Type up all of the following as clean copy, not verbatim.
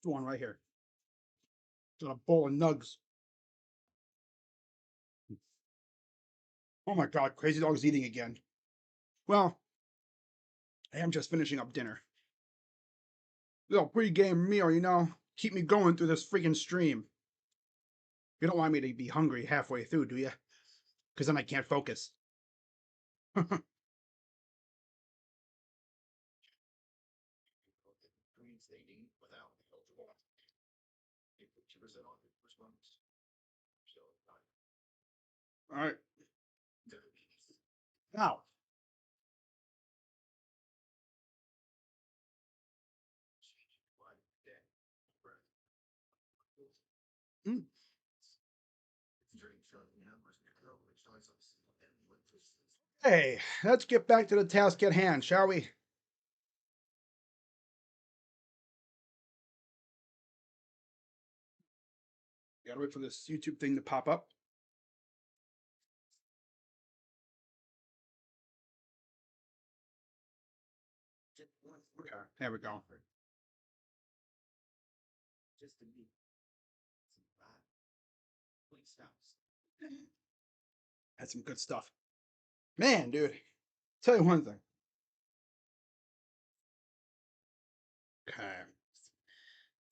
The one right here. Got a bowl of nugs. Oh my god, Crazy Dog's eating again. Well, I am just finishing up dinner. Little pre-game meal, you know, keep me going through this freaking stream. You don't want me to be hungry halfway through, do you? Because then I can't focus. All right. Now, mm, hey, let's get back to the task at hand, shall we? Gotta wait for this YouTube thing to pop up. Okay, there we go. That's some good stuff. Man, dude, tell you one thing. Okay.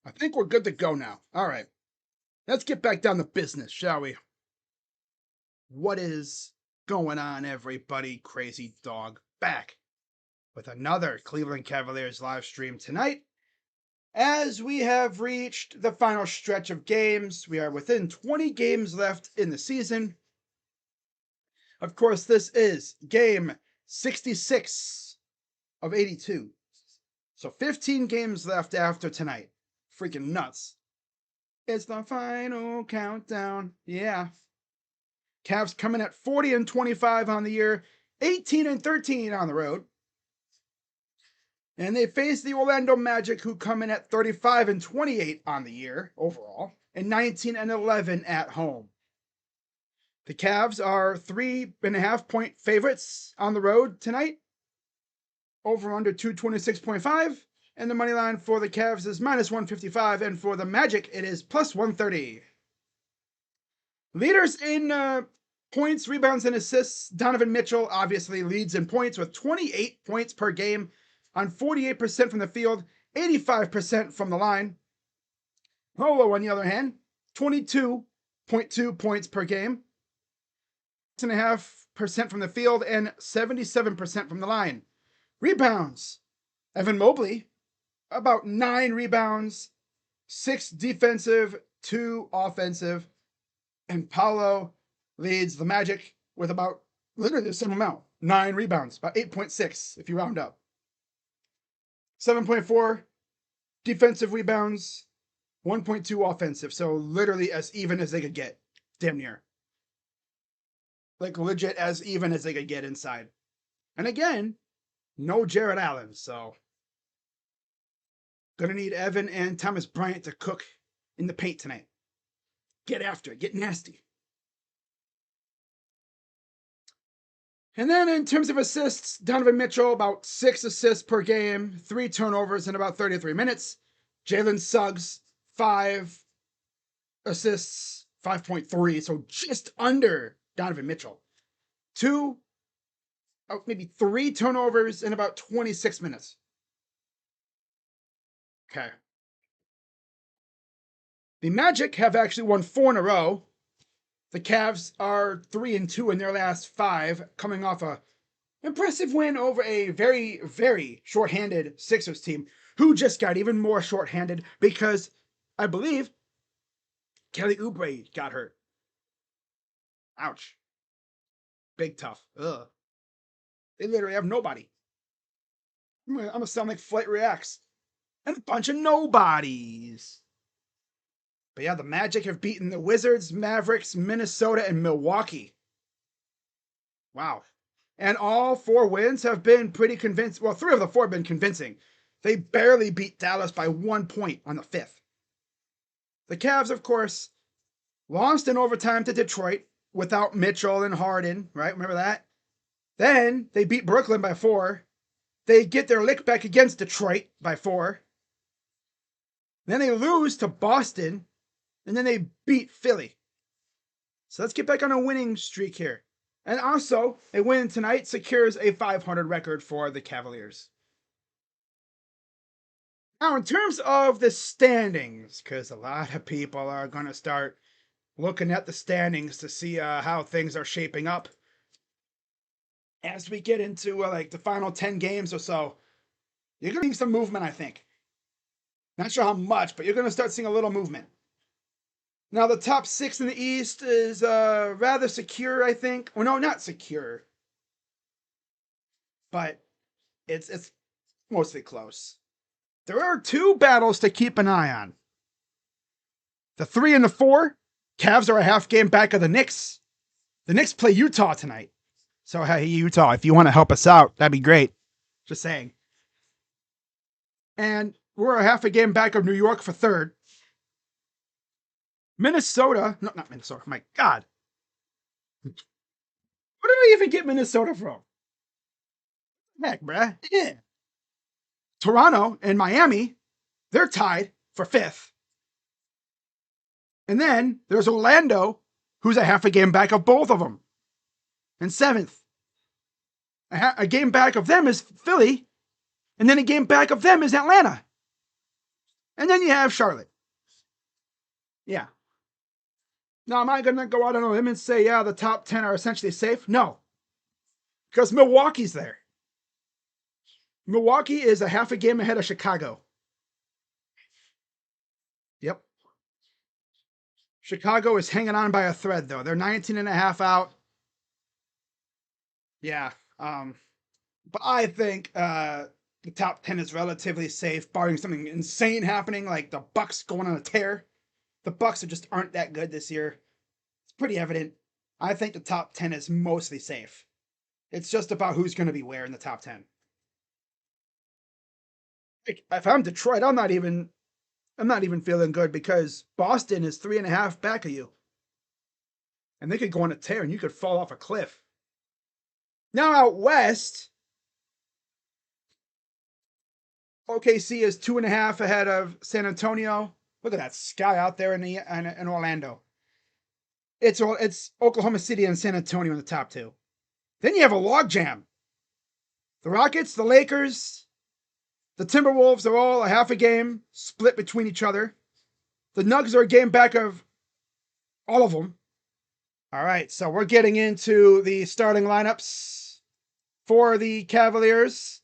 I think we're good to go now. All right. Let's get back down to business, shall we? What is going on, everybody? Crazy Dog back with another Cleveland Cavaliers live stream tonight. As we have reached the final stretch of games, we are within 20 games left in the season. Of course, this is game 66 of 82. So 15 games left after tonight. Freaking nuts. It's the final countdown. Yeah. Cavs coming at 40-25 on the year, 18-13 on the road. And they face the Orlando Magic, who come in at 35-28 on the year overall, and 19-11 at home. The Cavs are 3.5-point favorites on the road tonight. Over under 226.5. And the money line for the Cavs is -155. And for the Magic, it is +130. Leaders in points, rebounds, and assists. Donovan Mitchell obviously leads in points with 28 points per game on 48% from the field, 85% from the line. Polo, on the other hand, 22.2 points per game, 6.5% from the field, and 77% from the line. Rebounds. Evan Mobley, about 9 rebounds, 6 defensive, 2 offensive. And Paolo leads the Magic with about literally the same amount. 9 rebounds, about 8.6 if you round up. 7.4 defensive rebounds, 1.2 offensive. So literally as even as they could get. Damn near. Like legit as even as they could get inside. And again, no Jared Allen. So gonna need Evan and Thomas Bryant to cook in the paint tonight. Get after it. Get nasty. And then in terms of assists, Donovan Mitchell, about 6 assists per game, 3 turnovers in about 33 minutes. Jalen Suggs, 5 assists, 5.3, so just under Donovan Mitchell. 2, maybe 3 turnovers in about 26 minutes. Okay. The Magic have actually won 4 in a row. The Cavs are 3-2 in their last 5, coming off a impressive win over a very, very shorthanded Sixers team, who just got even more shorthanded because I believe Kelly Oubre got hurt. Ouch. Big tough. Ugh. They literally have nobody. I'm gonna sound like Flight Reacts. And a bunch of nobodies. But yeah, the Magic have beaten the Wizards, Mavericks, Minnesota, and Milwaukee. Wow. And all 4 wins have been pretty convincing. Well, 3 of the 4 have been convincing. They barely beat Dallas by 1 point on the 5th. The Cavs, of course, lost in overtime to Detroit without Mitchell and Harden, right? Remember that? Then they beat Brooklyn by 4. They get their lick back against Detroit by 4. Then they lose to Boston, and then they beat Philly. So let's get back on a winning streak here. And also, a win tonight secures a 500 record for the Cavaliers. Now, in terms of the standings, because a lot of people are going to start looking at the standings to see how things are shaping up as we get into like the final 10 games or so. You're going to see some movement, I think. Not sure how much, but you're going to start seeing a little movement. Now, the top 6 in the East is rather secure, I think. Well, no, not secure. But it's mostly close. There are 2 battles to keep an eye on. The 3 and the 4, Cavs are a half game back of the Knicks. The Knicks play Utah tonight. So, hey, Utah, if you want to help us out, that'd be great. Just saying. And we're a half a game back of New York for 3rd. Minnesota, no, not Minnesota, my God. Where did I even get Minnesota from? Heck, bruh. Yeah. Toronto and Miami, they're tied for 5th. And then there's Orlando, who's a half a game back of both of them, in 7th. A game back of them is Philly, and then a game back of them is Atlanta. And then you have Charlotte. Yeah. Now, am I going to go out on a limb and say, yeah, the top 10 are essentially safe? No. Because Milwaukee's there. Milwaukee is a half a game ahead of Chicago. Yep. Chicago is hanging on by a thread, though. They're 19.5 out. Yeah. But I think the top 10 is relatively safe, barring something insane happening, like the Bucks going on a tear. The Bucks just aren't that good this year. It's pretty evident. I think the top 10 is mostly safe. It's just about who's going to be where in the top 10. If I'm Detroit, I'm not even feeling good because Boston is 3.5 back of you. And they could go on a tear and you could fall off a cliff. Now out west, OKC is 2.5 ahead of San Antonio. Look at that sky out there in Orlando. It's Oklahoma City and San Antonio in the top 2. Then you have a logjam. The Rockets, the Lakers, the Timberwolves are all a half a game split between each other. The Nuggets are a game back of all of them. All right, so we're getting into the starting lineups for the Cavaliers.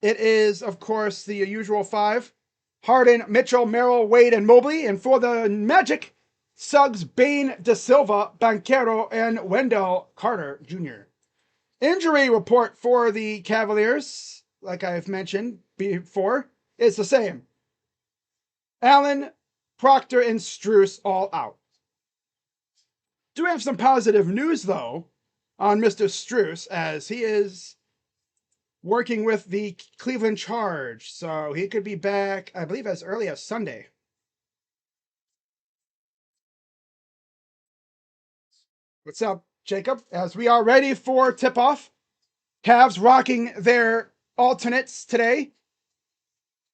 It is, of course, the usual 5. Harden, Mitchell, Merrill, Wade, and Mobley. And for the Magic, Suggs, Bane, Da Silva, Banchero, and Wendell Carter Jr. Injury report for the Cavaliers, like I've mentioned before, is the same. Allen, Proctor, and Strus all out. Do have some positive news, though, on Mr. Strus, as he is working with the Cleveland Charge, so he could be back, I believe, as early as Sunday. What's up? Jacob, as we are ready for tip-off. Cavs rocking their alternates today.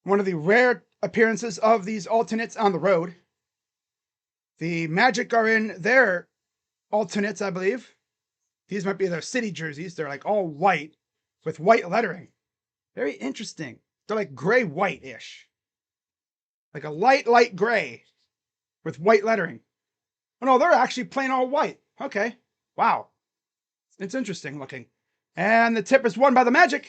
One of the rare appearances of these alternates on the road. The Magic are in their alternates, I believe. These might be their city jerseys. They're like all white with white lettering. Very interesting. They're like gray-white-ish. Like a light gray with white lettering. Oh no, they're actually plain all white. Okay. Wow. It's interesting looking. And the tip is won by the Magic.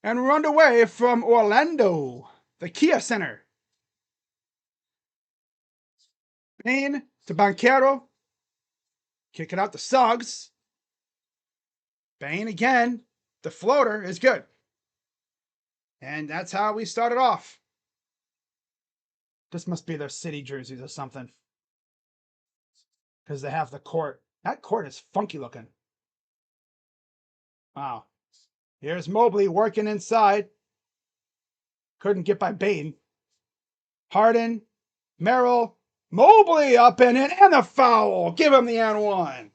And run away from Orlando, the Kia Center. Payne to Banchero. Kick it out to Suggs. Payne again. The floater is good. And that's how we started off. This must be their city jerseys or something. Because they have the court. That court is funky looking. Wow. Here's Mobley working inside. Couldn't get by Payne. Harden. Merrill. Mobley up and in. And the foul. Give him the and one.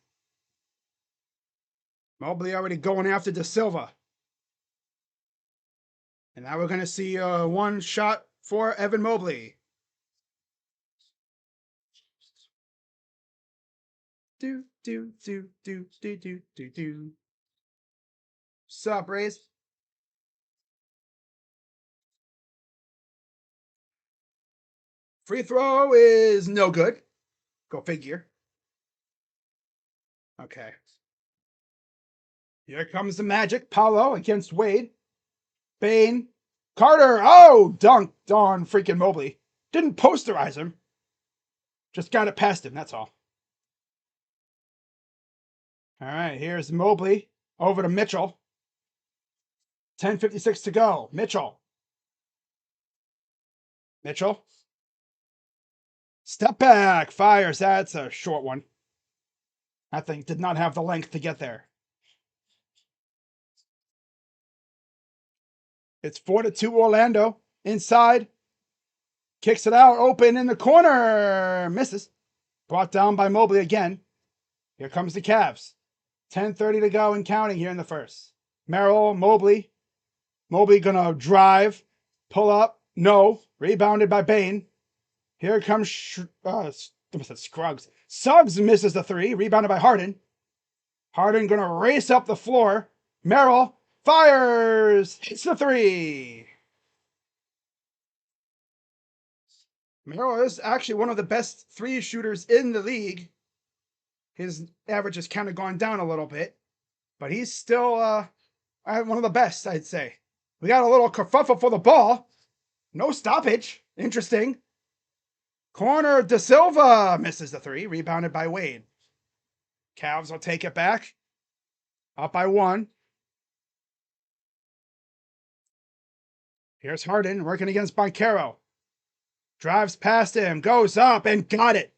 Mobley already going after De Silva. And now we're going to see one shot for Evan Mobley. Do. Sup, Rays? Free throw is no good. Go figure. Okay. Here comes the Magic. Paolo against Wade. Payne. Carter. Oh, dunked on freaking Mobley. Didn't posterize him. Just got it past him, that's all. All right, here's Mobley. Over to Mitchell. 10:56 to go. Mitchell. Step back. Fires. That's a short one. That thing did not have the length to get there. It's 4-2 Orlando. Inside. Kicks it out. Open in the corner. Misses. Brought down by Mobley again. Here comes the Cavs. 10:30 to go and counting here in the first. Merrill, Mobley. Mobley gonna drive. Pull up. No. Rebounded by Payne. Here comes Scruggs. Suggs misses the three. Rebounded by Harden. Harden gonna race up the floor. Merrill fires. Hits the three. Merrill is actually one of the best three shooters in the league. His average has kind of gone down a little bit, but he's still one of the best, I'd say. We got a little kerfuffle for the ball. No stoppage. Interesting. Corner, De Silva misses the three. Rebounded by Wade. Cavs will take it back. Up by one. Here's Harden working against Banchero. Drives past him. Goes up and got it.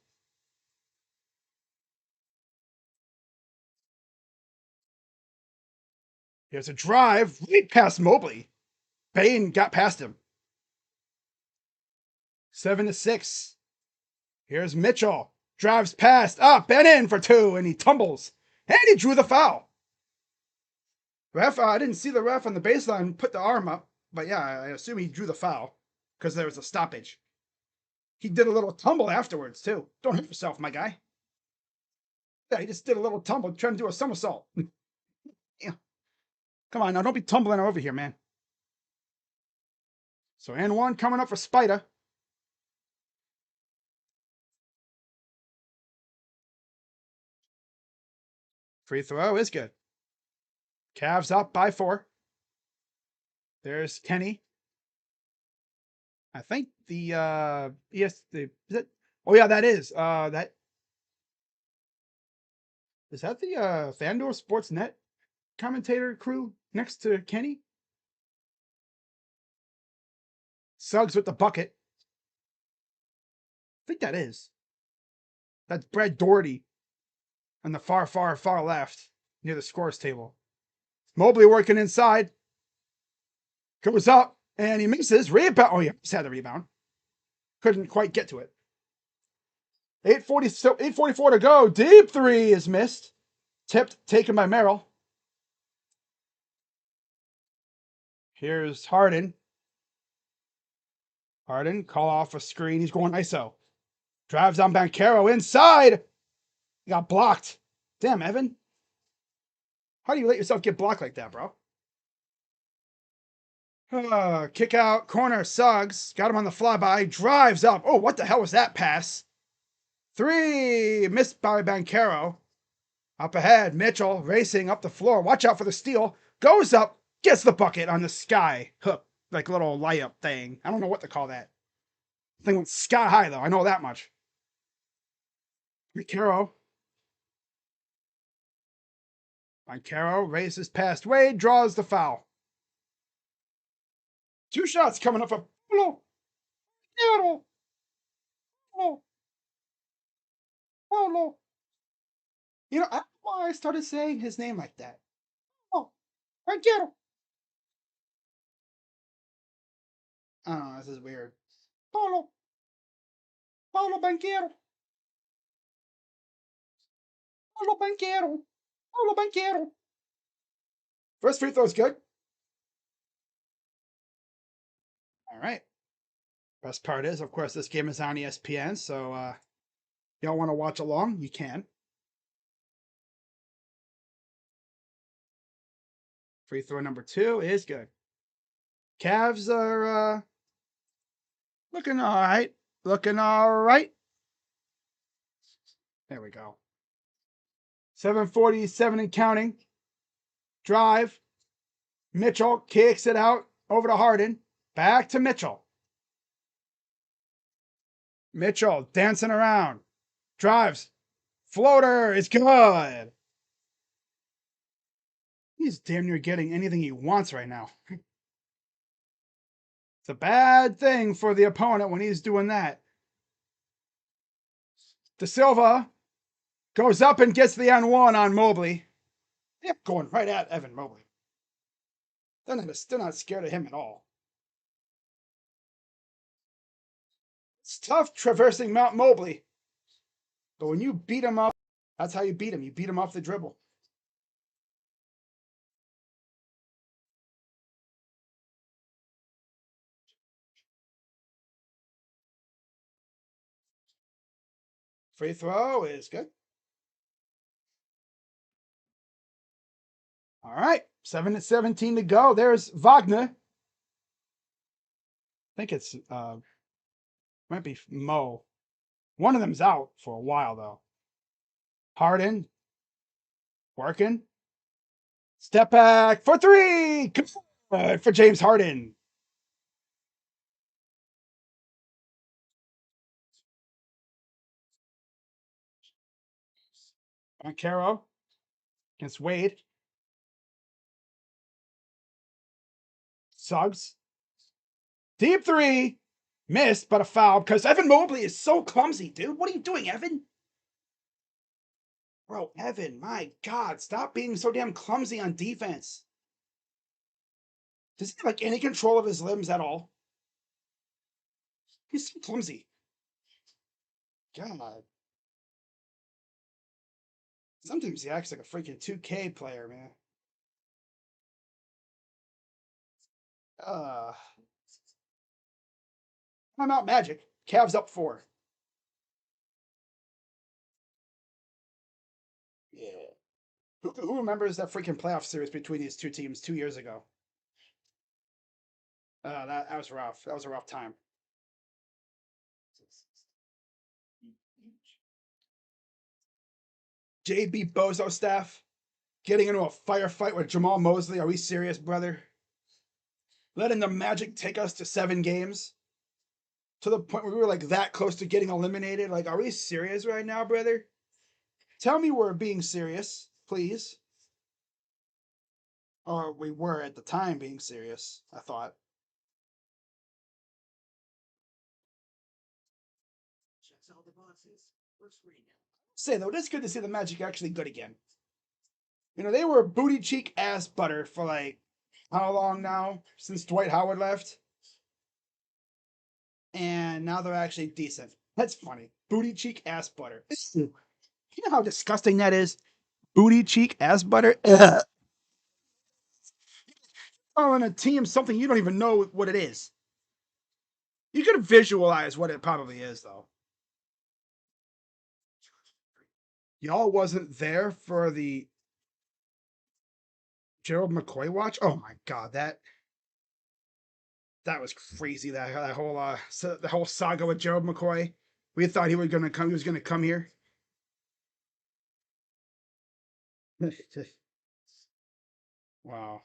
Here's a drive right past Mobley. Payne got past him. 7-6. Here's Mitchell. Drives past, up and in for two, and he tumbles. And he drew the foul. Ref, I didn't see the ref on the baseline put the arm up, but yeah, I assume he drew the foul because there was a stoppage. He did a little tumble afterwards, too. Don't hurt yourself, my guy. Yeah, he just did a little tumble, trying to do a somersault. Yeah. Come on, now don't be tumbling over here, man. So, and one coming up for Spider. Free throw is good. Cavs up by 4. There's Kenny. I think the is it? Oh yeah, that is that is that the FanDuel Sportsnet commentator crew next to Kenny? Suggs with the bucket. I think that is. That's Brad Doherty on the far left near the scores table. Mobley working inside. Goes up and he misses. Rebound. Oh yeah, just had the rebound. Couldn't quite get to it. 8:44 to go. Deep three is missed. Tipped, taken by Merrill. Here's Harden. Harden, call off a screen. He's going ISO. Drives on Banchero inside. He got blocked. Damn, Evan. How do you let yourself get blocked like that, bro? Kick out, corner, Suggs. Got him on the flyby. Drives up. Oh, what the hell was that pass? 3. Missed by Banchero. Up ahead, Mitchell racing up the floor. Watch out for the steal. Goes up. Gets the bucket on the sky hook. Like little layup thing. I don't know what to call that. Thing went sky high, though. I know that much. Banchero races past Wade. Draws the foul. 2 shots coming up for Pablo. Pablo. You know, I don't know why I started saying his name like that. Oh, Banchero. I don't know. This is weird. Paulo. Paulo Banchero. Paulo Banchero. Paulo Banchero. First free throw is good. All right. Best part is, of course, this game is on ESPN, so you don't want to watch along, you can. Free throw number 2 is good. Cavs are looking all right. Looking all right. There we go. 7:47 and counting. Drive. Mitchell kicks it out over to Harden. Back to Mitchell. Mitchell dancing around. Drives. Floater is good. He's damn near getting anything he wants right now. It's a bad thing for the opponent when he's doing that. De Silva goes up and gets the N1 on Mobley. Yep, going right at Evan Mobley. They're not scared of him at all. It's tough traversing Mount Mobley. But when you beat him up, that's how you beat him. You beat him off the dribble. Free throw is good. All right, 7:17 to go. There's Wagner. I think it's might be Mo. One of them's out for a while though. Harden working. Step back for 3. Good for James Harden. Banchero against Wade. Suggs. Deep 3. Missed, but a foul because Evan Mobley is so clumsy, dude. What are you doing, Evan? Bro, Evan, my God, stop being so damn clumsy on defense. Does he have like any control of his limbs at all? He's so clumsy. God. Sometimes he acts like a freaking 2K player, man. I'm out Magic. Cavs up 4. Yeah. Who remembers that freaking playoff series between these two teams 2 years ago? That was rough. That was a rough time. JB Bozo staff getting into a firefight with Jamal Mosley. Are we serious, brother? Letting the Magic take us to 7 games to the point where we were like that close to getting eliminated. Like, are we serious right now, brother? Tell me we're being serious, please. Or we were at the time being serious, I thought. Say though, it's good to see the Magic actually good again. You know, they were booty cheek ass butter for like how long now? Since Dwight Howard left. And now they're actually decent. That's funny. Booty cheek ass butter. You know how disgusting that is? Booty cheek ass butter. Ugh. On a team something you don't even know what it is. You can visualize what it probably is, though. Y'all wasn't there for the Gerald McCoy watch? Oh my god, that was crazy. That whole the whole saga with Gerald McCoy. We thought he was gonna come. He was gonna come here. Wow.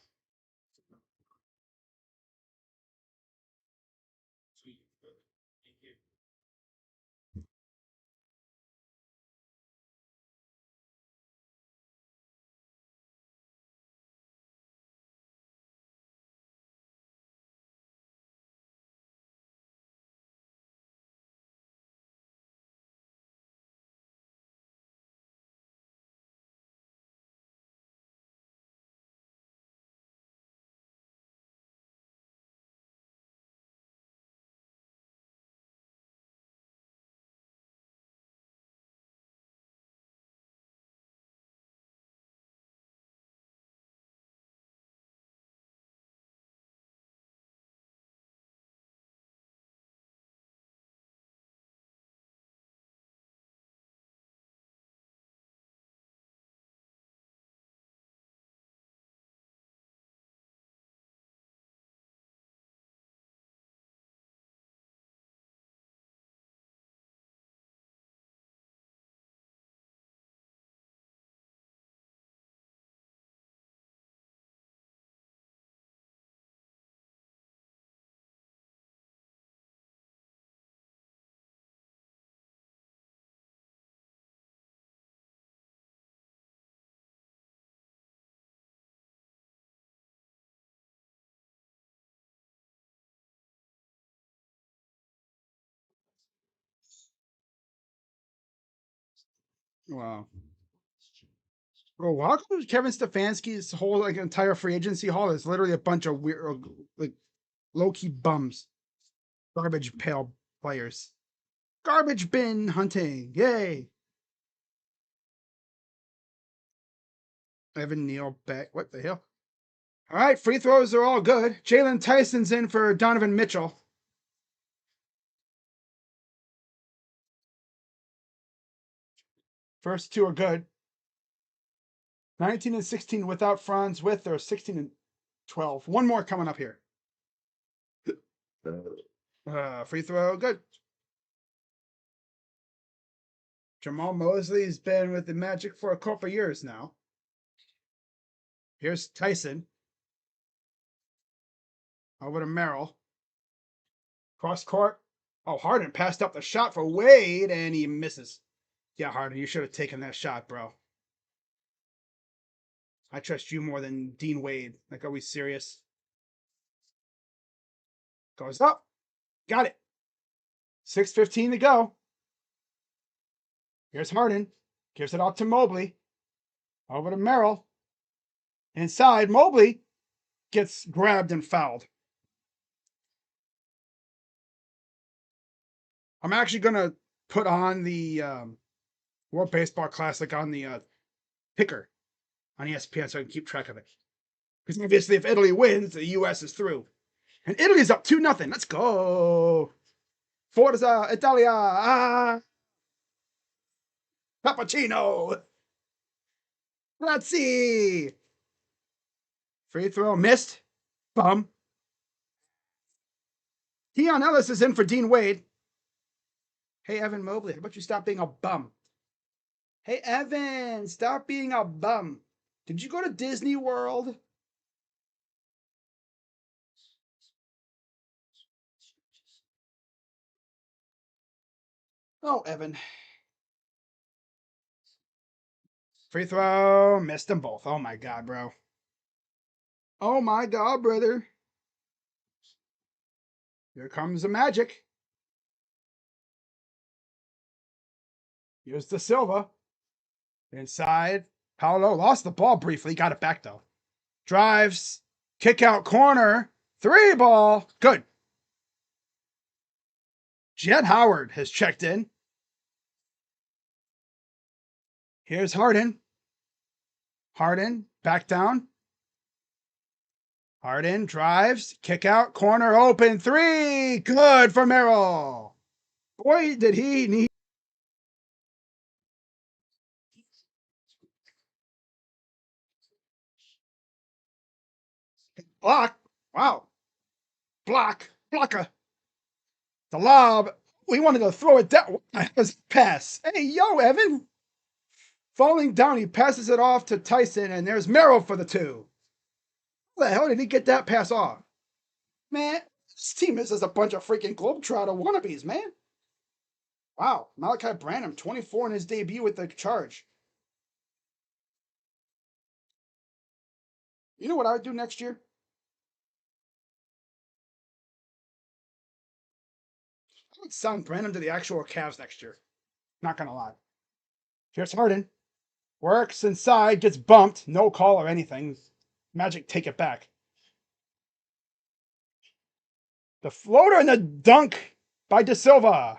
Wow. Bro, welcome to Kevin Stefanski's whole like entire free agency haul is literally a bunch of weird, like low key bums, garbage pail players, garbage bin hunting. Yay! Evan Neal back. What the hell? All right, free throws are all good. Jalen Tyson's in for Donovan Mitchell. First two are good. 19 and 16 without Franz with, or 16 and 12. One more coming up here. Free throw, good. Jamal Mosley's been with the Magic for a couple years now. Here's Tyson. Over to Merrill. Cross court. Oh, Harden passed up the shot for Wade, and he misses. Yeah, Harden, you should have taken that shot, bro. I trust you more than Dean Wade. Like, are we serious? Goes up. Got it. 6:15 to go. Here's Harden. Gives it off to Mobley. Over to Merrill. Inside, Mobley gets grabbed and fouled. I'm actually going to put on the World Baseball Classic on the picker on ESPN so I can keep track of it. Because obviously, if Italy wins, the U.S. is through. And Italy's up 2-0. Let's go. Forza Italia. Ah. Cappuccino. Let's see. Free throw missed. Bum. Keon Ellis is in for Dean Wade. Hey, Evan Mobley, how about you stop being a bum? Hey, Evan, stop being a bum. Did you go to Disney World? Oh, Evan. Free throw. Missed them both. Oh, my God, bro. Oh, my God, brother. Here comes the magic. Here's the Silva. Inside. Paolo lost the ball briefly. Got it back, though. Drives. Kick out corner. Three ball. Good. Jet Howard has checked in. Here's Harden. Harden, back down. Harden drives, kick out, corner open, three. Good for Merrill. Boy, did he need block. Wow. Blocker. The lob. We wanted to throw it down. What was pass? Hey, yo, Evan. Falling down, he passes it off to Tyson, and there's Merrill for the two. How the hell did he get that pass off? Man, this team is just a bunch of freaking Globetrotter wannabes, man. Wow, Malachi Branham, 24 in his debut with the Charge. You know what I would do next year? I would sign Branham to the actual Cavs next year. Not gonna lie. Here's Harden. Works inside, gets bumped. No call or anything. Magic take it back. The floater and the dunk by De Silva.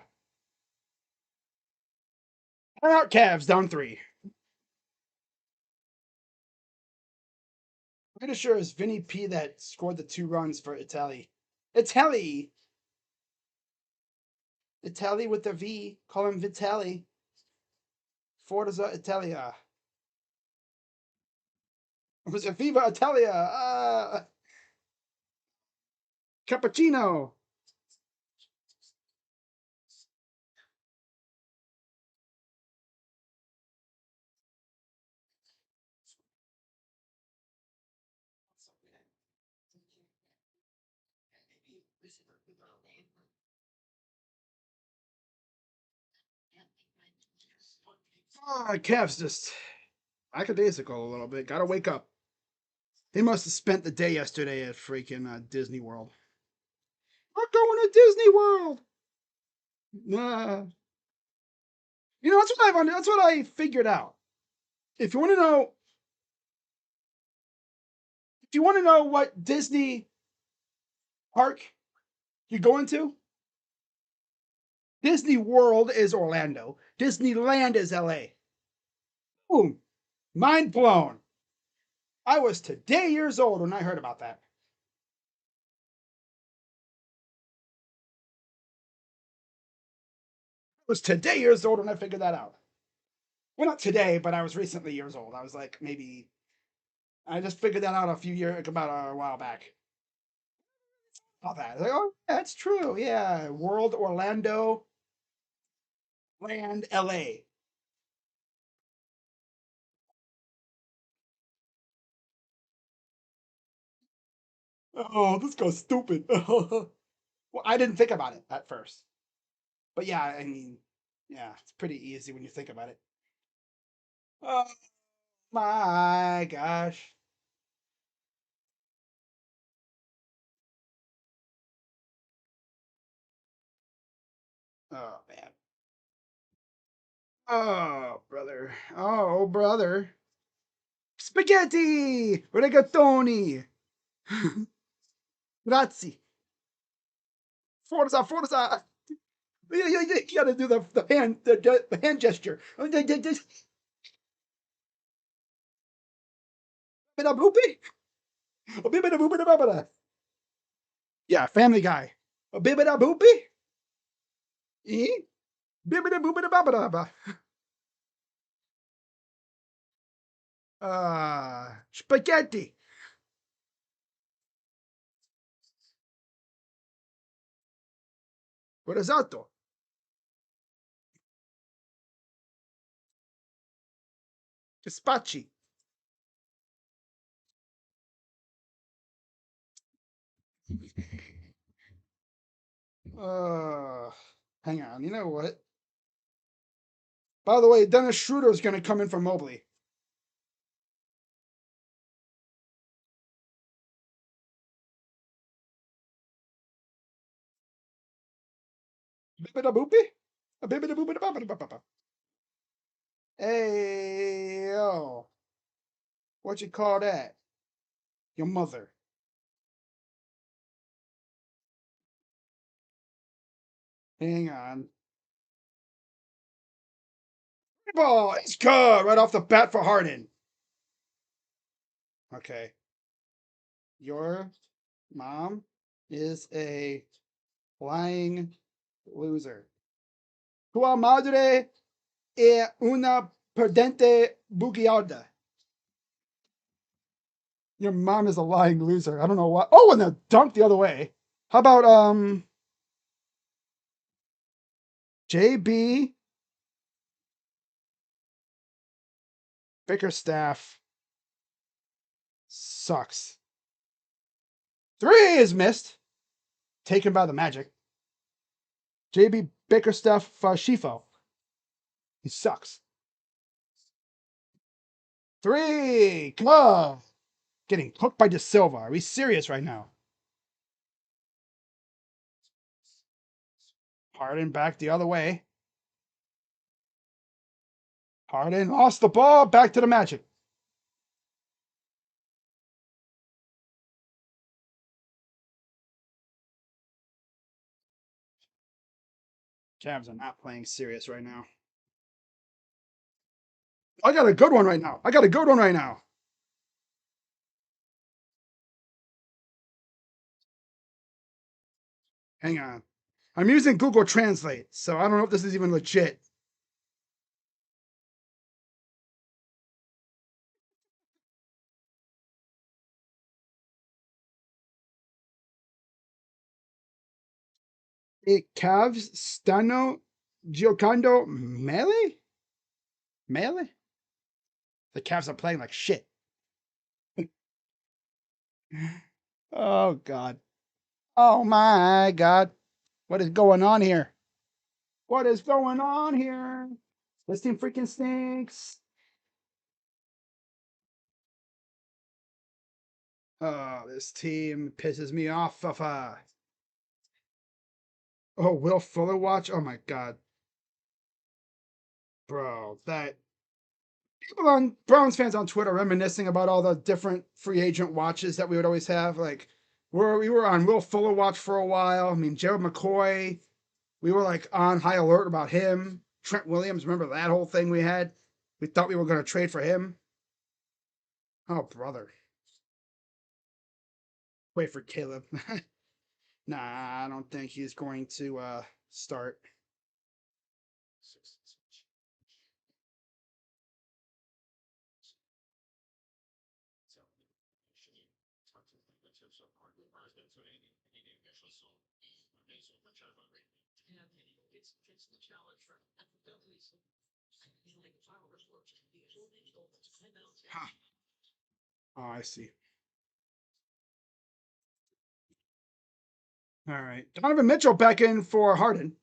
Out Cavs, down three. Pretty sure it's Vinny P that scored the 2 runs for Italy. Italy! Italy with the V. Call him Vitali. Forza Italia. Was it Viva Italia? Cappuccino. Cavs just lackadaisical a little bit. Gotta wake up. They must have spent the day yesterday at freaking Disney World. We're going to Disney World. Nah. You know, that's what I figured out. If you want to know, if you want to know what Disney park you're going to, Disney World is Orlando. Disneyland is LA. Boom. Mind blown. I was today years old when I heard about that. I was today years old when I figured that out. Well, not today, but I was recently years old. I was like maybe I just figured that out about a while back. All that. Like, oh, yeah, that's true. Yeah, World Orlando, Land LA. Oh, this goes stupid. Well, I didn't think about it at first, but yeah, I mean, yeah, it's pretty easy when you think about it. Oh my gosh. Oh man. Oh brother. Oh brother. Spaghetti! Rigatoni! Grazie. Forza! You gotta do the hand gesture. Yeah, Family Guy. Bibida boopy? Eh? Bibida boopida babada. Spaghetti. Risotto. Gazpachi. Uh, Hang on. You know what? By the way, Dennis Schroeder is going to come in from Mobley. Bibida boopy? Bibida boopida babada. Hey, yo. What you call that? Your mother. Hang on. Ball. It's good right off the bat for Harden. Okay. Your mom is a lying loser. Tua madre è una perdente bugiarda. Your mom is a lying loser. I don't know what. Oh, and the dunk the other way. How about JB Bickerstaff sucks. 3 is missed. Taken by the Magic. JB Bickerstaff Shifo. He sucks. 3. Come on. Getting hooked by De Silva. Are we serious right now? Harden back the other way. Harden lost the ball. Back to the Magic. Cavs are not playing serious right now. I got a good one right now. Hang on. I'm using Google Translate, so I don't know if this is even legit. E Cavs stanno giocando male? Male? The Cavs are playing like shit. Oh, God. Oh, my God. What is going on here? What is going on here? This team freaking stinks. Oh, this team pisses me off. Oh, Will Fuller watch? Oh, my God. Bro, that people on Browns fans on Twitter reminiscing about all the different free agent watches that we would always have. Like, we were on Will Fuller watch for a while. I mean, Gerald McCoy, we were like on high alert about him. Trent Williams, remember that whole thing we had? We thought we were going to trade for him. Oh, brother. Wait for Caleb. Nah, I don't think he's going to start. Huh. Oh, I see. All right. Donovan Mitchell back in for Harden.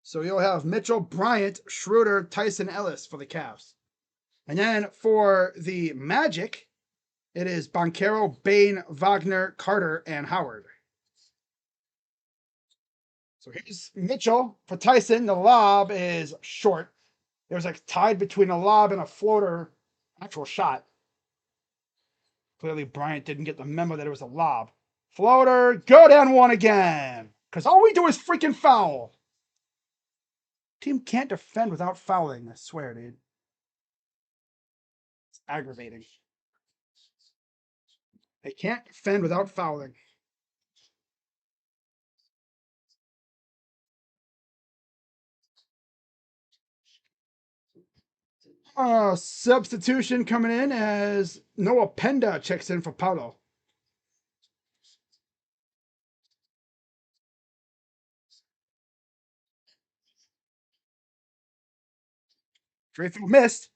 So you'll have Mitchell, Bryant, Schroeder, Tyson Ellis for the Cavs. And then for the Magic, it is Banchero, Bain, Wagner, Carter, and Howard. So here's Mitchell for Tyson. The lob is short. It was like tied between a lob and a floater actual shot. Clearly, Bryant didn't get the memo that it was a lob. Floater, good and one again. Because all we do is freaking foul. Team can't defend without fouling. I swear, dude. It's aggravating. They can't defend without fouling. Substitution coming in as Noah Penda checks in for Paulo. Free throw missed.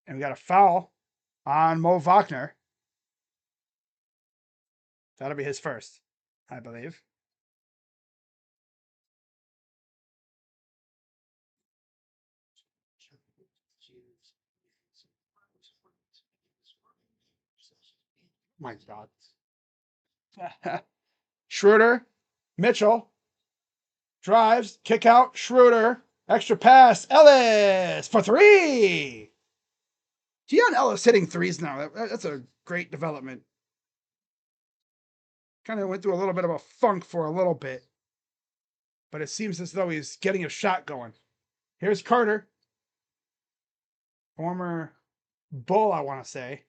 And we got a foul on Mo Wagner. That'll be his first, I believe. My God. Schroeder, Mitchell, drives, kick out, Schroeder, extra pass, Ellis for 3. Keon Ellis hitting threes now. That's a great development. Kind of went through a little bit of a funk for a little bit, but it seems as though he's getting a shot going. Here's Carter, former Bull, I want to say.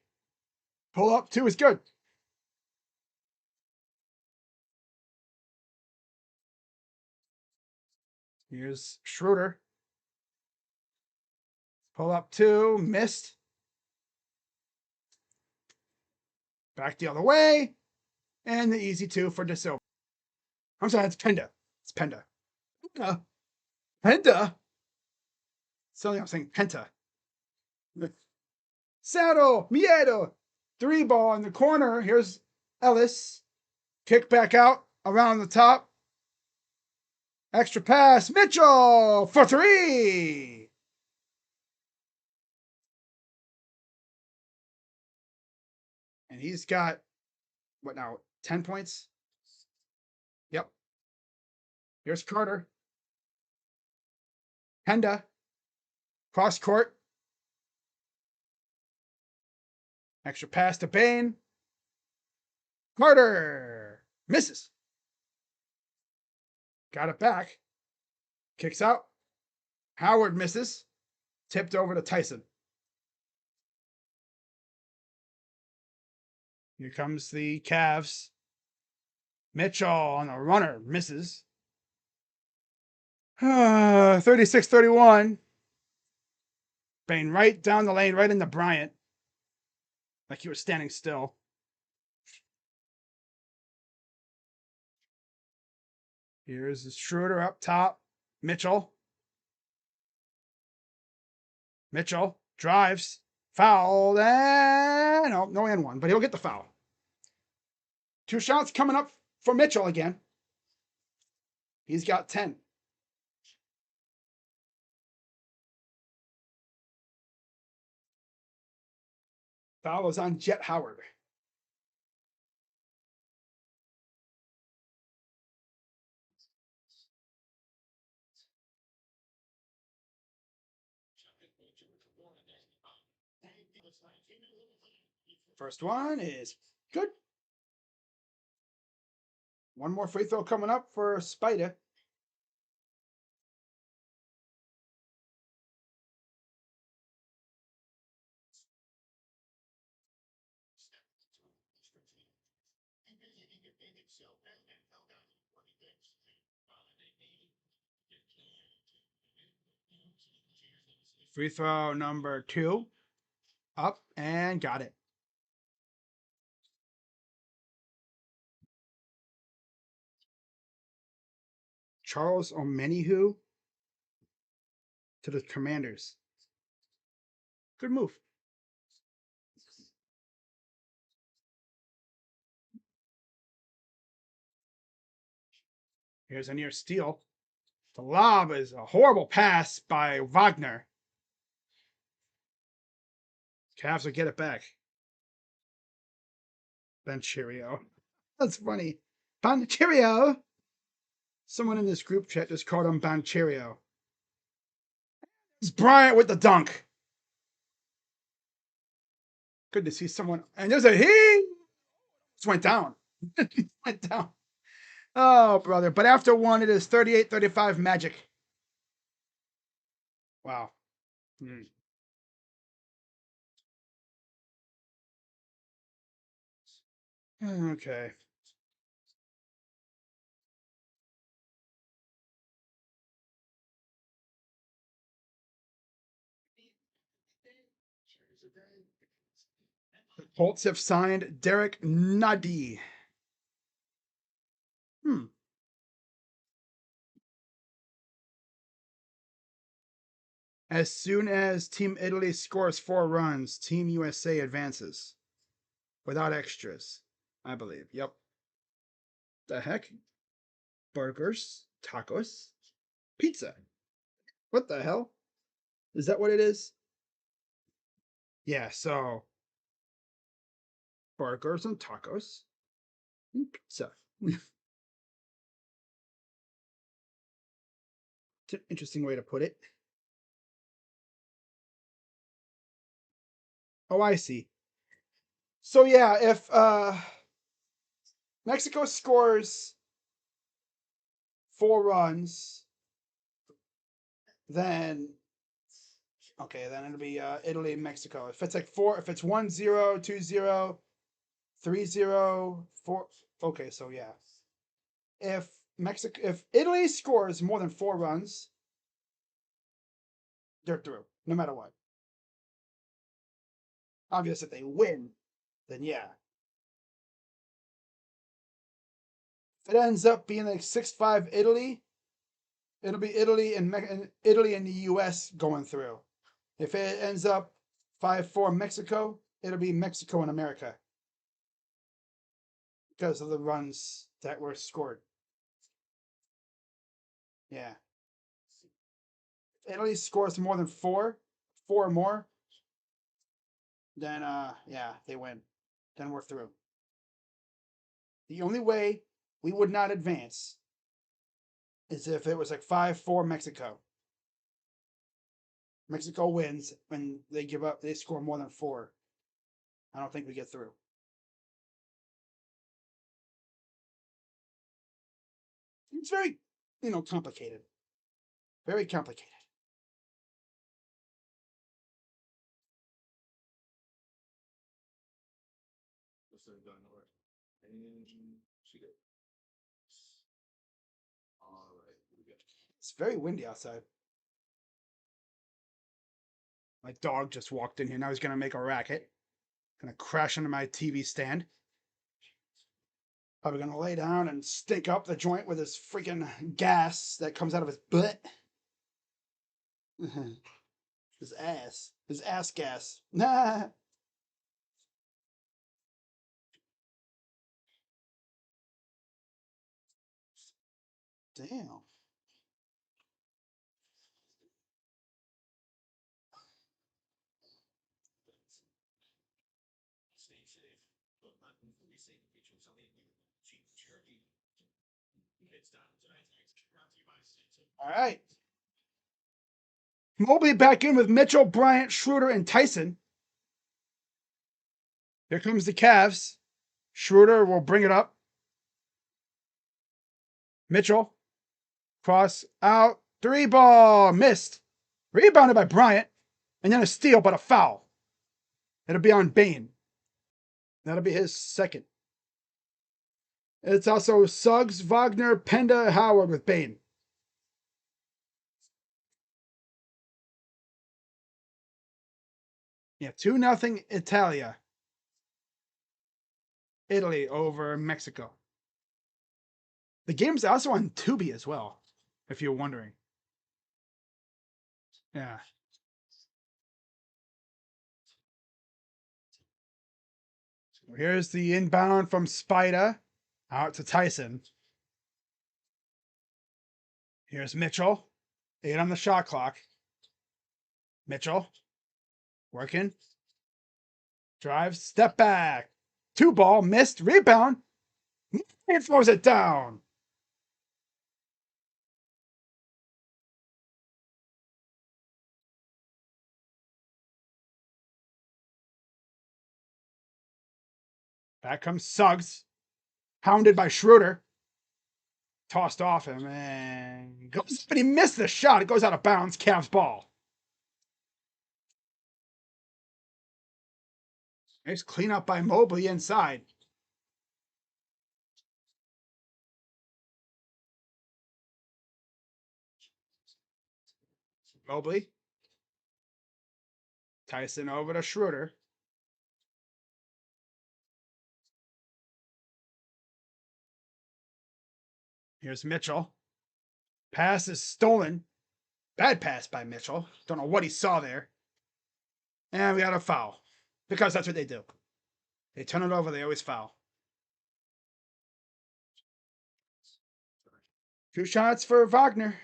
Pull up 2 is good. Here's Schroeder. Pull up 2, missed. Back the other way. And the easy 2 for De Silva. I'm sorry, it's Penda. It's Penda. Penta? Something I'm saying Penta. Saddle, Miedo. 3 ball in the corner. Here's Ellis. Kick back out around the top. Extra pass. Mitchell for 3. And he's got, what now, 10 points? Yep. Here's Carter. Penda. Cross court. Extra pass to Bain. Carter. Misses. Got it back. Kicks out. Howard misses. Tipped over to Tyson. Here comes the Cavs. Mitchell on the runner. Misses. 36-31. Bain right down the lane, right into Bryant. Like he was standing still. Here's Schroeder up top. Mitchell. Mitchell drives. Fouled. And no and 1, but he'll get the foul. 2 shots coming up for Mitchell again. He's got 10. Foul is on Jet Howard. First one is good. One more free throw coming up for Spider. Free throw number 2. Up and got it. Charles Omenihu to the Commanders. Good move. Here's a near steal. The lob is a horrible pass by Wagner. Cavs will get it back. Bancherio. That's funny. Bancherio. Someone in this group chat just called him Bancherio. It's Bryant with the dunk. Good to see someone. And there's a he. Just went down. Went down. Oh, brother. But after 1, it is 38-35 Magic. Wow. Okay. The Colts have signed Derek Nadi. As soon as Team Italy scores 4 runs, Team USA advances. Without extras, I believe. Yep. The heck? Burgers, tacos, pizza. What the hell? Is that what it is? Yeah, so burgers and tacos and pizza. It's an interesting way to put it. Oh, I see. So yeah, if Mexico scores 4 runs, then Okay, then it'll be Italy and Mexico. If it's like four, if it's 1-0, 2-0, 3-0, 4. Okay, so yeah. If Italy scores more than 4 runs, they're through, no matter what. Obviously, if they win, then yeah. If it ends up being like 6-5 Italy, it'll be Italy and the U.S. going through. If it ends up 5-4 Mexico, it'll be Mexico and America because of the runs that were scored. Yeah. If Italy scores more than four or more, then yeah, they win. Then we're through. The only way we would not advance is if it was like 5-4 Mexico. Mexico wins when they give up, they score more than four. I don't think we get through. It's very, complicated. Very complicated. It's very windy outside. My dog just walked in here. Now he's going to make a racket. Going to crash into my TV stand. Probably going to lay down and stink up the joint with his freaking gas that comes out of his butt. His ass. His ass gas. Nah. Damn. All right. Mobley back in with Mitchell, Bryant, Schroeder, and Tyson. Here comes the Cavs. Schroeder will bring it up. Mitchell. Cross out. 3-ball. Missed. Rebounded by Bryant. And then a steal, but a foul. It'll be on Bane. That'll be his second. It's also Suggs, Wagner, Penda, Howard with Bane. Yeah, 2-0 Italia. Italy over Mexico. The game's also on Tubi as well, if you're wondering. Yeah. Here's the inbound from Spida out to Tyson. Here's Mitchell. 8 on the shot clock. Mitchell. Working. Drives. Step back. 2-ball. Missed. Rebound. He throws it down. Back comes Suggs. Hounded by Schroeder. Tossed off him and goes, but he missed the shot. It goes out of bounds. Cavs ball. Nice cleanup by Mobley inside. Mobley. Tyson over to Schroeder. Here's Mitchell. Pass is stolen. Bad pass by Mitchell. Don't know what he saw there. And we got a foul. Because that's what they do. They turn it over, they always foul. 2 shots for Wagner.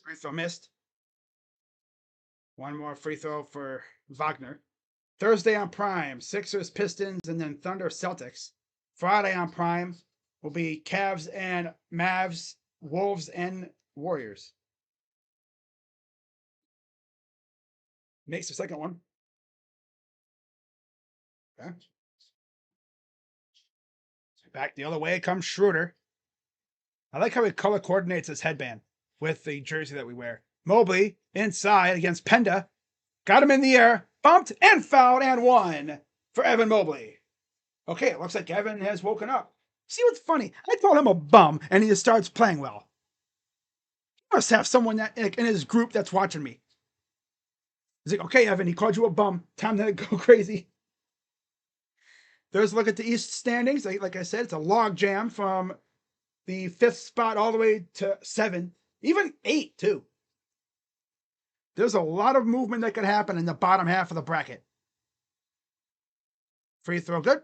Free throw missed. One more free throw for Wagner. Thursday on Prime, Sixers, Pistons, and then Thunder, Celtics. Friday on Prime will be Cavs and Mavs, Wolves and Warriors. Makes the second one. Okay. Back the other way comes Schroeder. I like how he color coordinates his headband with the jersey that we wear. Mobley inside against Penda. Got him in the air, bumped and fouled and one for Evan Mobley. Okay, it looks like Evan has woken up. See what's funny? I call him a bum and he just starts playing well. He must have someone that in his group that's watching me. He's like, okay, Evan, he called you a bum. Time to go crazy. There's a look at the East standings. Like I said, it's a log jam from the 5th spot all the way to 7, even 8 too. There's a lot of movement that could happen in the bottom half of the bracket. Free throw, good.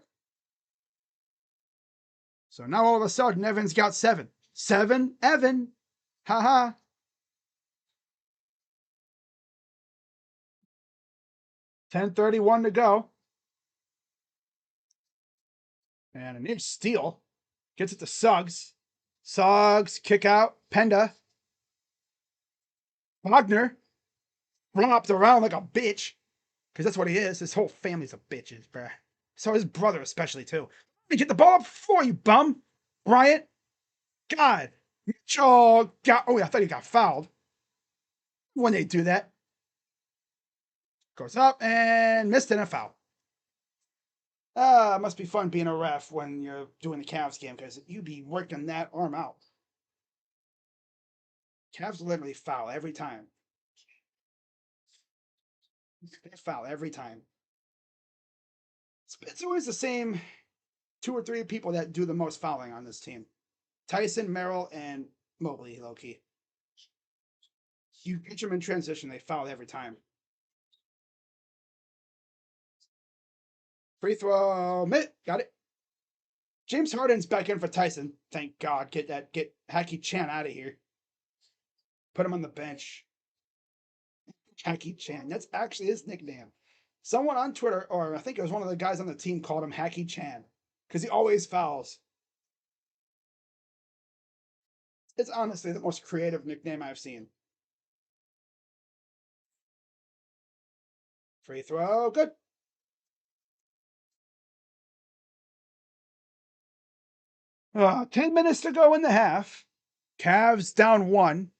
So now all of a sudden, Evan's got 7. 7, Evan. Haha. 10:31 to go. And a near steal. Gets it to Suggs. Suggs, kick out. Penda. Wagner. Romped around like a bitch. Because that's what he is. His whole family's a bitches, bruh. So his brother especially, too. Let me get the ball up for you, bum. Bryant. God. Mitchell got... Oh, I thought he got fouled. When they do that. Goes up and missed in a foul. It must be fun being a ref when you're doing the Cavs game because you'd be working that arm out. Cavs literally foul every time. They foul every time. It's always the same 2 or 3 people that do the most fouling on this team. Tyson, Merrill, and Mobley, low-key. You pitch them in transition, they foul every time. Free throw, mitt, got it. James Harden's back in for Tyson. Thank God. Get Hacky Chan out of here. Put him on the bench. Hacky Chan. That's actually his nickname. Someone on Twitter, or I think it was one of the guys on the team, called him Hacky Chan because he always fouls. It's honestly the most creative nickname I've seen. Free throw, good. Oh, 10 minutes to go in the half. Cavs down 1.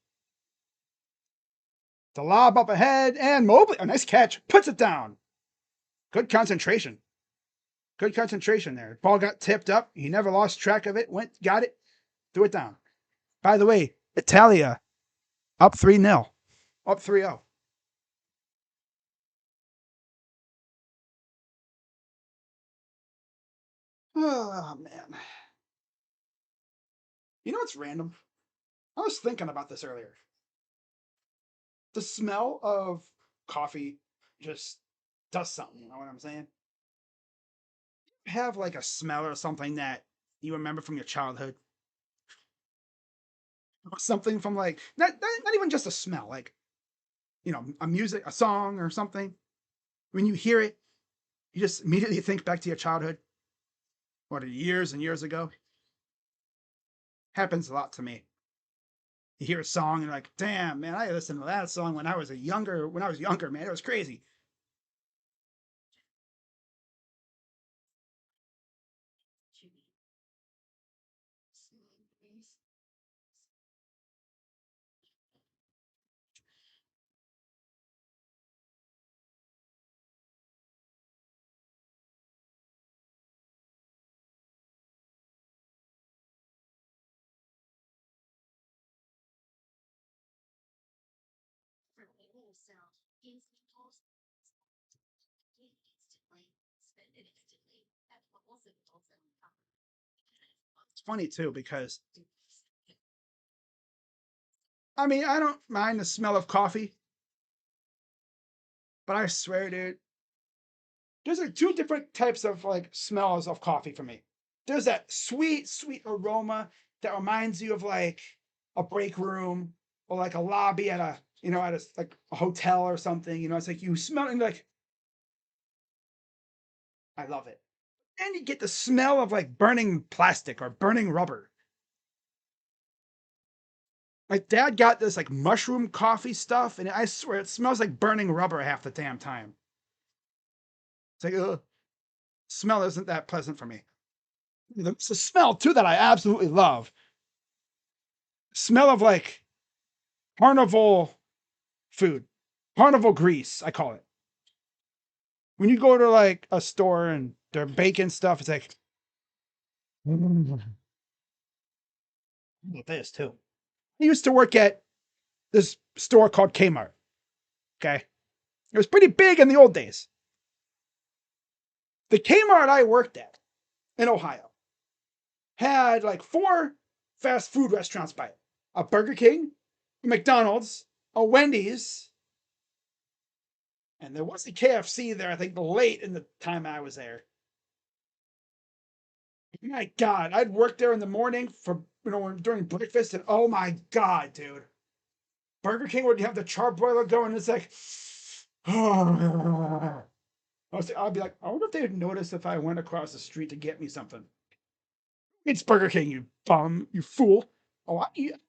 The lob up ahead, and Mobley, a nice catch, puts it down. Good concentration. Good concentration there. Ball got tipped up. He never lost track of it. Got it, threw it down. By the way, Italia up 3-0. Up 3-0. Oh, man. You know what's random? I was thinking about this earlier. The smell of coffee just does something. You know what I'm saying? Have like a smell or something that you remember from your childhood, or something from like not even just a smell, like a music, a song, or something. When you hear it, you just immediately think back to your childhood, or to years and years ago. Happens a lot to me. You hear a song and you're like, "Damn, man, I listened to that song when I was younger. When I was younger, man, it was crazy." It's funny too because I mean I don't mind the smell of coffee, but I swear, dude, there's like 2 different types of like smells of coffee for me. There's that sweet, sweet aroma that reminds you of like a break room or like a lobby at a like a hotel or something. It's like you smell it and you're like, I love it. And you get the smell of like burning plastic or burning rubber. My dad got this like mushroom coffee stuff, and I swear it smells like burning rubber half the damn time. It's like, ugh, smell isn't that pleasant for me. It's the smell too that I absolutely love. Smell of like carnival food, carnival grease, I call it. When you go to like a store and they're baking stuff, it's like, with this too. I used to work at this store called Kmart. Okay. It was pretty big in the old days. The Kmart I worked at in Ohio had like 4 fast food restaurants by it: a Burger King, a McDonald's, a Wendy's, and there was a KFC there, I think, late in the time I was there. My God, I'd work there in the morning for, during breakfast, and oh my God, dude. Burger King would have the charbroiler going, and it's like, I'll be like, I wonder if they'd notice if I went across the street to get me something. It's Burger King, you bum, you fool. Oh, I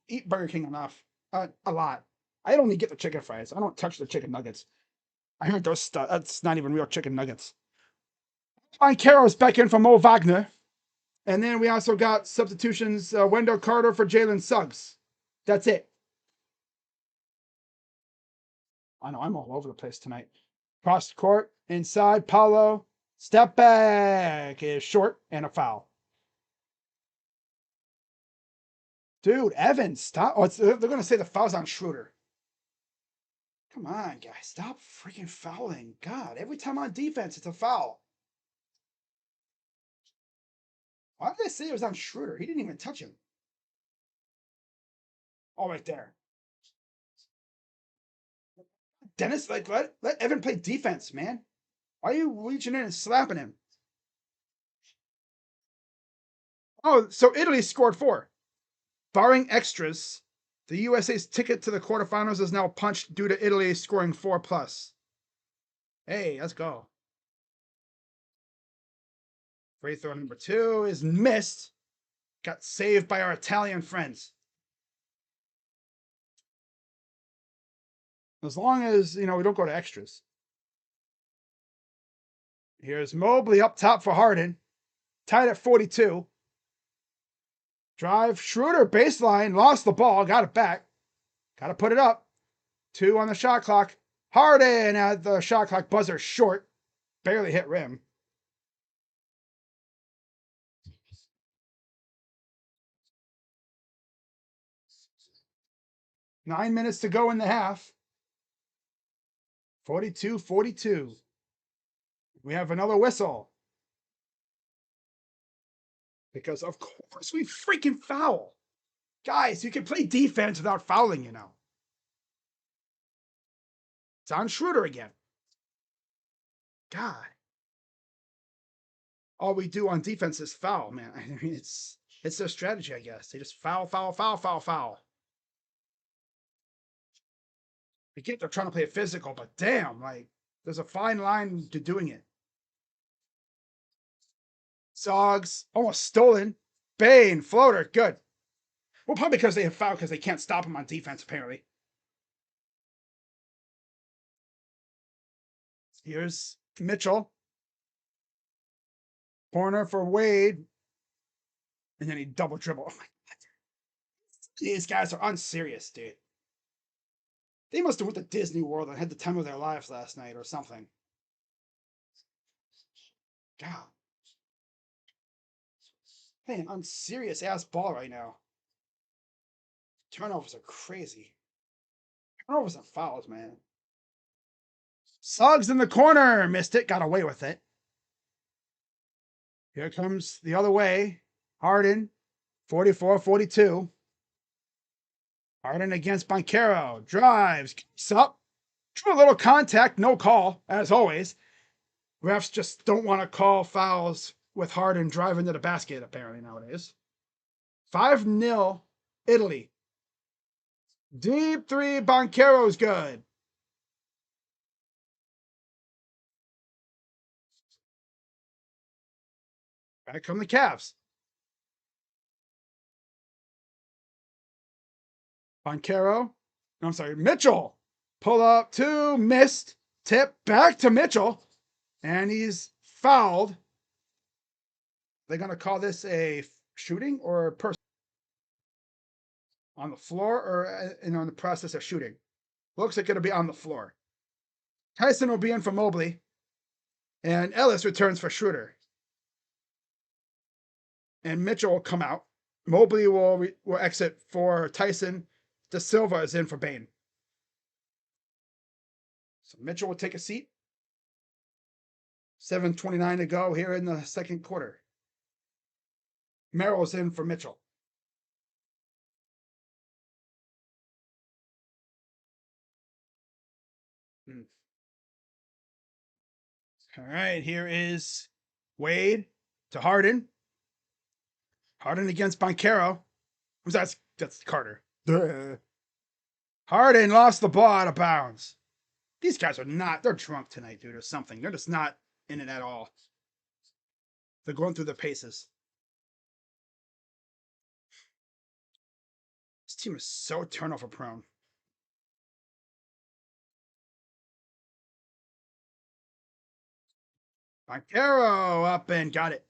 eat Burger King enough. A lot. I only get the chicken fries. I don't touch the chicken nuggets. I heard those stuff. That's not even real chicken nuggets. Mike Carroll's back in for Mo Wagner. And then we also got substitutions, Wendell Carter for Jalen Suggs. That's it. I know I'm all over the place tonight. Cross the court, inside, Paulo. Step back is short and a foul. Dude, Evans, stop. Oh, they're going to say the foul's on Schroeder. Come on, guys. Stop freaking fouling. God, every time on defense, it's a foul. Why did they say it was on Schroeder? He didn't even touch him. Oh, right there. Dennis, like, let Evan play defense, man. Why are you reaching in and slapping him? Oh, so Italy scored 4. Barring extras, the USA's ticket to the quarterfinals is now punched due to Italy scoring 4 plus. Hey, let's go. Free throw number 2 is missed. Got saved by our Italian friends. As long as, we don't go to extras. Here's Mobley up top for Harden. Tied at 42. Drive, Schroeder baseline, lost the ball, got it back. Got to put it up. 2 on the shot clock. Harden at the shot clock buzzer short. Barely hit rim. Nine minutes to go in the half. 42-42. We have another whistle. Because, of course, we freaking foul. Guys, you can play defense without fouling, It's on Schroeder again. God. All we do on defense is foul, man. I mean, it's their strategy, I guess. They just foul, foul, foul, foul, foul. I get they're trying to play it physical, but damn, like, there's a fine line to doing it. Soggs, almost stolen. Bane, floater, good. Well, probably because they have fouled because they can't stop him on defense, apparently. Here's Mitchell. Corner for Wade. And then he double dribble. Oh my God. These guys are unserious, dude. They must have went to Disney World and had the time of their lives last night or something. God. Playing an unserious ass ball right now. Turnovers are crazy. Turnovers and fouls, man. Suggs in the corner. Missed it. Got away with it. Here comes the other way. Harden. 44-42. Harden against Banchero. Drives. Keeps up. Drew a little contact. No call, as always. Refs just don't want to call fouls with Harden driving to the basket, apparently, nowadays. 5-0, Italy. Deep 3, Banchero's good. Back come the Cavs. Boncaro. No, I'm sorry, Mitchell. Pull up two, missed. Tip back to Mitchell. And he's fouled. They're going to call this a shooting or a person on the floor or in the process of shooting. Looks like it'll be on the floor. Tyson will be in for Mobley. And Ellis returns for Schroeder. And Mitchell will come out. Mobley will exit for Tyson. De Silva is in for Bain. So Mitchell will take a seat. 7:29 to go here in the second quarter. Merrill's in for Mitchell. All right, here is Wade to Harden. Harden against Boncaro. That's Carter. Harden lost the ball out of bounds. These guys are not, they're drunk tonight, dude, or something. They're just not in it at all. They're going through the paces. This team is so turnover prone. Boncaro up and got it.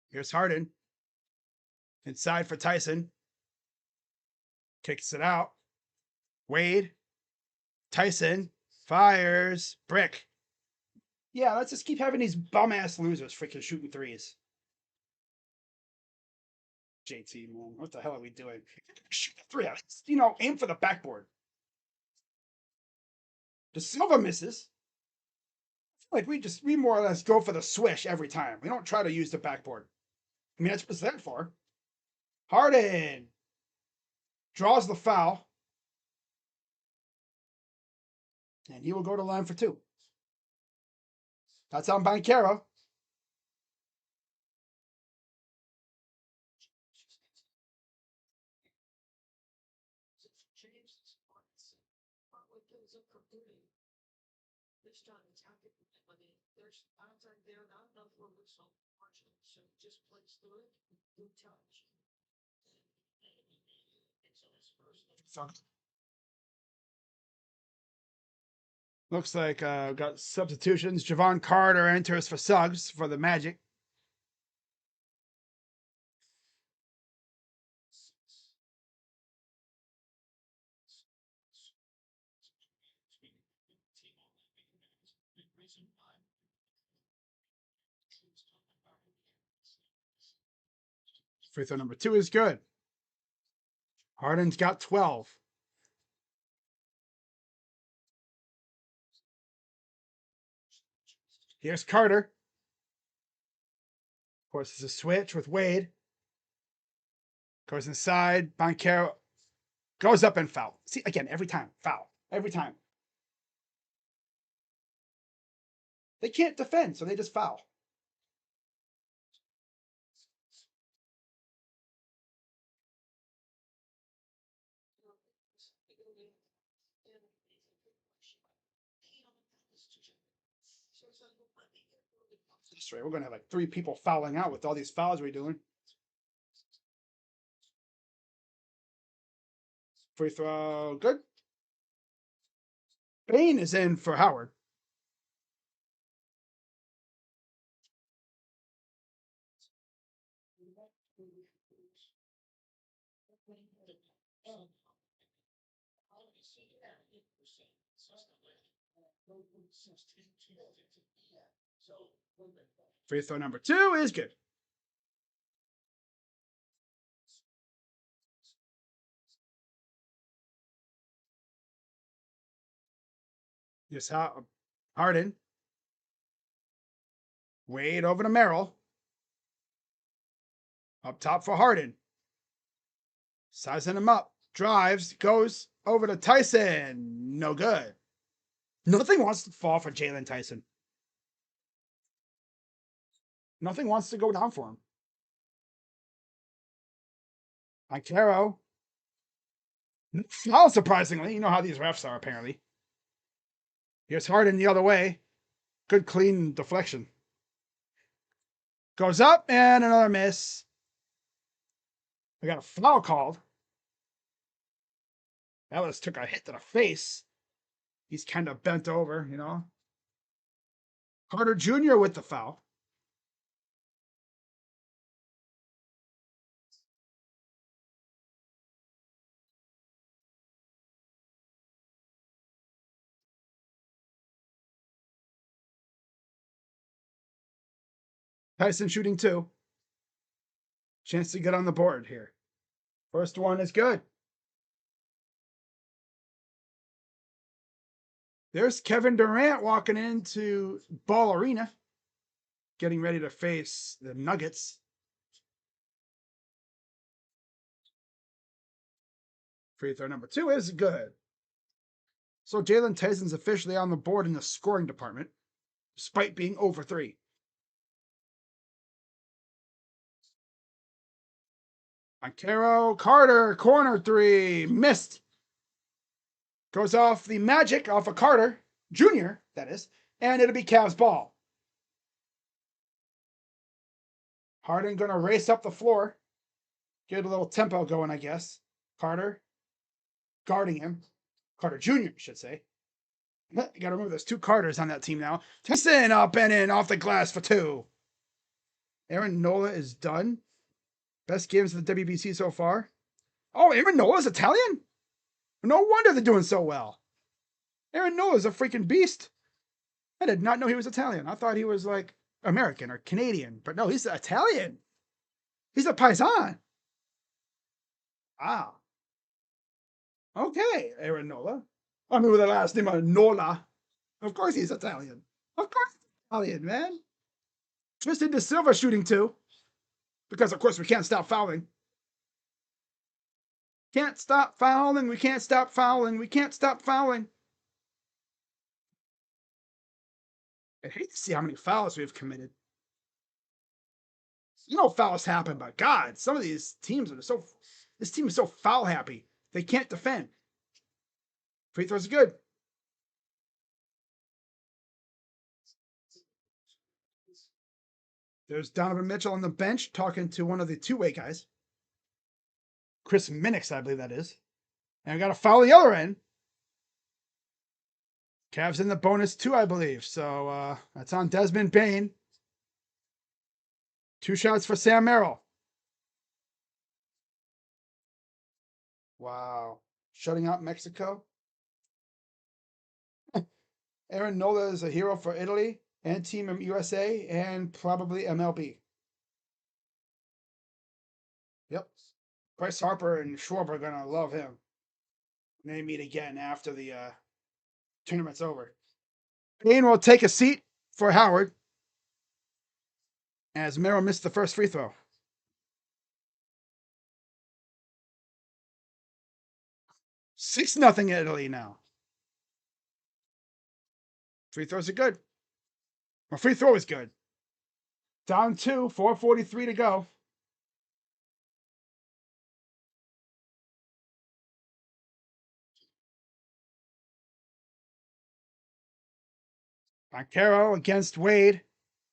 Here's Harden. Inside for Tyson. Kicks it out. Wade. Tyson. Fires. Brick. Yeah, let's just keep having these bum-ass losers freaking shooting threes. JT, man, what the hell are we doing? Shoot the three out. Aim for the backboard. De Silva misses. I feel like we more or less go for the swish every time. We don't try to use the backboard. I mean, that's what it's there for. Harden draws the foul. And he will go to line for two. That's on Boncaro. Looks like got substitutions. Javon Carter enters for Suggs for the Magic. Free throw number 2 is good. Harden's got 12. Here's Carter. Of course, it's a switch with Wade. Goes inside. Boncaro goes up and foul. See, again, every time. Foul. Every time. They can't defend, so they just foul. That's right. We're going to have like 3 people fouling out with all these fouls we're doing. Free throw. Good. Bain is in for Howard. Free throw number 2 is good. Yes, Harden. Wade over to Merrill. Up top for Harden. Sizing him up. Drives. Goes over to Tyson. No good. Nothing wants to fall for Jalen Tyson. Nothing wants to go down for him. Boncaro. Foul, surprisingly. You know how these refs are, apparently. Here's Harden the other way. Good clean deflection. Goes up and another miss. We got a foul called. Ellis took a hit to the face. He's kind of bent over, you know. Carter Jr. with the foul. Tyson shooting 2. Chance to get on the board here. First one is good. There's Kevin Durant walking into Ball Arena, getting ready to face the Nuggets. Free throw number 2 is good. So Jalen Tyson's officially on the board in the scoring department, despite being over 3. Montero, Carter, corner 3, missed. Goes off the Magic, off of Carter Jr., that is, and it'll be Cavs ball. Harden going to race up the floor, get a little tempo going, I guess. Carter guarding him. Carter Jr., I should say. You got to remember there's 2 Carters on that team now. Tyson up and in off the glass for 2. Aaron Nola is done. Best games of the WBC so far. Oh, Aaron Nola's Italian? No wonder they're doing so well. Aaron Nola's a freaking beast. I did not know he was Italian. I thought he was like American or Canadian, but no, he's Italian. He's a paisan. Ah. Okay, Aaron Nola. I mean, with the last name of Nola. Of course he's Italian. Of course he's Italian, man. Tristan De Silva shooting 2. Because, of course, we can't stop fouling. Can't stop fouling. We can't stop fouling. We can't stop fouling. I hate to see how many fouls we've committed. You know, fouls happen, but God, some of these teams are so. This team is so foul happy. They can't defend. Free throws are good. There's Donovan Mitchell on the bench talking to one of the two-way guys. Chris Minix, I believe that is. And I got a foul on the other end. Cavs in the bonus 2, I believe. So that's on Desmond Bain. 2 shots for Sam Merrill. Wow. Shutting out Mexico. Aaron Nola is a hero for Italy and Team USA and probably MLB. Yep. Bryce Harper and Schwarber are going to love him when they meet again after the tournament's over. Bain will take a seat for Howard as Merrill missed the first free throw. 6-0 Italy now. Free throws are good. My free throw is good. Down 2, 4:43 to go. Montero against Wade.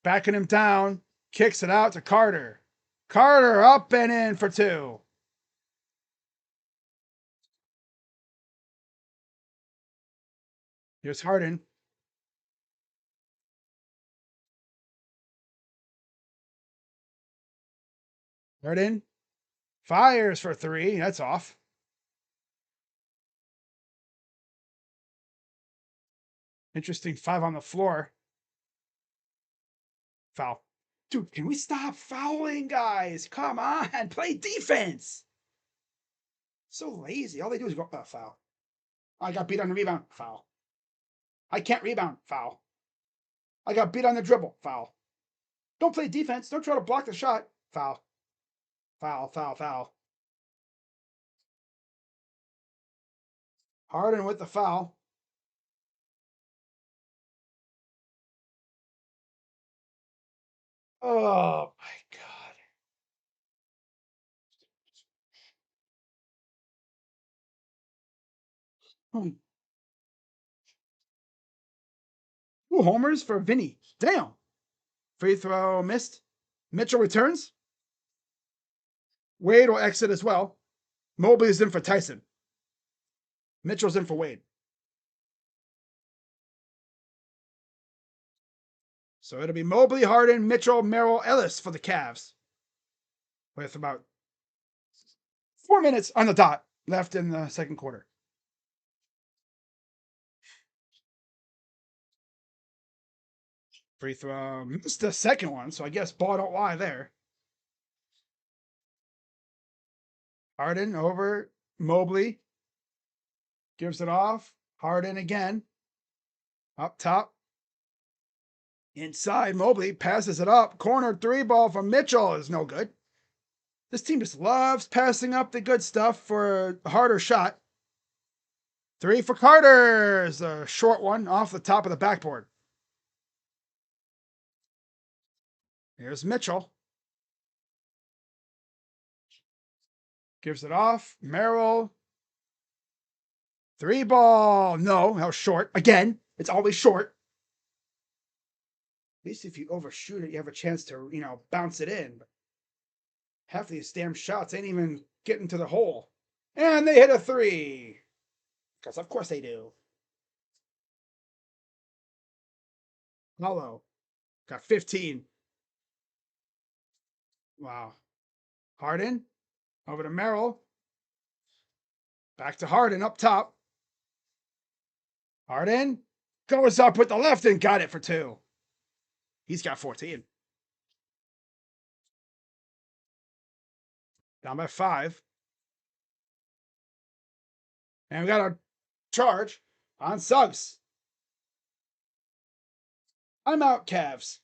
Backing him down. Kicks it out to Carter. Carter up and in for 2. Here's Harden. Harden fires for 3. That's off. Interesting 5 on the floor. Foul. Dude, can we stop fouling, guys? Come on, play defense. So lazy. All they do is go, foul. I got beat on the rebound. Foul. I can't rebound. Foul. I got beat on the dribble. Foul. Don't play defense. Don't try to block the shot. Foul. Foul, foul, foul. Harden with the foul. Oh, my God. Hmm. 2 homers for Vinny. Damn. Free throw missed. Mitchell returns. Wade will exit as well. Mobley is in for Tyson. Mitchell's in for Wade. So it'll be Mobley, Harden, Mitchell, Merrill, Ellis for the Cavs. With about 4 minutes on the dot left in the second quarter. Free throw. Missed the second one, so I guess ball don't lie there. Harden over Mobley. Gives it off. Harden again. Up top. Inside, Mobley passes it up. Corner three ball from Mitchell is no good. This team just loves passing up the good stuff for a harder shot. Three for Carter is a short one off the top of the backboard. Here's Mitchell. Gives it off. Merrill. Three ball. No, how short. Again, it's always short. At least if you overshoot it, you have a chance to, bounce it in. But half of these damn shots ain't even getting to the hole. And they hit a three. Because of course they do. Hollow. Got 15. Wow. Harden. Over to Merrill. Back to Harden up top. Harden goes up with the left and got it for 2. He's got 14. Down by 5. And we got a charge on Suggs. I'm out, Cavs.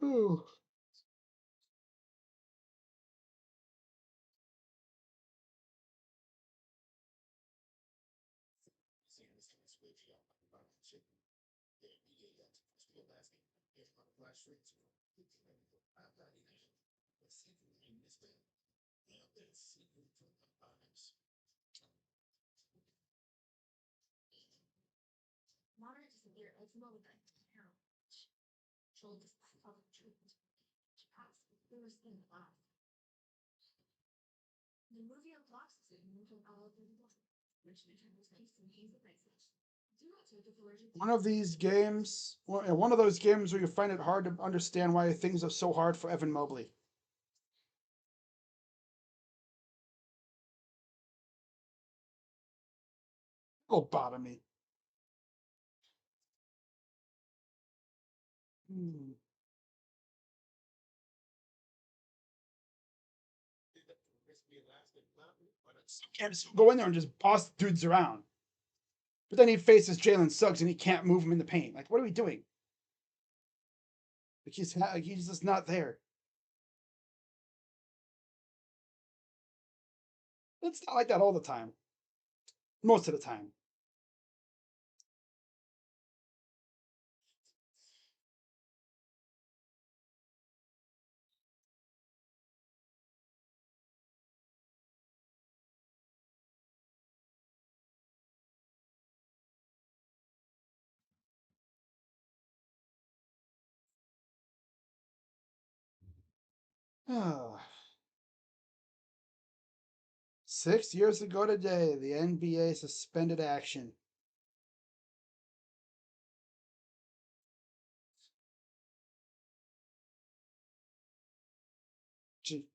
Ooh. One of these games, one of those games where you find it hard to understand why things are so hard for Evan Mobley. Lobotomy. Can't just go in there and just boss dudes around. But then he faces Jalen Suggs and he can't move him in the paint. Like, what are we doing? Like he's just not there. It's not like that all the time. Most of the time. Ah. 6 years ago today, the NBA suspended action. Gee.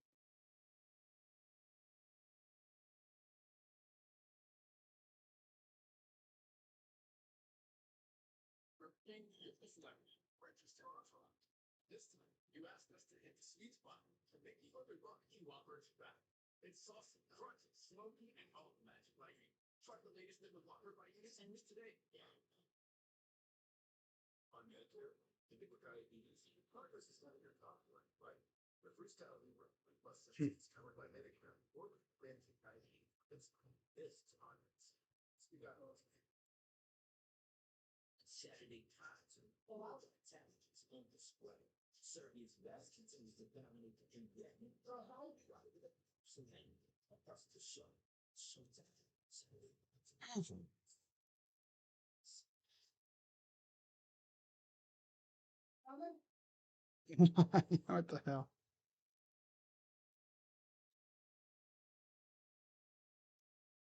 What the hell?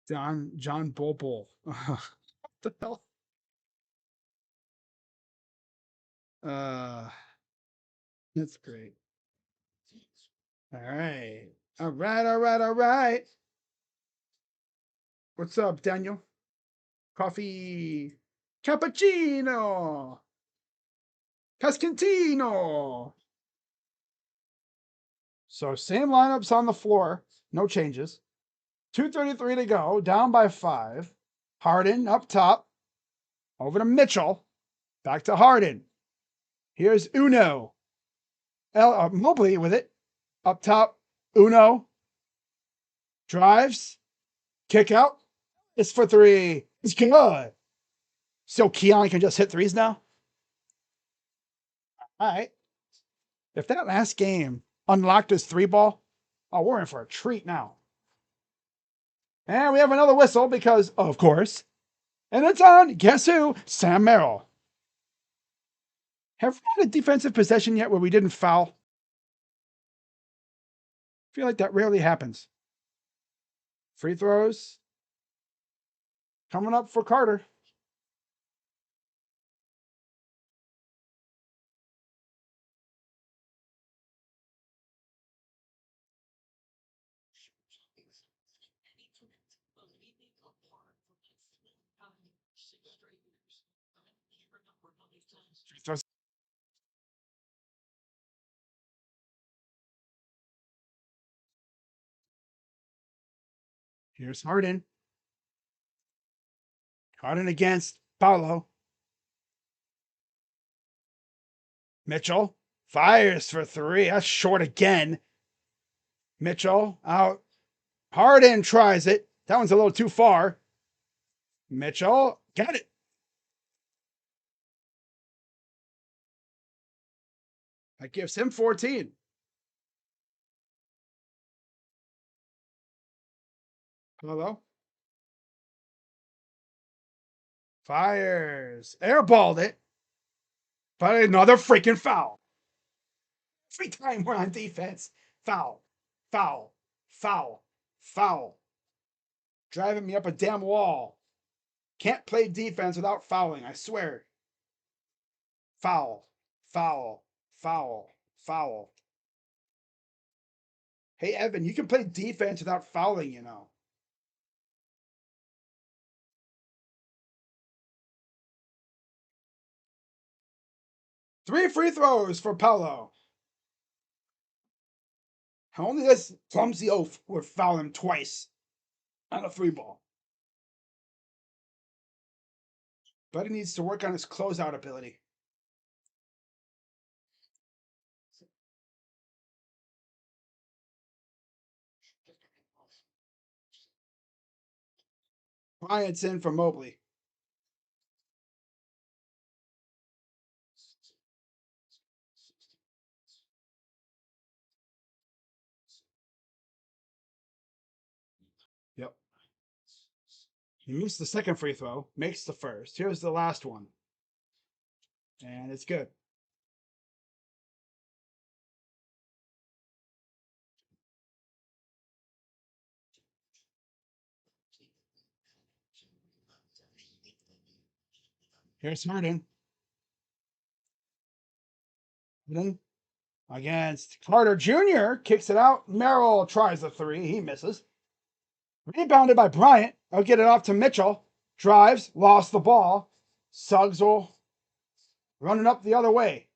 John Bobo. What the hell? Uh, that's great. All right. All right, all right, all right. What's up, Daniel? Coffee. Cappuccino. Cascantino. So same lineups on the floor. No changes. 2:33 to go. Down by 5. Harden up top. Over to Mitchell. Back to Harden. Here's Uno. Mobley with it. Up top. Uno. Drives. Kick out. It's for 3. It's good. So Keon can just hit threes now? All right. If that last game unlocked his 3 ball, oh, we're in for a treat now. And we have another whistle because, of course, and it's on, guess who? Sam Merrill. Have we had a defensive possession yet where we didn't foul? I feel like that rarely happens. Free throws coming up for Carter. Free throws. Here's Harden. Harden against Paolo. Mitchell fires for 3. That's short again. Mitchell out. Harden tries it. That one's a little too far. Mitchell got it. That gives him 14. Hello. Fires. Airballed it. But another freaking foul. Every time we're on defense, foul, foul, foul, foul. Driving me up a damn wall. Can't play defense without fouling, I swear. Foul, foul, foul, foul. Hey, Evan, you can play defense without fouling, you know. Three free throws for Paolo. Only this clumsy oaf would foul him twice on a 3 ball. But he needs to work on his closeout ability. Bryant's in for Mobley. Yep. He missed the second free throw, makes the first. Here's the last one. And it's good. Here's Harden. Harden against Carter Jr. Kicks it out. Merrill tries the 3. He misses. Rebounded by Bryant. I'll get it off to Mitchell. Drives. Lost the ball. Suggs will running up the other way.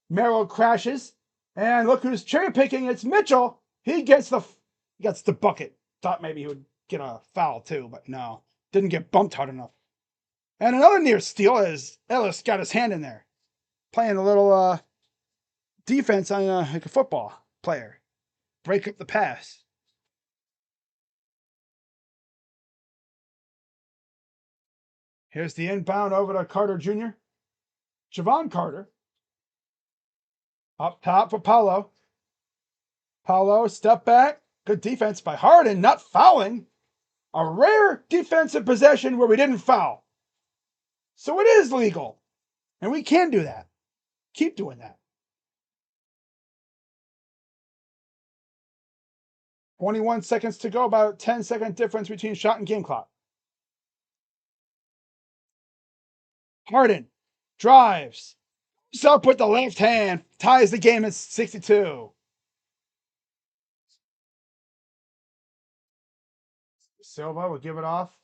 Merrill crashes. And look who's cherry picking. It's Mitchell. He gets the bucket. Thought maybe he would get a foul too, but no. Didn't get bumped hard enough. And another near steal as Ellis got his hand in there. Playing a little defense on like a football player. Break up the pass. Here's the inbound over to Carter Jr. Javon Carter. Up top for Paolo. Paolo, step back. Good defense by Harden, not fouling. A rare defensive possession where we didn't foul. So it is legal. And we can do that. Keep doing that. 21 seconds to go, about 10-second difference between shot and game clock. Harden drives. Up with the left hand, ties the game at 62. Silva will give it off.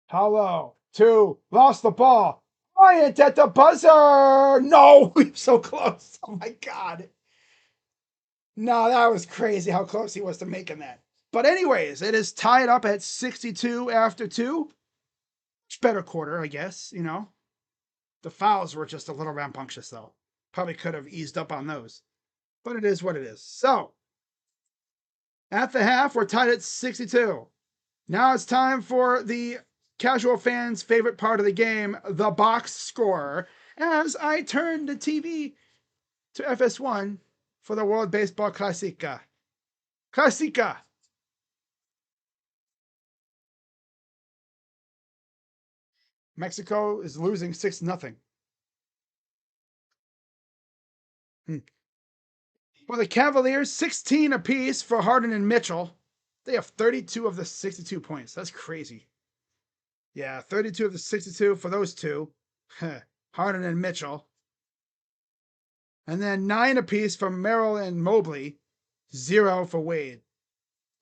Hello, two, lost the ball. Bryant at the buzzer. No, we're so close. Oh my God. No, that was crazy how close he was to making that. But anyways, it is tied up at 62 after two. Much better quarter, I guess, you know. The fouls were just a little rambunctious, though. Probably could have eased up on those. But it is what it is. So, at the half, we're tied at 62. Now it's time for the casual fans' favorite part of the game, the box score, as I turn the TV to FS1 for the World Baseball Classica. Classica! Mexico is losing 6-0. For the Cavaliers, 16 apiece for Harden and Mitchell. They have 32 of the 62 points. That's crazy. Yeah, 32 of the 62 for those two. Harden and Mitchell. And then 9 apiece from Merrill and Mobley. 0 for Wade.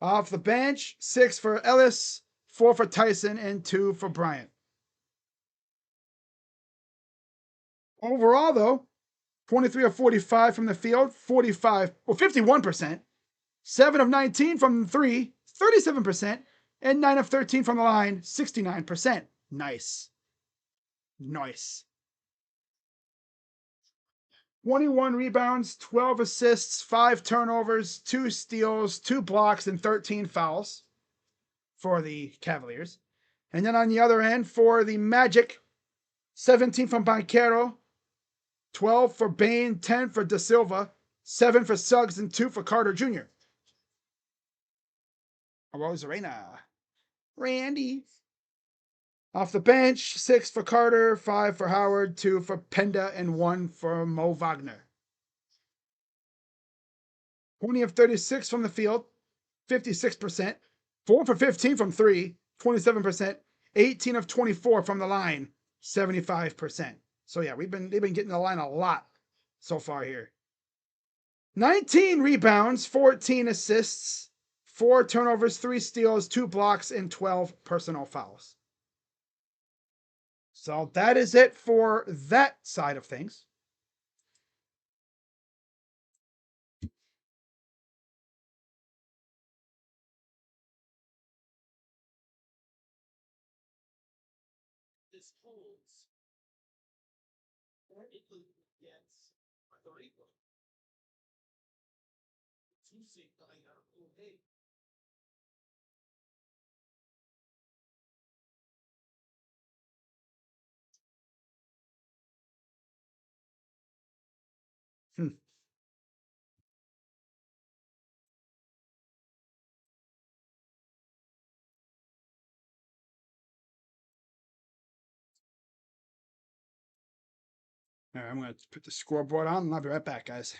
Off the bench, 6 for Ellis, 4 for Tyson, and 2 for Bryant. Overall, though, 23 of 45 from the field, 51%. 7 of 19 from 3, 37%. And 9 of 13 from the line, 69%. Nice. Nice. 21 rebounds, 12 assists, 5 turnovers, 2 steals, 2 blocks, and 13 fouls for the Cavaliers. And then on the other end, for the Magic, 17 from Banchero, 12 for Bain, 10 for Da Silva, 7 for Suggs, and 2 for Carter Jr. Rosarena. Randy. Off the bench, 6 for Carter, 5 for Howard, 2 for Penda, and 1 for Mo Wagner. 20 of 36 from the field, 56%. 4 for 15 from 3, 27%. 18 of 24 from the line, 75%. So yeah, they've been getting the line a lot so far here. 19 rebounds, 14 assists, 4 turnovers, 3 steals, 2 blocks, and 12 personal fouls. So that is it for that side of things. This holds. Hmm. All right, I'm going to put the scoreboard on and I'll be right back, guys.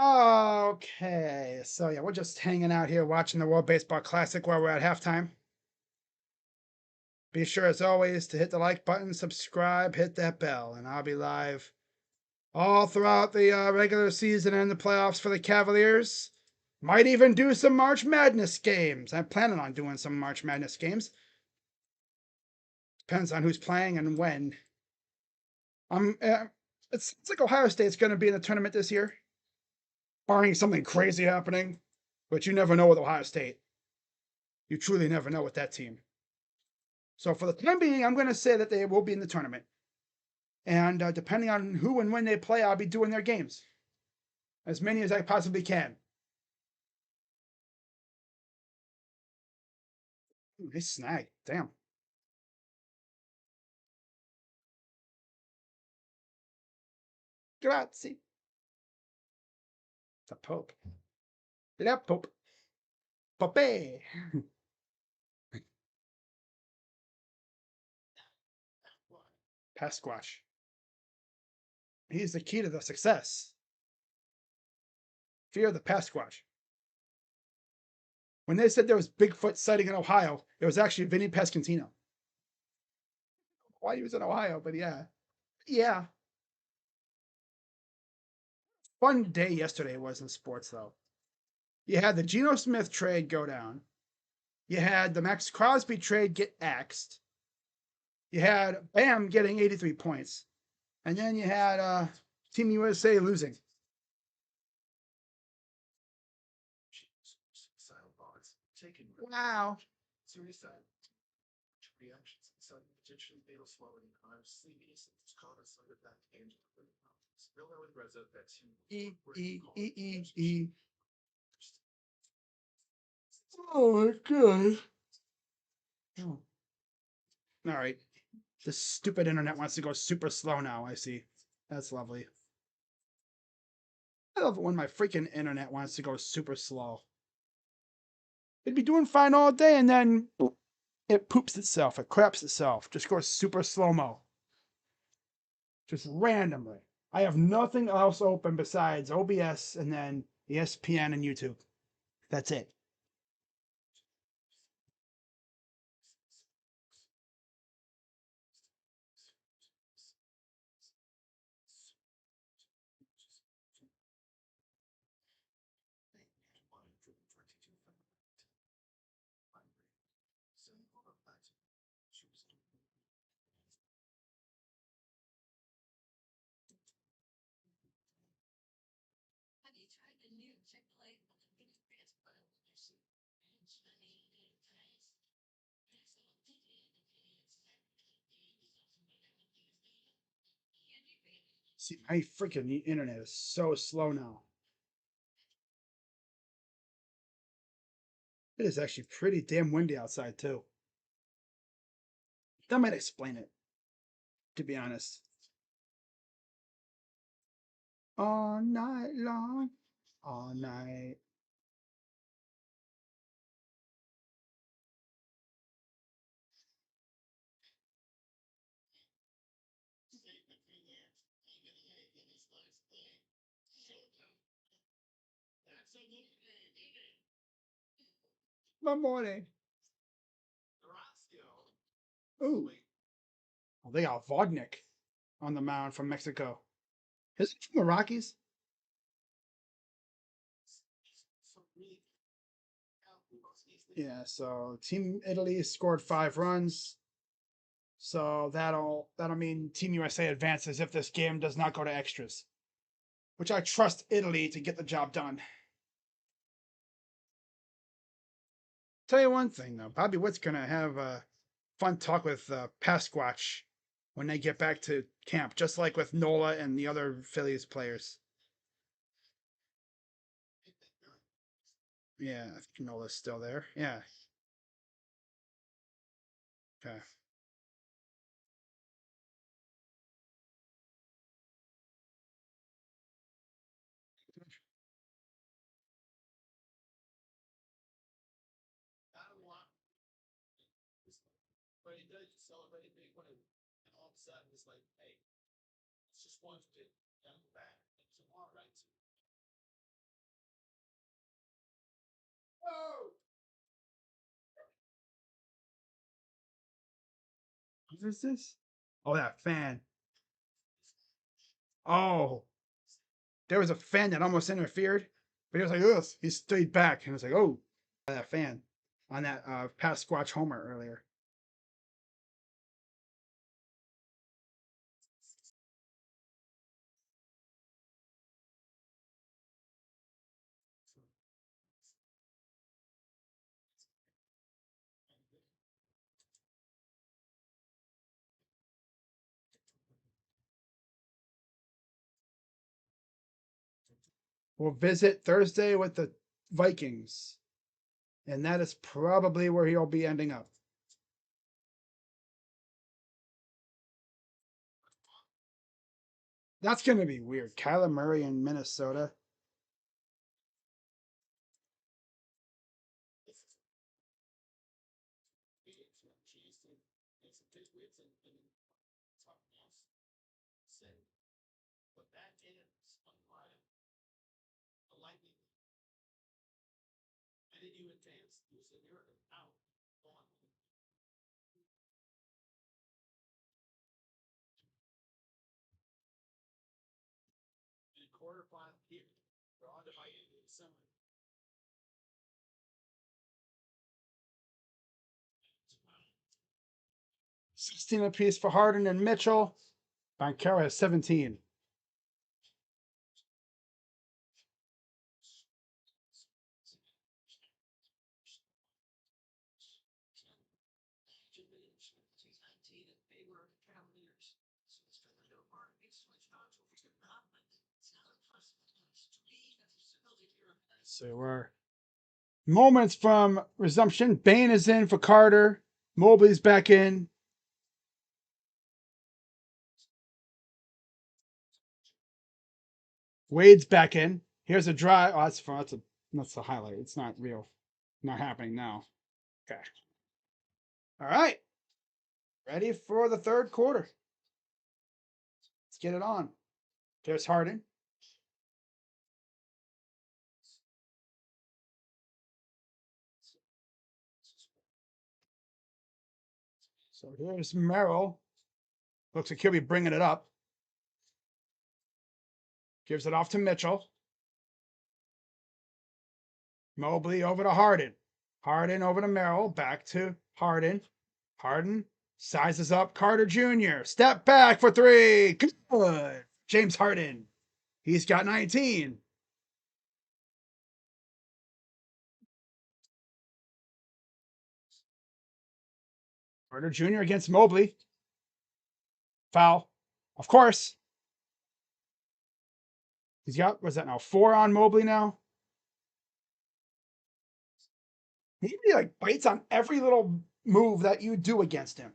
Okay, so yeah, we're just hanging out here watching the World Baseball Classic while we're at halftime. Be sure, as always, to hit the like button, subscribe, hit that bell, and I'll be live all throughout the regular season and the playoffs for the Cavaliers. Might even do some March Madness games. I'm planning on doing some March Madness games. Depends on who's playing and when. It's like Ohio State's going to be in the tournament this year, barring something crazy happening. But you never know with Ohio State. You truly never know with that team. So for the time being, I'm going to say that they will be in the tournament. And depending on who and when they play, I'll be doing their games. As many as I possibly can. Ooh, nice snag. Damn. Grazie. The Pope. La Pope. Pope. Pasquash. He's the key to the success. Fear the Pasquash. When they said there was Bigfoot sighting in Ohio, it was actually Vinny Pasquantino. Why he was in Ohio, but yeah. Yeah. Fun day yesterday was in sports, though. You had the Geno Smith trade go down. You had the Max Crosby trade get axed. You had Bam getting 83 points. And then you had Team USA losing. Wow. E. Oh my god. Oh. All right. This stupid internet wants to go super slow now, I see. That's lovely. I love it when my freaking internet wants to go super slow. It'd be doing fine all day and then it poops itself, it craps itself, just goes super slow mo. Just randomly. I have nothing else open besides OBS and then ESPN and YouTube. That's it. See, my freaking internet is so slow now. It is actually pretty damn windy outside, too. That might explain it, to be honest. All night long. All night. My morning. Ooh. Well, they got Vodnik on the mound from Mexico. Is it from the Rockies? Yeah, so Team Italy scored 5 runs. So that'll mean Team USA advances if this game does not go to extras. Which I trust Italy to get the job done. Tell you one thing though, Bobby Witt's gonna have a fun talk with Pasquatch when they get back to camp, just like with Nola and the other Phillies players. Yeah, I think Nola's still there. Yeah. Okay. What is this? Oh, that fan. Oh, there was a fan that almost interfered, but he was like, ugh, he stayed back. And it was like, oh, that fan on that past Squatch Homer earlier. We'll visit Thursday with the Vikings, and that is probably where he'll be ending up. That's going to be weird. Kyler Murray in Minnesota. Quarterfinal here. We're on to December. 16 apiece for Harden and Mitchell. Bankero has 17. So we're moments from resumption. Bain is in for Carter. Mobley's back in. Wade's back in. Here's a drive. Oh, that's a highlight. It's not real. Not happening now. Okay. All right. Ready for the third quarter. Let's get it on. There's Harden. So here's Merrill. Looks like he'll be bringing it up. Gives it off to Mitchell. Mobley over to Harden. Harden over to Merrill. Back to Harden. Harden sizes up Carter Jr. Step back for three. Good. James Harden. He's got 19. Carter Jr. against Mobley. Foul. Of course. He's got, what's that now? 4 on Mobley now. He like bites on every little move that you do against him.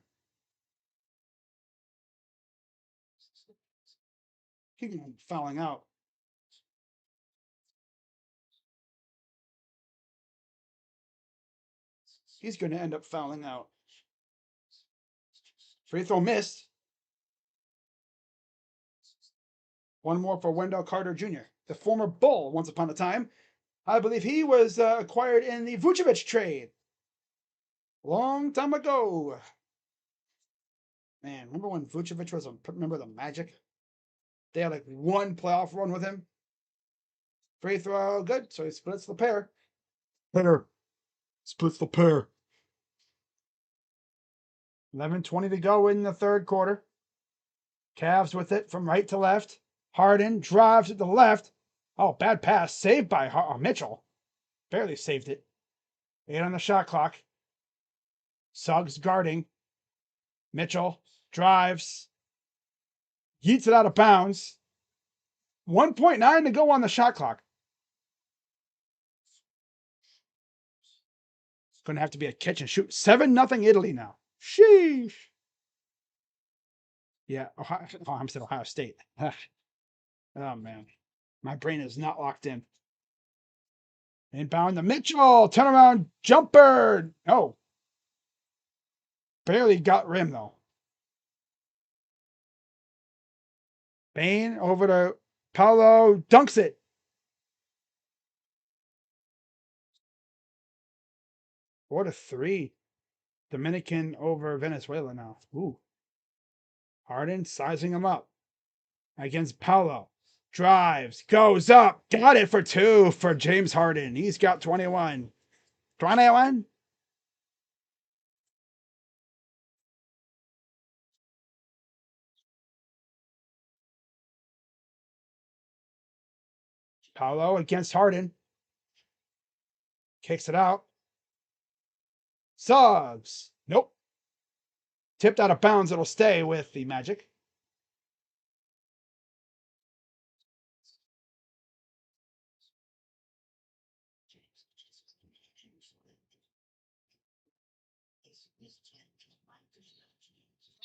He's fouling out. He's going to end up fouling out. Free throw missed. One more for Wendell Carter Jr., the former Bull once upon a time. I believe he was acquired in the Vucevic trade. Long time ago. Man, remember when Vucevic was a member of the Magic? They had like one playoff run with him. Free throw, good. So he splits the pair. Hitter splits the pair. 11:20 to go in the third quarter. Cavs with it from right to left. Harden drives to the left. Oh, bad pass. Saved by Mitchell. Barely saved it. 8 on the shot clock. Suggs guarding. Mitchell drives. Yeets it out of bounds. 1.9 to go on the shot clock. It's going to have to be a catch and shoot. 7-0 Italy now. Sheesh. Yeah. I'm still Ohio State. Oh, man. My brain is not locked in. Inbound to Mitchell. Turnaround jumper. Oh. Barely got rim, though. Bain over to Paolo. Dunks it. 4-3. Dominican over Venezuela now. Ooh. Harden sizing him up against Paolo. Drives, goes up, got it for 2 for James Harden. He's got 21. 21? Paolo against Harden. Kicks it out. Suggs. Nope. Tipped out of bounds. It'll stay with the Magic.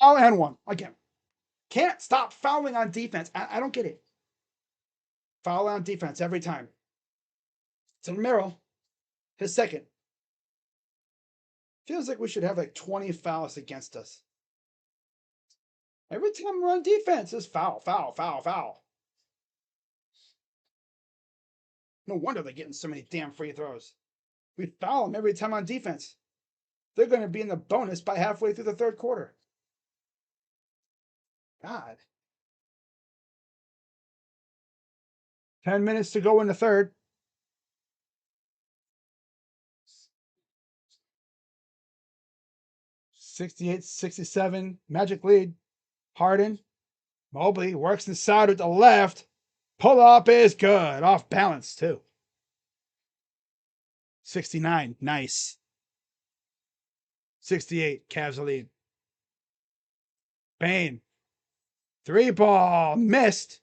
Oh, and one. Again. Can't stop fouling on defense. I don't get it. Foul on defense every time. It's in Merrill. His second. Feels like we should have like 20 fouls against us. Every time we're on defense, it's foul, foul, foul, foul. No wonder they're getting so many damn free throws. We foul them every time on defense. They're going to be in the bonus by halfway through the third quarter. God. 10 minutes to go in the third. 68-67. Magic lead. Harden. Mobley works inside with the left. Pull up is good. Off balance, too. 69. Nice. 68. Cavs lead. Bane. 3-ball. Missed.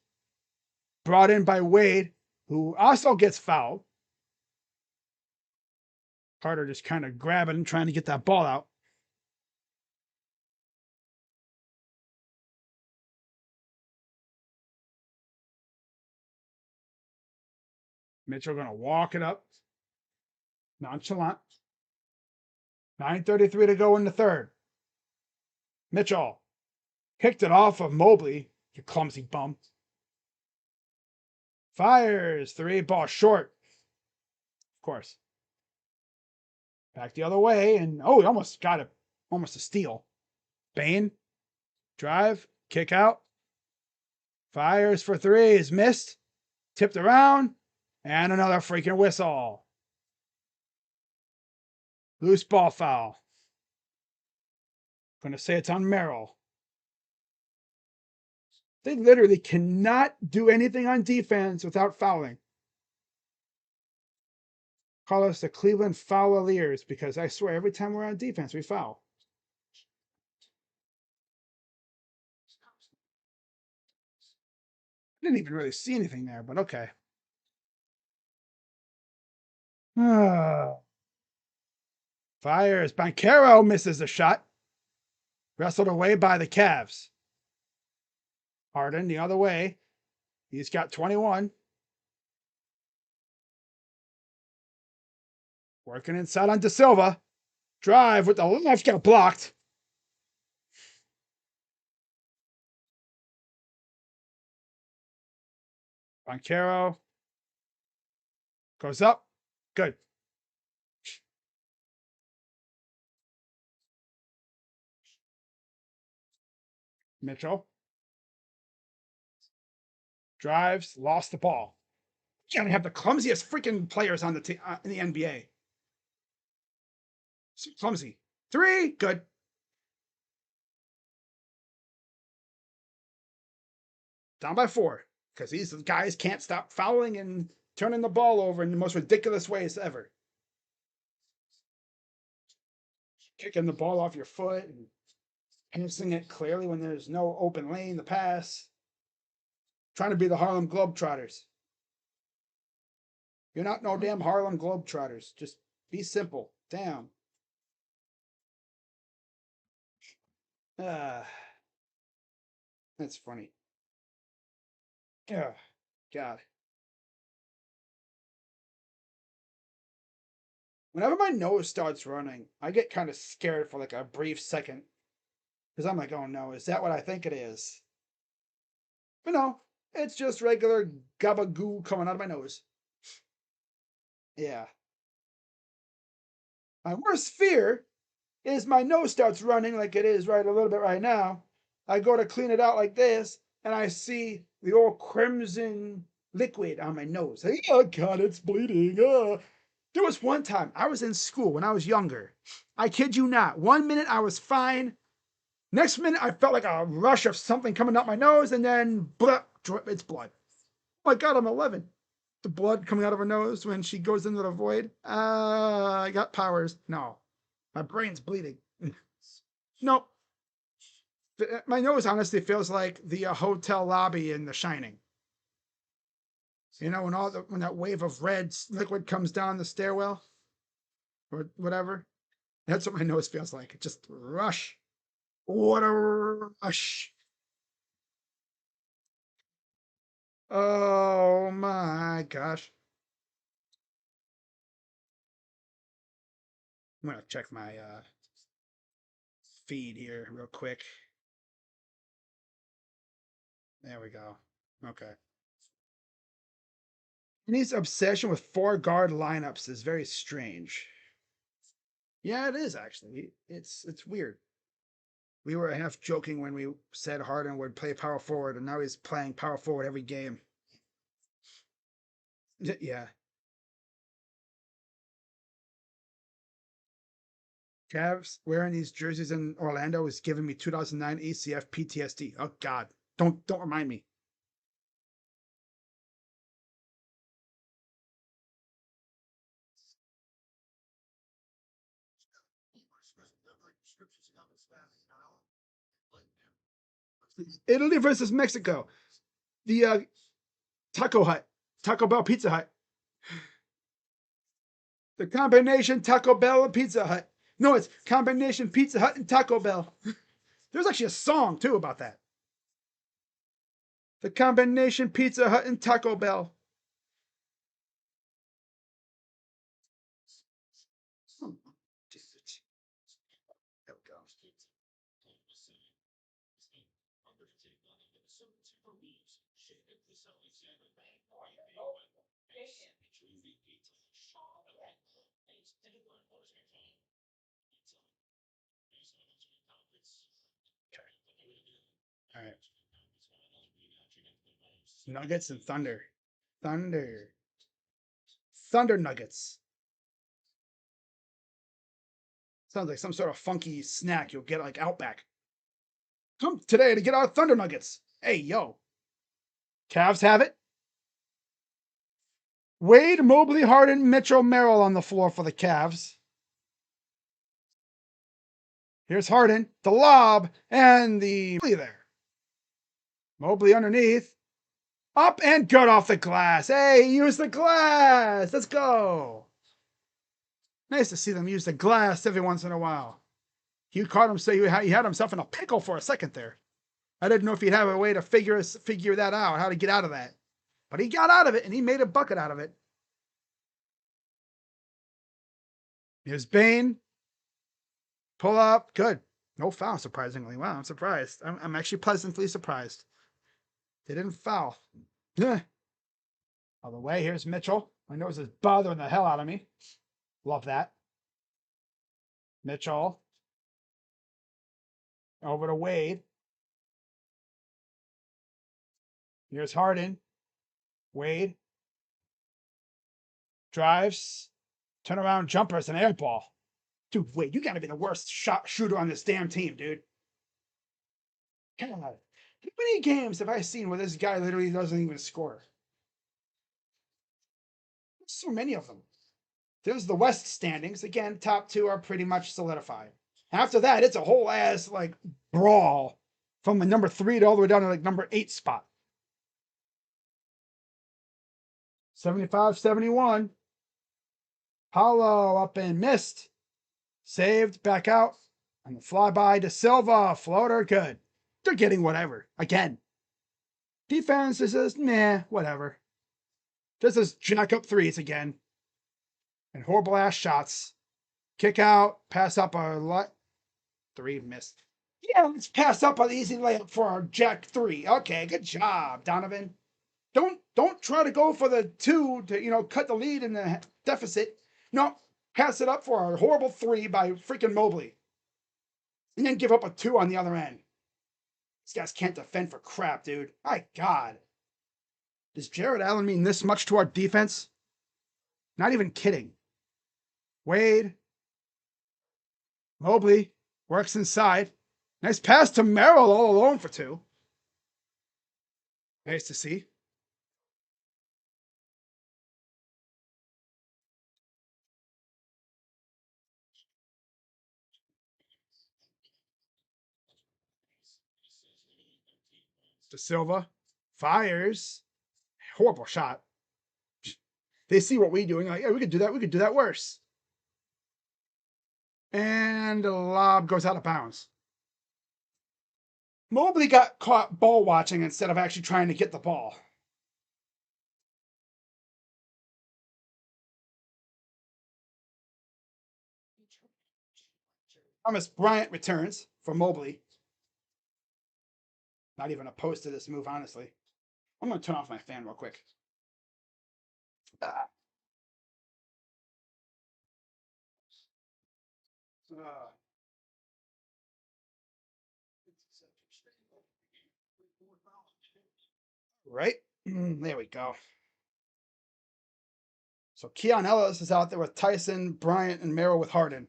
Brought in by Wade, who also gets fouled. Carter just kind of grabbing and trying to get that ball out. Mitchell going to walk it up. Nonchalant. 9:33 to go in the third. Mitchell kicked it off of Mobley, you clumsy bum. Fires. 3-ball short. Of course. Back the other way, and he almost got it. Almost a steal. Bane. Drive. Kick out. Fires for 3. Is missed. Tipped around. And another freaking whistle. Loose ball foul. Going to say it's on Merrill. They literally cannot do anything on defense without fouling. Call us the Cleveland Cavaliers because I swear every time we're on defense, we foul. I didn't even really see anything there, but okay. Fires. Banchero misses a shot. Wrestled away by the Cavs. Harden the other way. He's got 21. Working inside on De Silva. Drive with the left, got blocked. Banchero goes up. Good. Mitchell drives, lost the ball. You gotta have the clumsiest freaking players on the in the NBA. So clumsy. 3, good. Down by 4 because these guys can't stop fouling and turning the ball over in the most ridiculous ways ever. Kicking the ball off your foot and passing it clearly when there's no open lane to pass. Trying to be the Harlem Globetrotters. You're not no damn Harlem Globetrotters. Just be simple. Damn. That's funny. Yeah, God. Whenever my nose starts running, I get kind of scared for like a brief second. Because I'm like, oh no, is that what I think it is? But no, it's just regular gabagoo coming out of my nose. Yeah. My worst fear is my nose starts running like it is right a little bit right now. I go to clean it out like this, and I see the old crimson liquid on my nose. Oh God, it's bleeding. There was one time I was in school when I was younger. I kid you not. 1 minute I was fine. Next minute I felt like a rush of something coming out my nose, and then blah, it's blood. Oh my God, I'm 11. The blood coming out of her nose when she goes into the void. I got powers. No, my brain's bleeding. Nope. My nose honestly feels like the hotel lobby in The Shining. You know, when that wave of red liquid comes down the stairwell or whatever. That's what my nose feels like. It just rush. What a rush. Oh my gosh. I'm gonna check my feed here real quick. There we go. Okay. His obsession with four guard lineups is very strange. Yeah, it is actually. It's weird. We were half joking when we said Harden would play power forward, and now he's playing power forward every game. Yeah. Cavs wearing these jerseys in Orlando is giving me 2009 ACF PTSD. Oh God, don't remind me. Italy versus Mexico. The Taco Hut, Taco Bell, Pizza Hut. The combination Taco Bell and Pizza Hut. No, it's combination Pizza Hut and Taco Bell. There's actually a song too about that. The combination Pizza Hut and Taco Bell. Oh, there we go. All right. Nuggets and Thunder. Thunder. Thunder Nuggets. Sounds like some sort of funky snack you'll get like Outback. Come today to get our Thunder Nuggets. Hey, yo. Cavs have it. Wade, Mobley, Harden, Mitchell, Merrill on the floor for the Cavs. Here's Harden, the lob, and the there. Mobley underneath. Up and good off the glass. Hey, use the glass. Let's go. Nice to see them use the glass every once in a while. He caught him, say he had himself in a pickle for a second there. I didn't know if he'd have a way to figure that out, how to get out of that. But he got out of it, and he made a bucket out of it. Here's Bane. Pull up. Good. No foul, surprisingly. Wow, I'm surprised. I'm actually pleasantly surprised. They didn't foul. All the way. Here's Mitchell. My nose is bothering the hell out of me. Love that. Mitchell. Over to Wade. Here's Harden. Wade. Drives. Turnaround jumper. It's an air ball. Dude, Wade, you gotta be the worst shooter on this damn team, dude. God. How many games have I seen where this guy literally doesn't even score? There's so many of them. There's the West standings. Again, top two are pretty much solidified. After that, it's a whole ass like brawl from the number 3 to all the way down to like number 8 spot. 75-71. Paulo up and missed. Saved, back out. And the flyby to Silva. Floater, good. They're getting whatever. Again. Defense is just meh, whatever. This is jack up threes again. And horrible ass shots. Kick out, pass up a lot. 3 missed. Yeah, let's pass up an easy layup for our jack 3. Okay, good job, Donovan. Don't try to go for the 2 to cut the lead in the deficit. No, pass it up for a horrible 3 by freaking Mobley. And then give up a 2 on the other end. These guys can't defend for crap, dude. My God. Does Jared Allen mean this much to our defense? Not even kidding. Wade. Mobley works inside. Nice pass to Merrill all alone for two. Nice to see. De Silva fires. Horrible shot. They see what we do and like, yeah, we could do that. We could do that worse. And the lob goes out of bounds. Mobley got caught ball watching instead of actually trying to get the ball. Thomas Bryant returns for Mobley. Not even opposed to this move, honestly. I'm going to turn off my fan real quick. Ah. Right? There we go. So Keon Ellis is out there with Tyson, Bryant, and Merrill with Harden.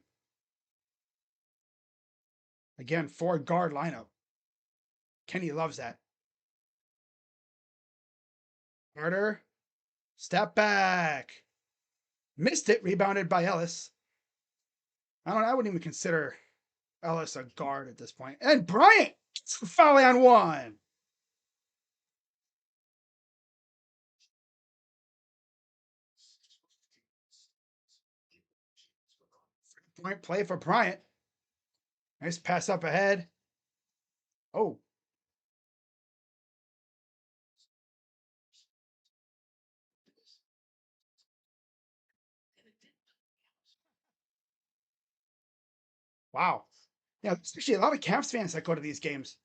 Again, 4-guard lineup. Kenny loves that. Carter, step back. Missed it, rebounded by Ellis. I wouldn't even consider Ellis a guard at this point. And Bryant gets the foul on one. Point play for Bryant. Nice pass up ahead. Oh. Wow. Yeah, there's actually a lot of Cavs fans that go to these games.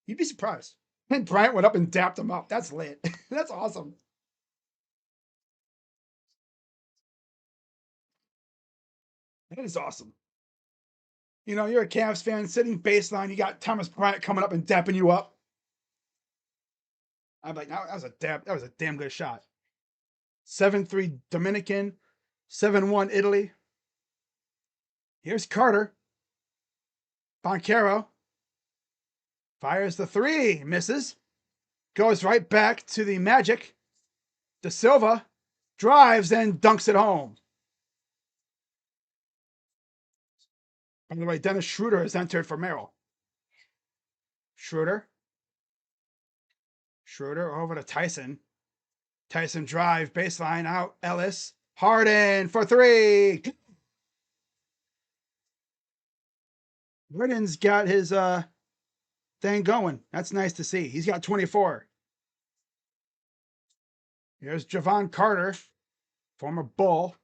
You'd be surprised. And Bryant went up and dapped him up. That's lit. That's awesome. That is awesome. You know, you're a Cavs fan sitting baseline. You got Thomas Bryant coming up and dapping you up. I'm like, that was a damn good shot. 7-3 Dominican, 7-1 Italy. Here's Carter. Boncaro fires the three, misses. Goes right back to the Magic. De Silva drives and dunks it home. By the way, Dennis Schroeder has entered for Merrill. Schroeder over to Tyson. Tyson drive, baseline out. Ellis. Harden for three. Harden's got his thing going. That's nice to see. He's got 24. Here's Javon Carter, former Bull.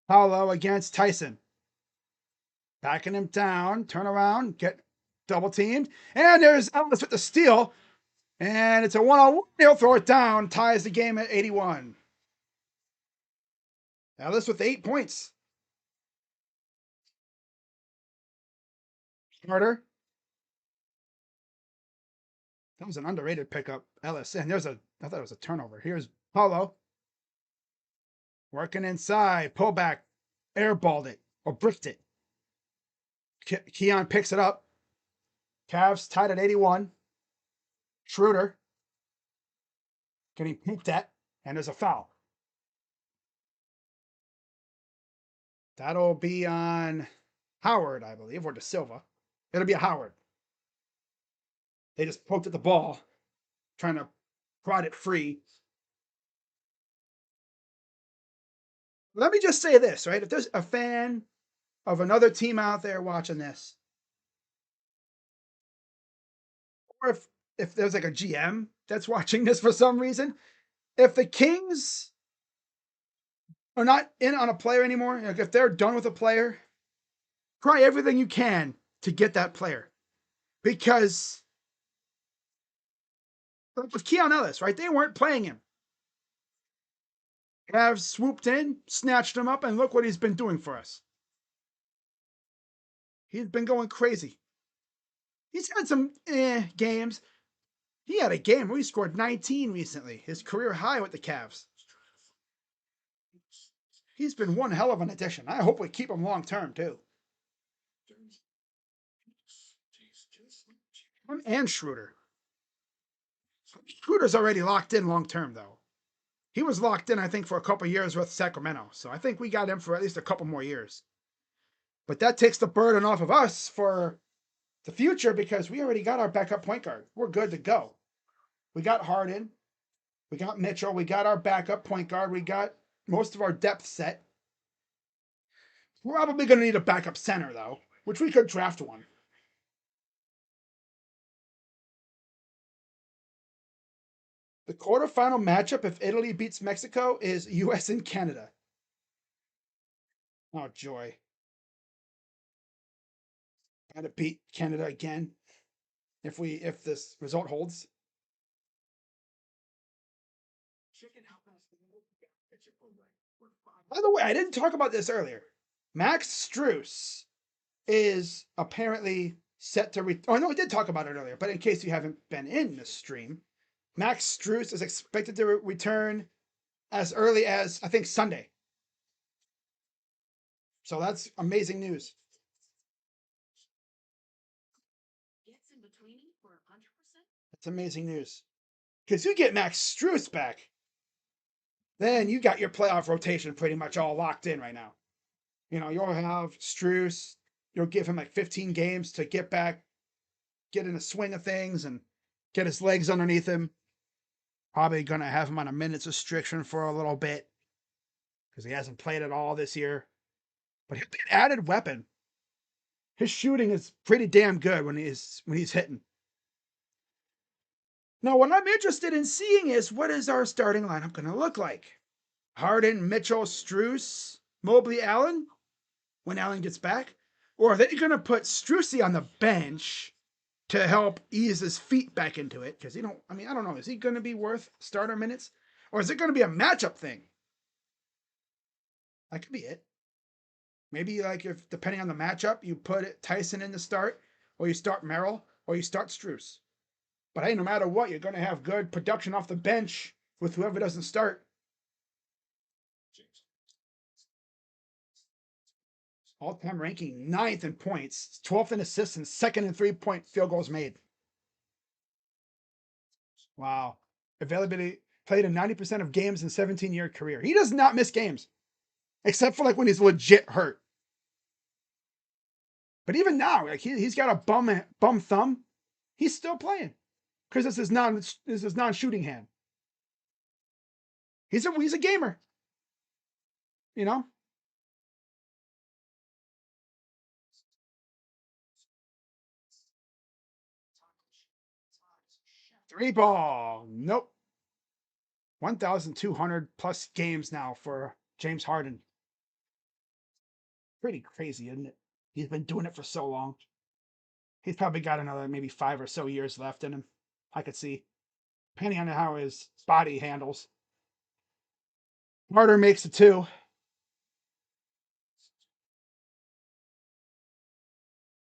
Paolo against Tyson. Backing him down. Turn around. Get double teamed. And there's Ellis with the steal. And it's a 1-on-1. He'll throw it down. Ties the game at 81. Ellis with 8 points. Carter. That was an underrated pickup, Ellis. And I thought it was a turnover. Here's Paulo. Working inside. Pullback. Airballed it. Or bricked it. Keon picks it up. Cavs tied at 81. Schroeder getting pooped at. And there's a foul. That'll be on Howard, I believe, or De Silva. It'll be a Howard. They just poked at the ball, trying to prod it free. Let me just say this, right? If there's a fan of another team out there watching this, or if there's like a GM that's watching this for some reason, if the Kings are not in on a player anymore, like if they're done with a player, try everything you can to get that player. Because with Keon Ellis, right? They weren't playing him. Cavs swooped in, snatched him up, and look what he's been doing for us. He's been going crazy. He's had some games. He had a game where he scored 19 recently, his career high with the Cavs. He's been one hell of an addition. I hope we keep him long term too. Him and Schroeder. Schroeder's already locked in long term though. He was locked in, I think, for a couple years with Sacramento. So I think we got him for at least a couple more years. But that takes the burden off of us for the future because we already got our backup point guard. We're good to go. We got Harden. We got Mitchell. We got our backup point guard. We got most of our depth set. We're probably going to need a backup center, though, which we could draft one. The quarterfinal matchup, if Italy beats Mexico, is U.S. and Canada. Oh, joy. Got to beat Canada again if this result holds. By the way, I didn't talk about this earlier. Max Struess is apparently set to. Oh no, we did talk about it earlier, but in case you haven't been in the stream, Max Struess is expected to return as early as I think Sunday. So that's amazing news. That's amazing news. Because you get Max Struess back, then you got your playoff rotation pretty much all locked in right now. You know, you'll have Struess, you'll give him like 15 games to get back, get in the swing of things, and get his legs underneath him. Probably going to have him on a minutes restriction for a little bit because he hasn't played at all this year. But he'll be an added weapon. His shooting is pretty damn good when he's hitting. Now, what I'm interested in seeing is what is our starting lineup going to look like? Harden, Mitchell, Struess, Mobley, Allen when Allen gets back? Or are they going to put Struessy on the bench to help ease his feet back into it? Because I don't know. Is he going to be worth starter minutes? Or is it going to be a matchup thing? That could be it. Maybe like if depending on the matchup, you put Tyson in the start, or you start Merrill, or you start Struess. But hey, no matter what, you're going to have good production off the bench with whoever doesn't start. All-time ranking 9th in points, 12th in assists, and 2nd in three-point field goals made. Wow. Availability, played in 90% of games in 17-year career. He does not miss games, except for like when he's legit hurt. But even now, like he's got a bum thumb. He's still playing because this is non-shooting hand. He's a gamer, you know. Three ball, nope. 1,200 plus games now for James Harden. Pretty crazy, isn't it? He's been doing it for so long. He's probably got another maybe 5 or so years left in him. I could see, depending on how his body handles. Carter makes it 2.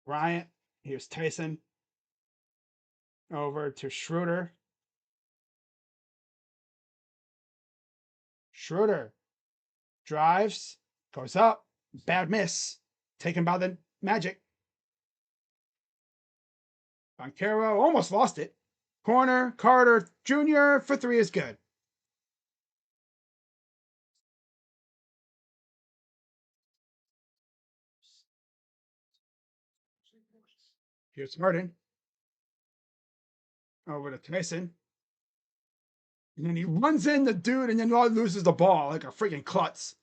Bryant. Here's Tyson. Over to Schroeder. Schroeder drives, goes up, bad miss, taken by the Magic. Banchero almost lost it. Corner, Carter Jr. for 3 is good. Here's Harden. Over to Tyson. And then he runs in the dude and then loses the ball like a freaking klutz.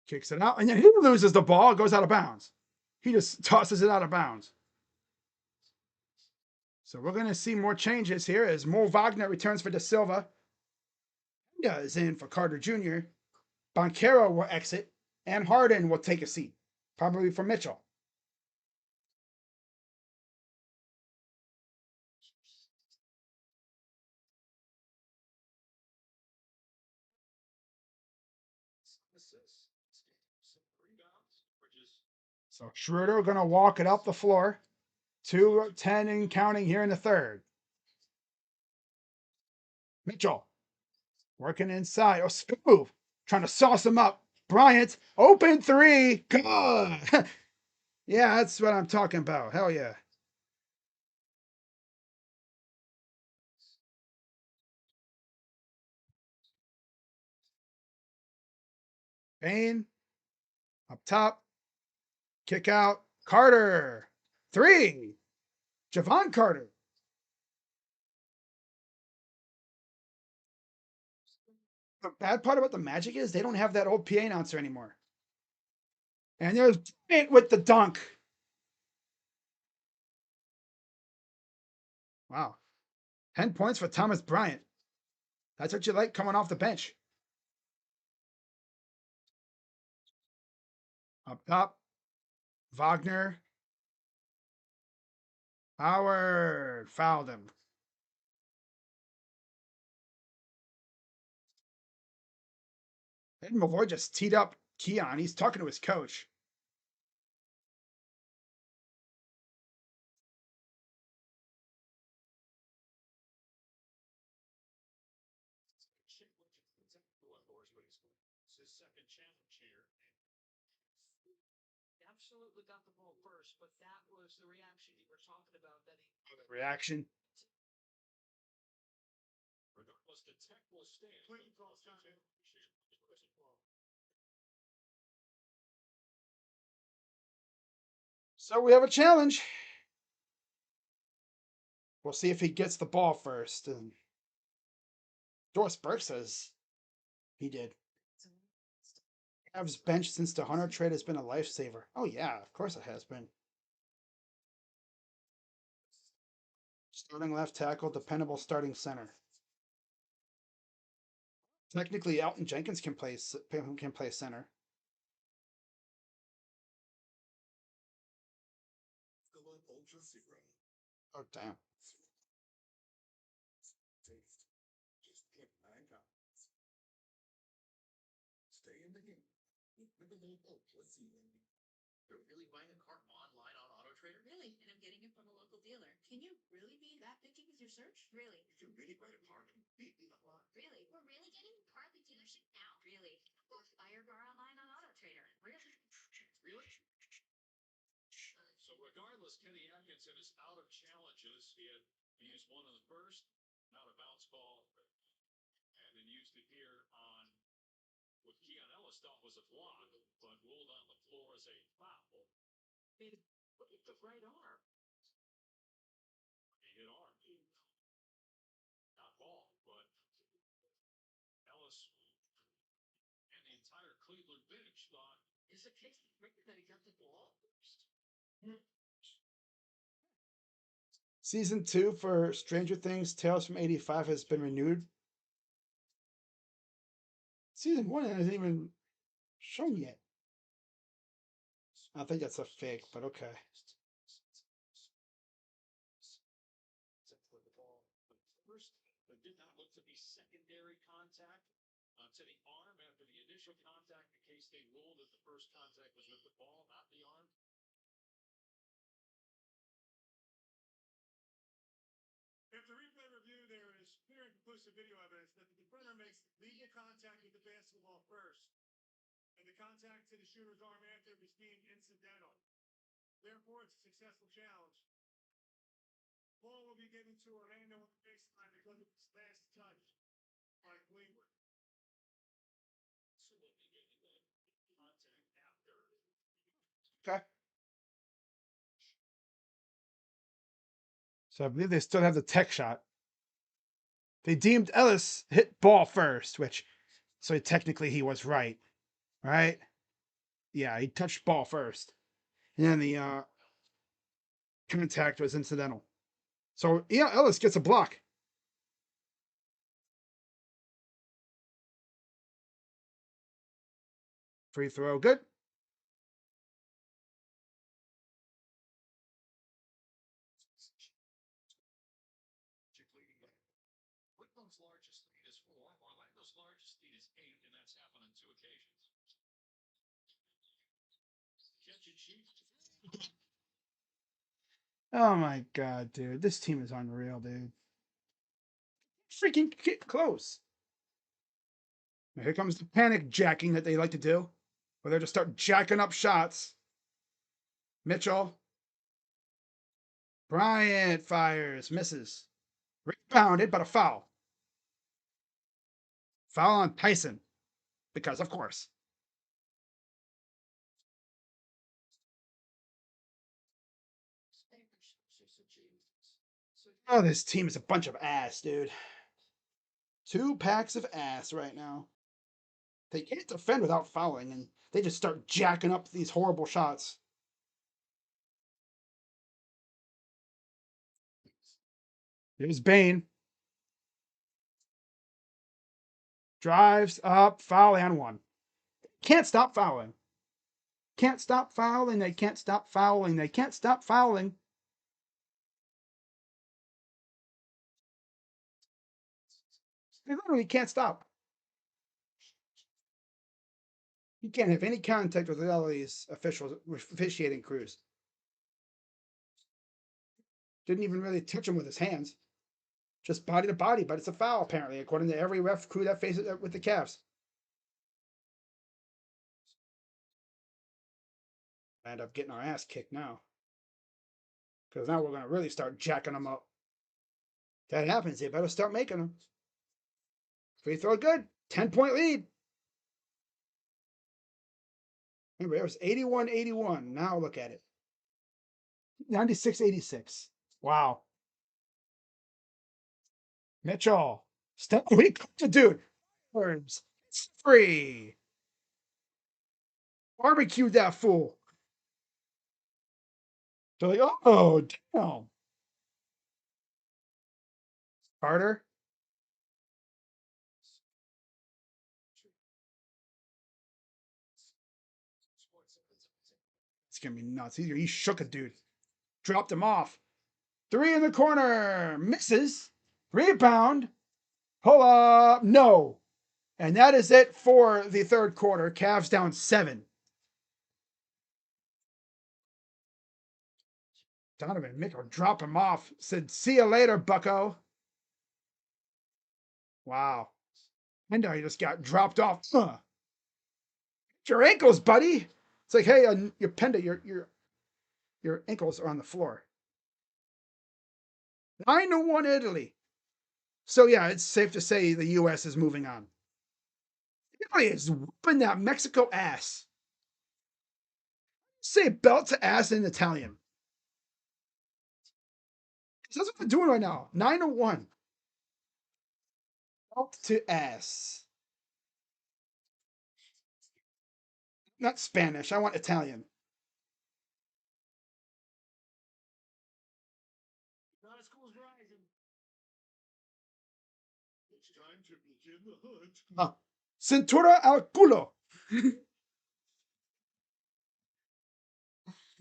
Kicks it out, and then he loses the ball, goes out of bounds. He just tosses it out of bounds. So we're going to see more changes here as Mo Wagner returns for Da Silva. Is in for Carter Jr. Banchero will exit, and Harden will take a seat, probably for Mitchell. So Schroeder going to walk it up the floor. 2-10 and counting here in the third. Mitchell working inside. Oh, spin move. Trying to sauce him up. Bryant, open three. Good. Yeah, that's what I'm talking about. Hell yeah. Payne up top. Kick out. Carter. Three. Javon Carter. The bad part about the Magic is they don't have that old PA announcer anymore. And there's Bryant with the dunk. Wow. 10 points for Thomas Bryant. That's what you like coming off the bench. Up top. Wagner. Howard fouled him. And Mavoy just teed up Keon. He's talking to his coach. Absolutely got the ball first, but that was the reaction you were talking about. That he reaction. Regardless, the tech will stand. So we have a challenge. We'll see if he gets the ball first. And Doris Burke says he did. Cavs bench since the Hunter trade has been a lifesaver. Oh yeah, of course it has been. Starting left tackle, dependable starting center. Technically, Elton Jenkins can play center. Oh damn. You're really buying a car online on AutoTrader? Really, and I'm getting it from a local dealer. Can you really be that picky with your search? Really? You can really buy a car completely online. Really? We're really getting Harley dealership now. Really? Buy your car online on AutoTrader. Really? Really? So regardless, Kenny Atkinson is out of challenges. He used one in the first, not a bounce ball, and then used it here on what Keon Ellis thought was a block, but ruled on the floor as a foul. But it's the right arm. He hit arm. Not ball, but Ellis and the entire Cleveland bench thought, Is it case that he got the ball first? Season 2 for Stranger Things Tales from 85 has been renewed. Season 1 hasn't even shown yet. I think that's a fake, but okay. first, but did not look to be secondary contact to the arm after the initial contact. The K-State ruled that the first contact was with the ball, not the arm. After replay review, there is clear and conclusive video evidence that the defender makes legal contact with the basketball first, and the contact to the shooter's arm after was deemed incidental. Therefore, it's a successful challenge. Ball will be given to Orlando on the baseline because of his last touch by Cleveland. So they'll be getting the contact after. Okay. So I believe they still have the tech shot. They deemed Ellis hit ball first, which, so technically he was right. Right? Yeah, he touched ball first. And then the contact was incidental. So yeah, Ellis gets a block. Free throw, good. Whitman's largest lead is 4. Orlando's largest lead is 8, and that's happened on 2 occasions. Catch Oh my god, dude. This team is unreal, dude. Freaking get close. Now here comes the panic jacking that they like to do. Where they just start jacking up shots. Mitchell. Bryant fires, misses. Rebounded, but a foul. Foul on Tyson. Because, of course. Oh, this team is a bunch of ass, dude. 2 packs of ass right now. They can't defend without fouling, and they just start jacking up these horrible shots. Here's Bane. Drives up, foul and 1. Can't stop fouling. Can't stop fouling. They can't stop fouling. They can't stop fouling. They literally can't stop. You can't have any contact with all these officials, officiating crews. Didn't even really touch him with his hands. Just body to body, but it's a foul, apparently, according to every ref crew that faces it with the Cavs. End up getting our ass kicked now. Because now we're going to really start jacking them up. If that happens, they better start making them. Free throw good. 10-point lead. Remember, it was 81-81. Now look at it. 96-86. Wow. Mitchell. Step. What are you to do? It's free. Barbecue that fool. They're like, oh, damn. Carter. It's going to be nuts. He shook a dude. Dropped him off. 3 in the corner. Misses. Rebound. Pull up. No. And that is it for the third quarter. Cavs down 7. Donovan Mitchell drop him off. Said, see you later, bucko. Wow. And now he just got dropped off. Your ankles, buddy. It's like, hey, your penda, your ankles are on the floor. 9-1 Italy. So yeah, it's safe to say the U.S. is moving on. Italy is whooping that Mexico ass. Say belt to ass in Italian. That's what they're doing right now. 9-1. Belt to ass. Not Spanish. I want Italian. It's time to begin the hunt. Cintura al culo.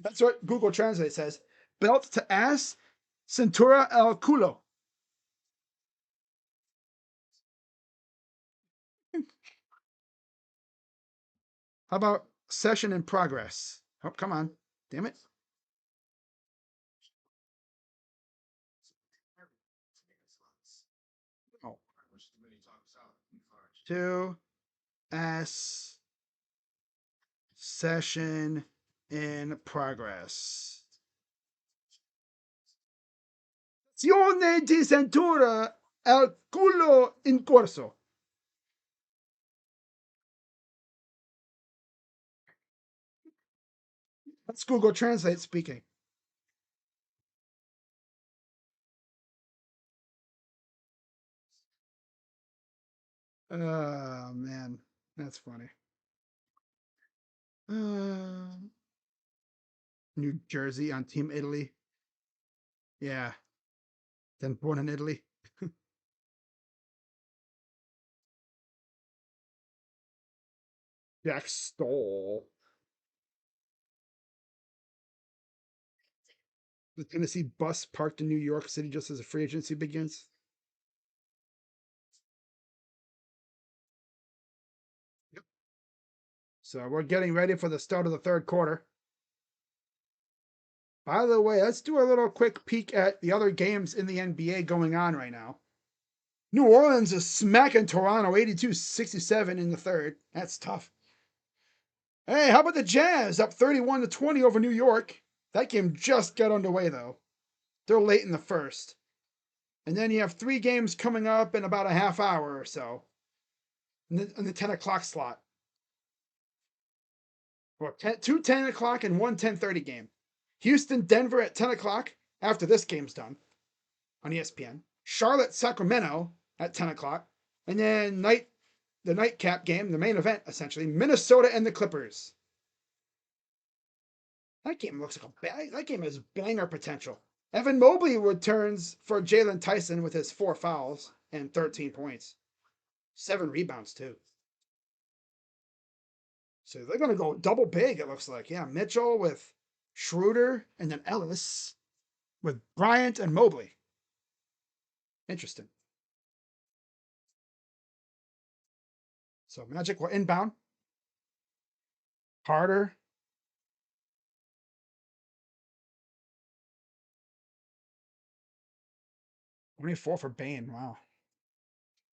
That's what Google Translate says. Belt to ass, cintura al culo. How about session in progress? Oh, come on. Damn it. Oh. 2 S session in progress. Azione di cintura al culo in corso. That's Google Translate speaking. Oh, man. That's funny. New Jersey on Team Italy. Yeah. Then born in Italy. Jack Stoll. The Tennessee bus parked in New York City just as the free agency begins. Yep. So we're getting ready for the start of the third quarter. By the way, let's do a little quick peek at the other games in the NBA going on right now. New Orleans is smacking Toronto 82-67 in the third. That's tough. Hey, how about the Jazz up 31-20 over New York? That game just got underway though. They're late in the first. And then you have 3 games coming up in about a half hour or so in the 10 o'clock slot. Well, 2 10 o'clock and 1 10:30 game. Houston, Denver at 10 o'clock after this game's done on ESPN. Charlotte, Sacramento at 10 o'clock. And then the nightcap game, the main event essentially, Minnesota and the Clippers. That game looks like that game has banger potential. Evan Mobley returns for Jalen Tyson with his 4 fouls and 13 points. 7 rebounds too. So they're going to go double big, it looks like. Yeah, Mitchell with Schroeder and then Ellis with Bryant and Mobley. Interesting. So Magic will inbound. Carter. 24 for Bane. Wow.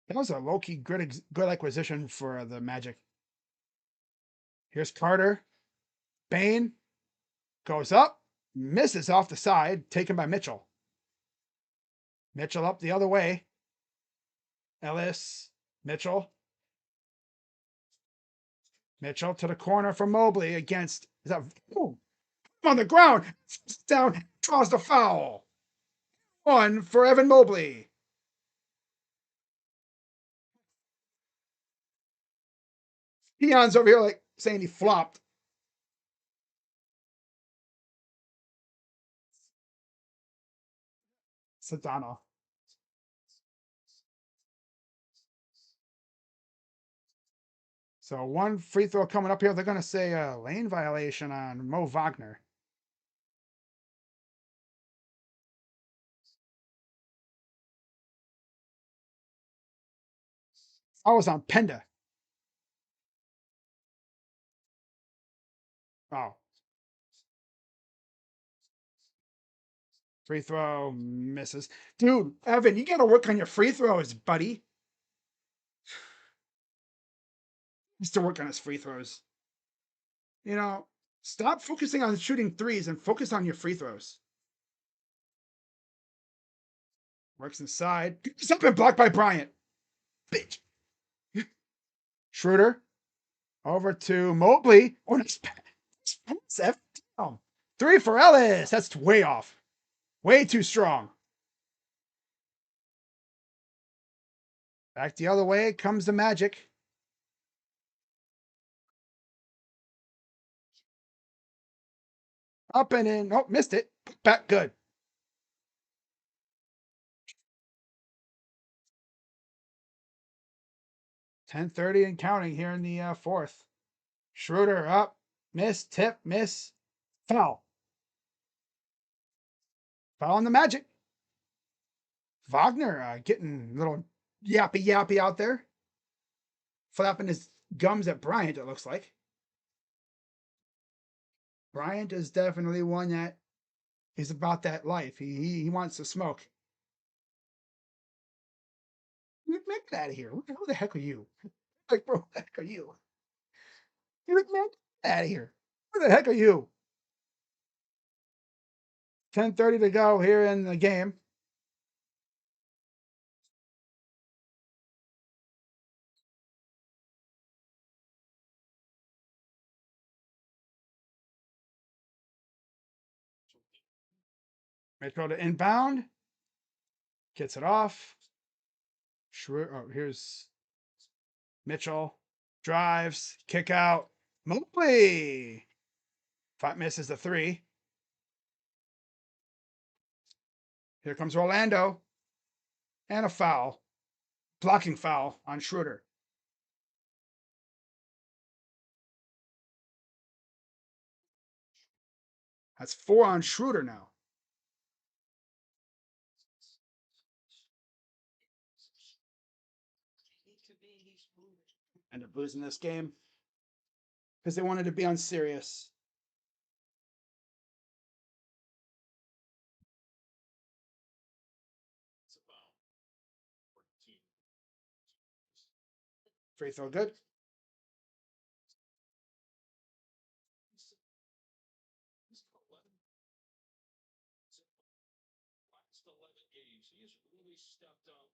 That was a low-key good acquisition for the Magic. Here's Carter. Bane goes up. Misses off the side. Taken by Mitchell. Mitchell up the other way. Ellis. Mitchell. Mitchell to the corner for Mobley against. Is that on the ground? Down. Draws the foul. 1 for Evan Mobley. Peon's over here like saying he flopped. Sedano. So 1 free throw coming up here. They're going to say a lane violation on Mo Wagner. I was on Penda. Oh. Free throw misses. Dude, Evan, you got to work on your free throws, buddy. He's to work on his free throws. You know, stop focusing on shooting threes and focus on your free throws. Works inside. It's up and blocked by Bryant. Bitch. Schroeder. Over to Mobley. Oh, nice pass. 3 for Ellis. That's way off. Way too strong. Back the other way comes the Magic. Up and in. Oh, missed it. Back good. 10:30 and counting here in the fourth. Schroeder up. Miss. Tip. Miss. Foul. Foul on the Magic. Wagner getting a little yappy out there. Flapping his gums at Bryant, it looks like. Bryant is definitely one that is about that life. He wants to smoke. Get out of here. Who the heck are you? Like, bro, what the heck are you? You're like, man, get out of here. Who the heck are you? 10:30 to go here in the game. Mitchell to inbound. Gets it off. Sure. Oh, here's Mitchell. Drives. Kick out. Mobley. Misses the 3. Here comes Orlando. And a foul. Blocking foul on Schroeder. That's 4 on Schroeder now. End up losing this game because they wanted to be on serious. Free throw good. He's 11. Last 11 games, he has really stepped up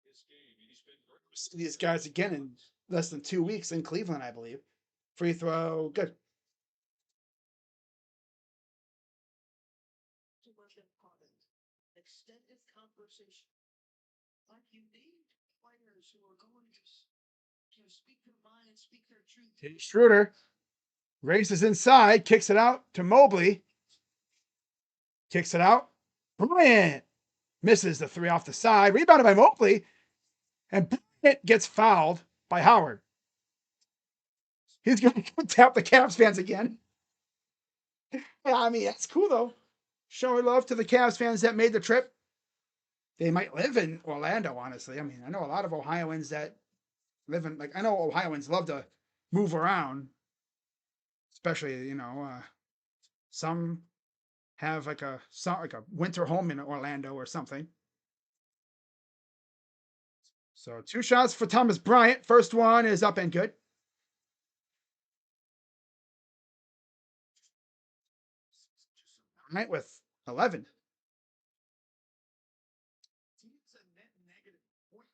his game. He's been great. See these guys again in less than 2 weeks in Cleveland, I believe. Free throw good. Extended conversation. Like you need players who are going to speak their mind and speak their truth. Schroeder races inside, kicks it out to Mobley. Kicks it out. Bryant misses the three off the side. Rebounded by Mobley. And Bryant gets fouled by Howard. He's going to tap the Cavs fans again. Yeah, I mean, that's cool, though. Showing love to the Cavs fans that made the trip. They might live in Orlando, honestly. I mean, I know a lot of Ohioans that live in, like, I know Ohioans love to move around. Especially, some have like a winter home in Orlando or something. So 2 shots for Thomas Bryant. First one is up and good. Bryant with 11. Teams a net negative 0.3,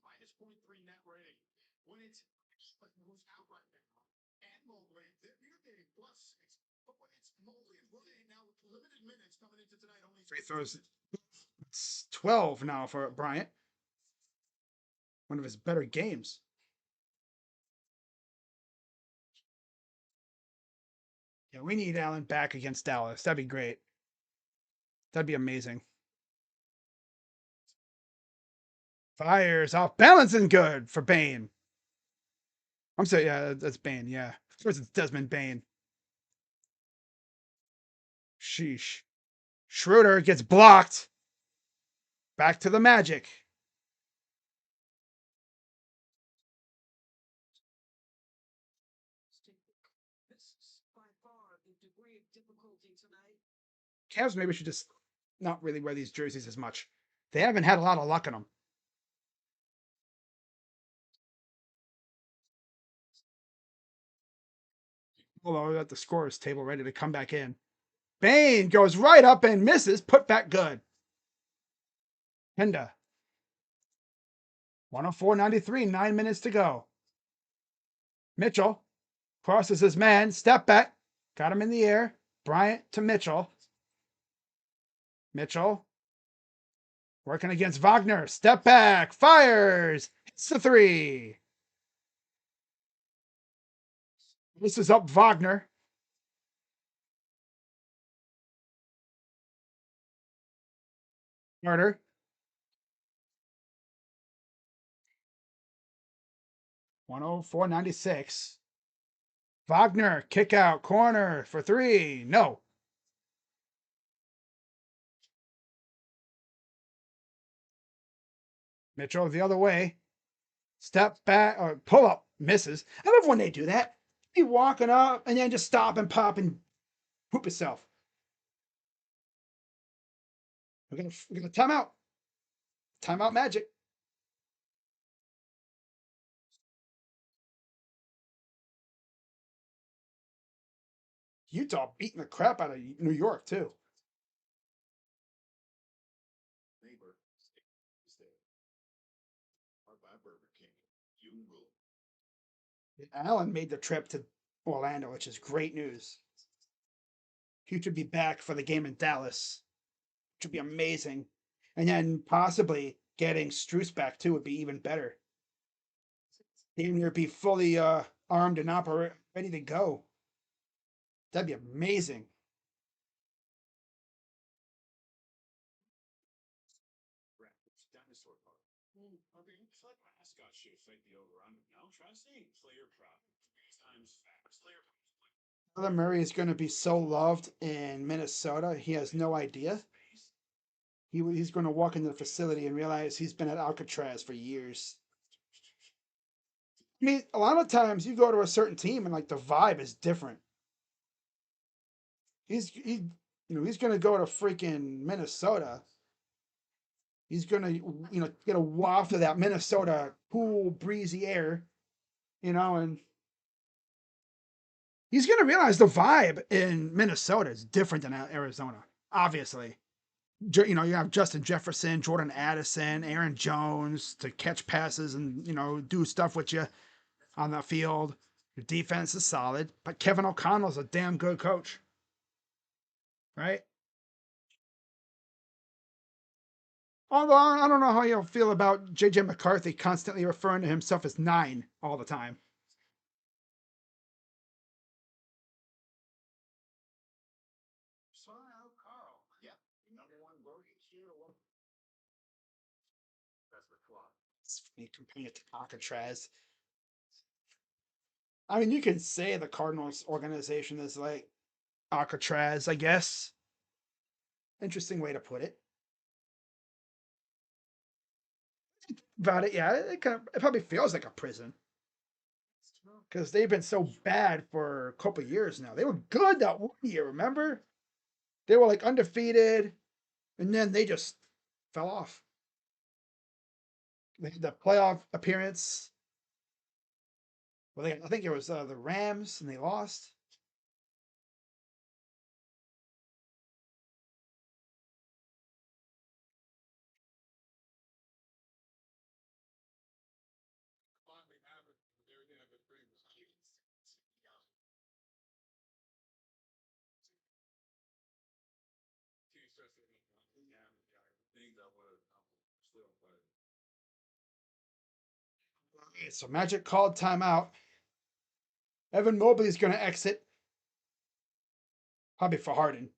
minus 0.3 net rating. When it's who's out right now. And Mobley, they're getting +6. But when it's Mobley and Mobley now with limited minutes coming into tonight, only Free throws. It's 12 now for Bryant. One of his better games. Yeah, we need Allen back against Dallas. That'd be great. That'd be amazing. Fires off balance and good for Bane. I'm sorry, yeah, that's Bane, yeah. Of course it's Desmond Bane. Sheesh. Schroeder gets blocked. Back to the Magic. This is by far the degree of difficulty tonight. Cavs maybe should just not really wear these jerseys as much. They haven't had a lot of luck in them. Although at the scorer's table ready to come back in. Bane goes right up and misses. Put back good. Henda. 104.93. 9 minutes to go. Mitchell crosses his man. Step back. Got him in the air. Bryant to Mitchell. Mitchell working against Wagner. Step back. Fires. Hits the three. This is up Wagner. Carter. $104.96. Wagner, kick out, corner for three. No. Mitchell the other way. Step back or pull up. Misses. I love when they do that. Be walking up and then just stop and pop and poop himself. We're gonna timeout. Timeout Magic. Utah beating the crap out of New York too. Neighbor is there. Or by Burger King. You rule. Allen made the trip to Orlando, which is great news. He should be back for the game in Dallas, which would be amazing. And then possibly getting Struce back too would be even better. Damn near be fully armed and ready to go. That'd be amazing. Dinosaur Park. Okay, it's like mascot should fake the over under. No, try to see player prop. Times fast. Player Kyler Murray is going to be so loved in Minnesota. He has no idea. He's going to walk into the facility and realize he's been at Alcatraz for years. I mean, a lot of times you go to a certain team and like the vibe is different. He's going to go to freaking Minnesota He's gonna, get a waft of that Minnesota cool, breezy air, and he's gonna realize the vibe in Minnesota is different than Arizona. Obviously, you have Justin Jefferson, Jordan Addison, Aaron Jones to catch passes and do stuff with you on the field. Your defense is solid, but Kevin O'Connell's a damn good coach, right? Although I don't know how you'll feel about JJ McCarthy constantly referring to himself as 9 all the time. Smile, Carl. Yep. Number one bogey here. That's the club. It's funny comparing it to Alcatraz. I mean, you can say the Cardinals organization is like Alcatraz, I guess. Interesting way to put it. About it, yeah, it probably feels like a prison because they've been so bad for a couple years now. They were good that one year, remember? They were like undefeated, and then they just fell off. They had the playoff appearance. Well, I think it was the Rams, and they lost. Finally have it. Everything I've been dreaming. Team starts to things I would have still, but Right, so Magic called timeout. Evan Mobley is going to exit, probably for Harden.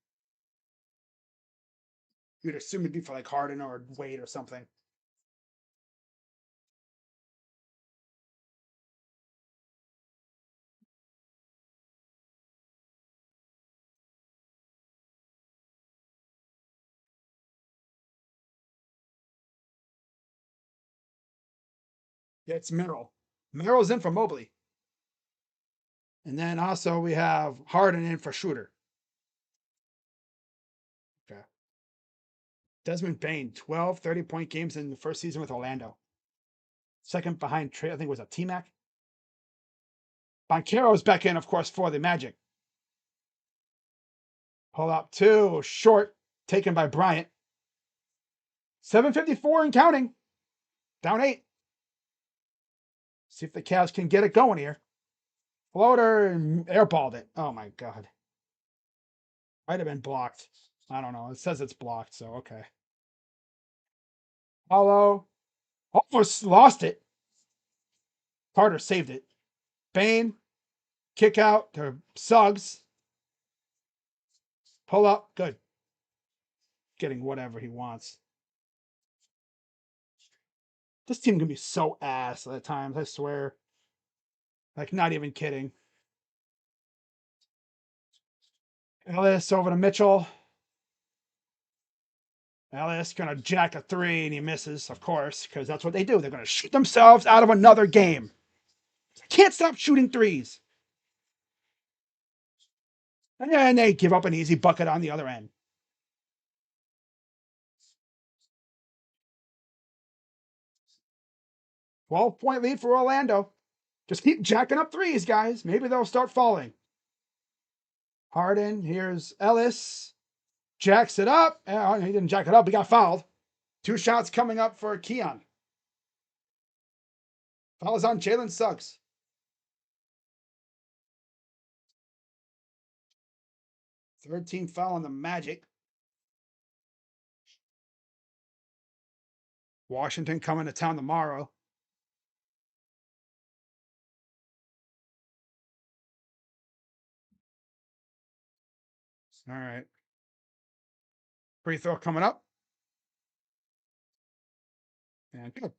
You'd assume it'd be for like Harden or Wade or something. Yeah, it's Merrill. Merrill's in for Mobley. And then also we have Harden in for Shooter. Okay. Desmond Bain, 12 30-point games in the first season with Orlando. Second behind Trey, I think it was a T-Mac. Banchero's back in, of course, for the Magic. Pull up 2, short, taken by Bryant. 7:54 and counting. Down 8. See if the Cavs can get it going here. Floater and airballed it. Oh my God. Might have been blocked. I don't know. It says it's blocked, so okay. Hollow. Almost lost it. Carter saved it. Bain. Kick out to Suggs. Pull up. Good. Getting whatever he wants. This team can be so ass at times, I swear. Like, not even kidding. Ellis over to Mitchell. Ellis gonna jack a 3 and he misses, of course, because that's what they do. They're gonna shoot themselves out of another game. Can't stop shooting threes. And they give up an easy bucket on the other end. 12-point lead for Orlando. Just keep jacking up threes, guys. Maybe they'll start falling. Harden, here's Ellis. Jacks it up. He didn't jack it up. He got fouled. 2 shots coming up for Keon. Foul is on Jalen Suggs. 13 foul on the Magic. Washington coming to town tomorrow. All right. Free throw coming up. And good.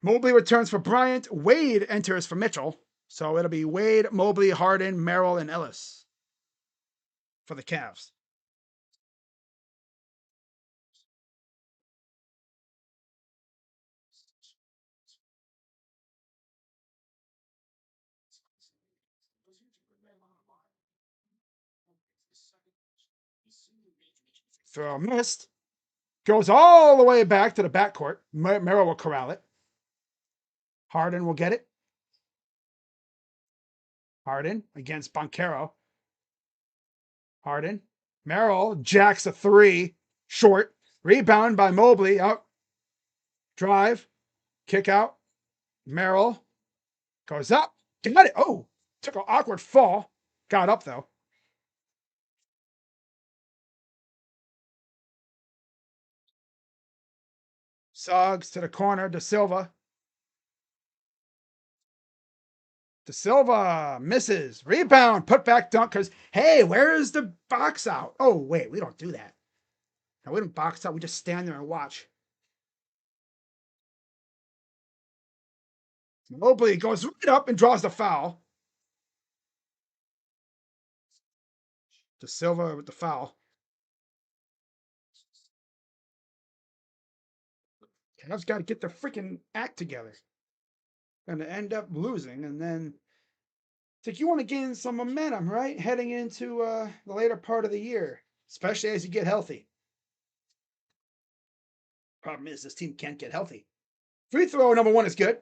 Mobley returns for Bryant. Wade enters for Mitchell. So it'll be Wade, Mobley, Harden, Merrill, and Ellis for the Cavs. Throw missed. Goes all the way back to the backcourt. Merrill will corral it. Harden will get it. Harden against Banchero. Harden. Merrill jacks a three. Short. Rebound by Mobley. Out. Drive. Kick out. Merrill goes up. Got it. Oh, took an awkward fall. Got up, though. Suggs to the corner. De Silva. De Silva misses. Rebound. Put back dunk. Because, hey, where's the box out? Oh, wait. We don't do that. No, we don't box out. We just stand there and watch. Mobley goes right up and draws the foul. De Silva with the foul. Cavs got to get their freaking act together. Going to end up losing, and then it's like you want to gain some momentum, right? Heading into the later part of the year, especially as you get healthy. Problem is, this team can't get healthy. Free throw number one is good.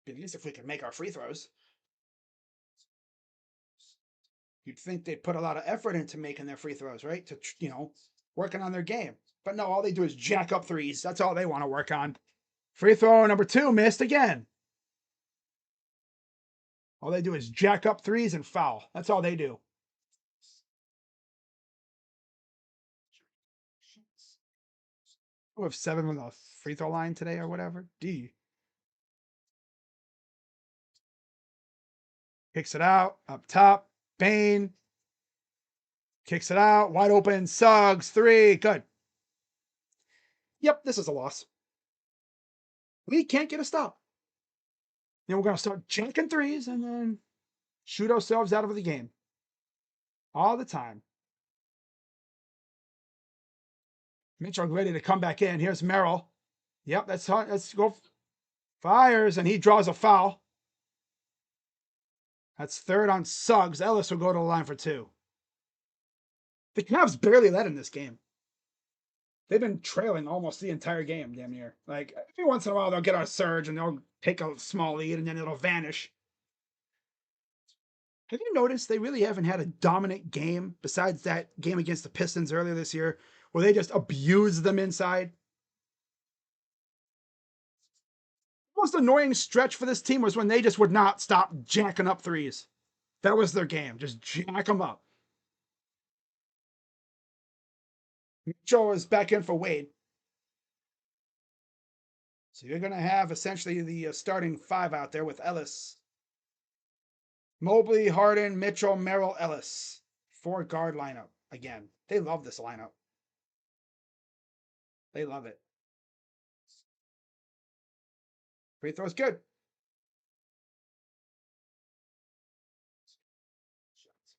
At least if we can make our free throws. You'd think they'd put a lot of effort into making their free throws, right? To, working on their game. But no, all they do is jack up threes. That's all they want to work on. Free throw number two missed again. All they do is jack up threes and foul. That's all they do. We have 7 on the free throw line today or whatever. D. Kicks it out. Up top. Bain. Kicks it out. Wide open. Suggs. 3. Good. Yep, this is a loss. We can't get a stop. Then we're going to start jacking threes and then shoot ourselves out of the game. All the time. Mitchell ready to come back in. Here's Merrill. Yep, let's go. Fires, and he draws a foul. That's third on Suggs. Ellis will go to the line for 2. The Cavs barely led in this game. They've been trailing almost the entire game, damn near. Like, every once in a while, they'll get a surge and they'll take a small lead and then it'll vanish. Have you noticed they really haven't had a dominant game besides that game against the Pistons earlier this year where they just abused them inside? The most annoying stretch for this team was when they just would not stop jacking up threes. That was their game. Just jack them up. Mitchell is back in for Wade. So you're going to have essentially the starting 5 out there with Ellis. Mobley, Harden, Mitchell, Merrill, Ellis. 4 guard lineup. Again, they love this lineup. They love it. Free throw's good.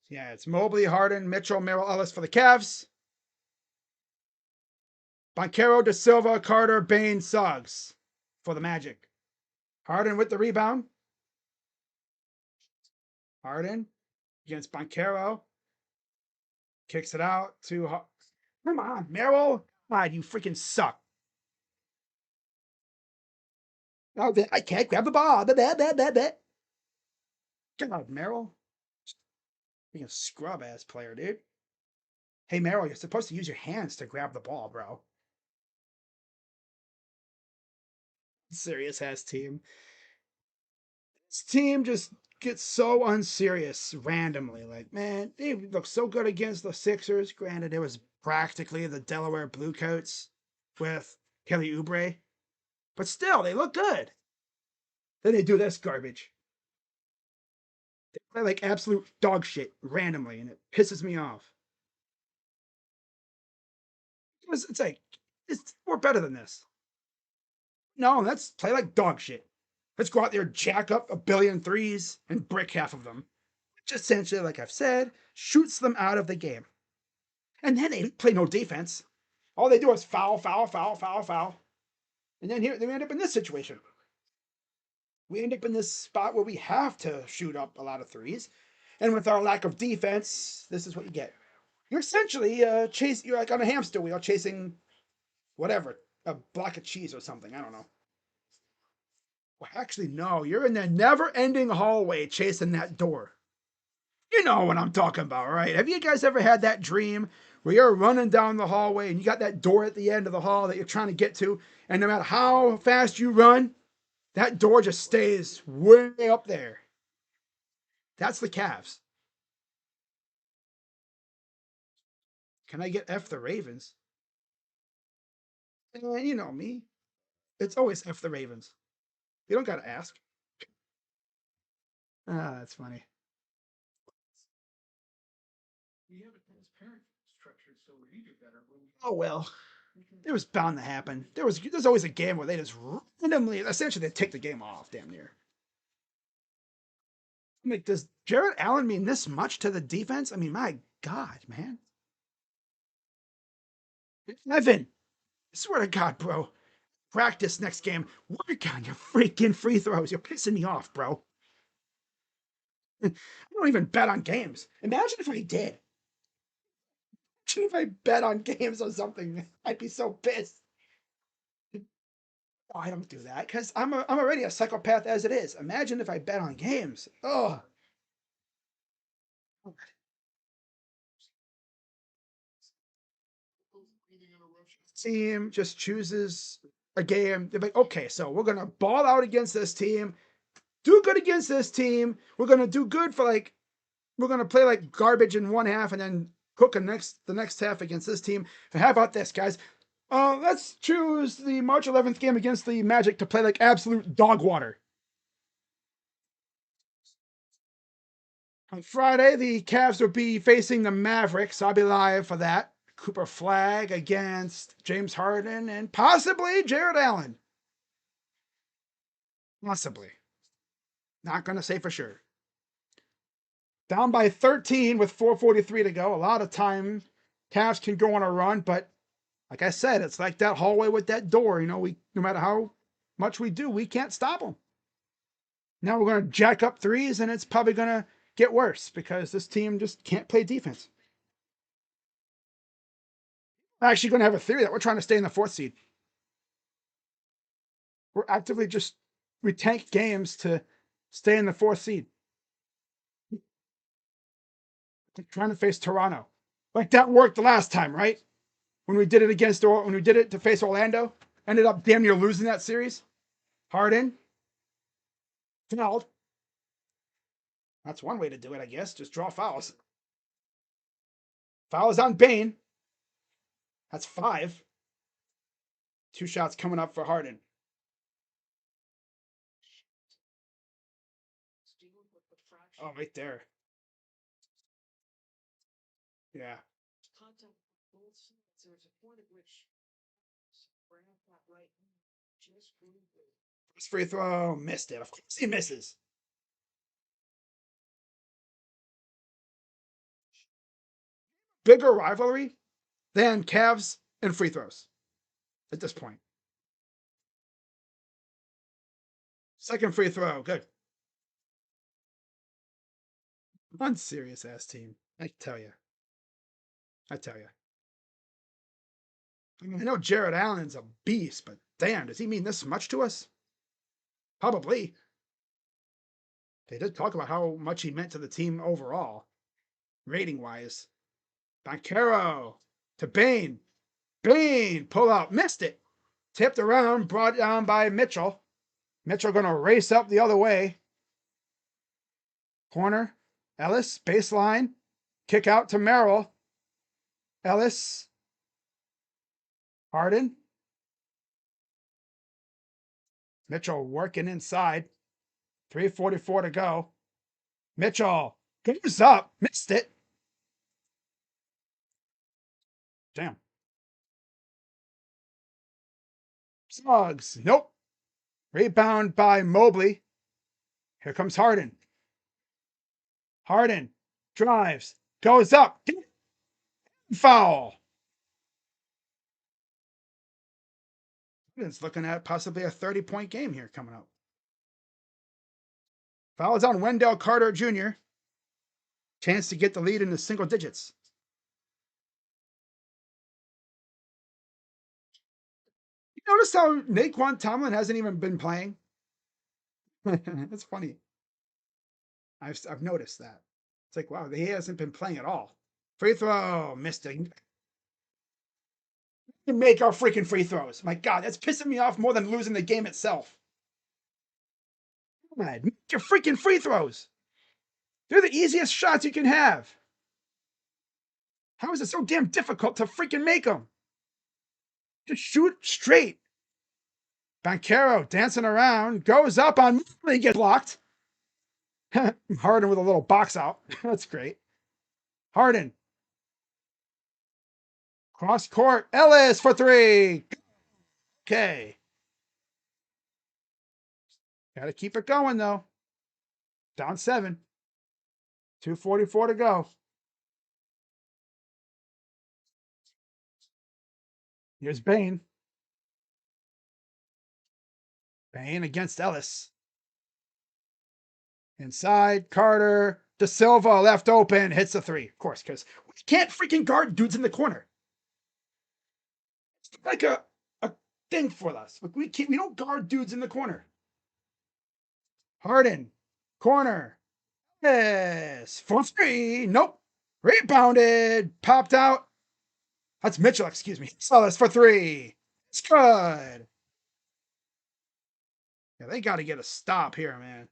Yeah, it's Mobley, Harden, Mitchell, Merrill, Ellis for the Cavs. Banchero, De Silva, Carter, Bain, Suggs for the Magic. Harden with the rebound. Harden against Banchero. Kicks it out to... Come on, Merrill. God, you freaking suck. Oh, I can't grab the ball. God, Merrill. Being a scrub-ass player, dude. Hey, Merrill, you're supposed to use your hands to grab the ball, bro. Serious-ass team. This team just gets so unserious randomly. Like, man, they look so good against the Sixers. Granted, it was practically the Delaware Bluecoats with Kelly Oubre. But still, they look good. Then they do this garbage. They play like absolute dog shit randomly, and it pisses me off. It's like, we're better than this. No, let's play like dog shit. Let's go out there, jack up a billion threes, and brick half of them. Which essentially, like I've said, shoots them out of the game. And then they play no defense. All they do is foul, foul, foul, foul, foul. And then here, we end up in this situation. We end up in this spot where we have to shoot up a lot of threes. And with our lack of defense, this is what you get. You're essentially you're like on a hamster wheel chasing whatever, a block of cheese or something. I don't know. Well, actually, no, you're in that never-ending hallway chasing that door. You know what I'm talking about, right? Have you guys ever had that dream where you're running down the hallway and you got that door at the end of the hall that you're trying to get to, and no matter how fast you run, that door just stays way up there? That's the Cavs. Can I get F the Ravens? You know me. It's always F the Ravens. You don't got to ask. Ah, that's funny. We have a transparent structure, so we do better. Oh well, it was bound to happen. There's always a game where they just randomly, essentially, they take the game off, damn near. I'm like, does Jared Allen mean this much to the defense? I mean, my God, man. Evan, I swear to God, bro. Practice next game. Work on your freaking free throws. You're pissing me off, bro. I don't even bet on games. Imagine if I did. Imagine if I bet on games or something. I'd be so pissed. Oh, I don't do that because I'm already a psychopath as it is. Imagine if I bet on games. Oh, team just chooses a game. They're like, okay, so we're gonna ball out against this team, do good against this team. We're gonna do good for like we're gonna play like garbage in one half and then cook the next half against this team. And how about this, guys? Let's choose the March 11th game against the Magic to play like absolute dog water. On Friday, the Cavs will be facing the Mavericks. I'll be live for that. Cooper Flag against James Harden and possibly Jared Allen. Possibly. Not going to say for sure. Down by 13 with 4:43 to go. A lot of time. Cavs can go on a run, but like I said, it's like that hallway with that door. You know, no matter how much we do, we can't stop them. Now we're going to jack up threes, and it's probably going to get worse because this team just can't play defense. I'm actually going to have a theory that we're trying to stay in the 4th seed. We're actively we tank games to stay in the 4th seed. We're trying to face Toronto. Like that worked the last time, right? When we did it to face Orlando, ended up damn near losing that series. Harden fouled. That's one way to do it, I guess. Just draw fouls. Fouls on Bane. That's 5. 2 shots coming up for Harden. Oh, right there. Yeah. First free throw, missed it. Of course he misses. Bigger rivalry than Cavs and free throws at this point. Second free throw, good. Unserious ass team. I tell you. I tell you. I mean, I know Jared Allen's a beast, but damn, does he mean this much to us? Probably. They did talk about how much he meant to the team overall, rating wise. Bankero to Bane. Bane, pull out, missed it. Tipped around, brought down by Mitchell. Mitchell going to race up the other way. Corner, Ellis, baseline, kick out to Merrill. Ellis, Harden. Mitchell working inside. 3:44 to go. Mitchell goes up, missed it. Damn. Suggs, nope. Rebound by Mobley. Here comes Harden. Harden drives, goes up, foul. It's looking at possibly a 30-point game here coming up. Foul is on Wendell Carter Jr. Chance to get the lead into single digits. Notice how Naquan Tomlin hasn't even been playing? That's funny. I've noticed that. It's like, wow, he hasn't been playing at all. Free throw, missed it. Make our freaking free throws. My God, that's pissing me off more than losing the game itself. God, make your freaking free throws. They're the easiest shots you can have. How is it so damn difficult to freaking make them? Just shoot straight. Banchero dancing around, goes up on me, gets blocked. Harden with a little box out. That's great. Harden. Cross court. Ellis for three. Okay. Got to keep it going, though. Down 7. 2:44 to go. Here's Bane. Bane against Ellis. Inside, Carter. De Silva left open. Hits the 3. Of course, because we can't freaking guard dudes in the corner. It's like a thing for us. We don't guard dudes in the corner. Harden. Corner. Yes. For 3. Nope. Rebounded. Popped out. That's Mitchell, excuse me. Ellis for 3. It's good. Yeah, they got to get a stop here, man.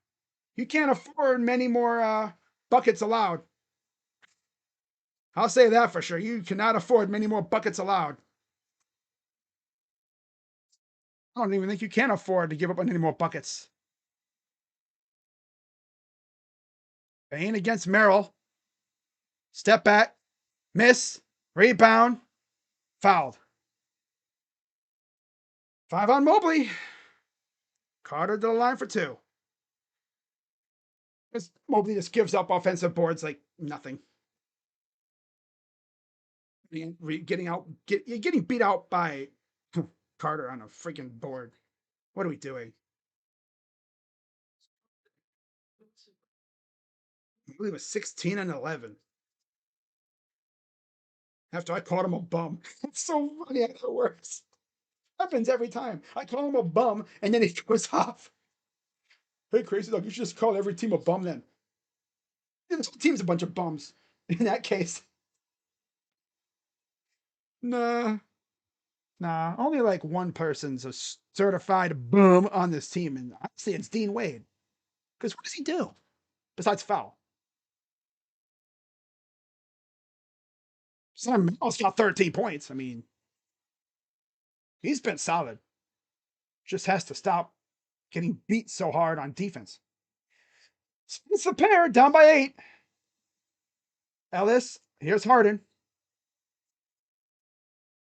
You can't afford many more buckets allowed. I'll say that for sure. You cannot afford many more buckets allowed. I don't even think you can afford to give up on any more buckets. Bane against Merrill. Step back. Miss. Rebound. Fouled. 5 on Mobley. Carter to the line for 2. Mobley just gives up offensive boards like nothing. You're getting beat out by Carter on a freaking board. What are we doing? Mobley was 16 and 11. After I called him a bum. It's so funny how that works. Happens every time. I call him a bum, and then he goes off. Hey, Crazy Dog, you should just call every team a bum then. Yeah, this whole team's a bunch of bums. In that case. Nah. Only like one person's a certified boom on this team, and honestly, it's Dean Wade. Because what does he do besides foul? Sam Merrill's got 13 points. I mean, he's been solid. Just has to stop getting beat so hard on defense. It's the pair down by 8. Ellis, here's Harden.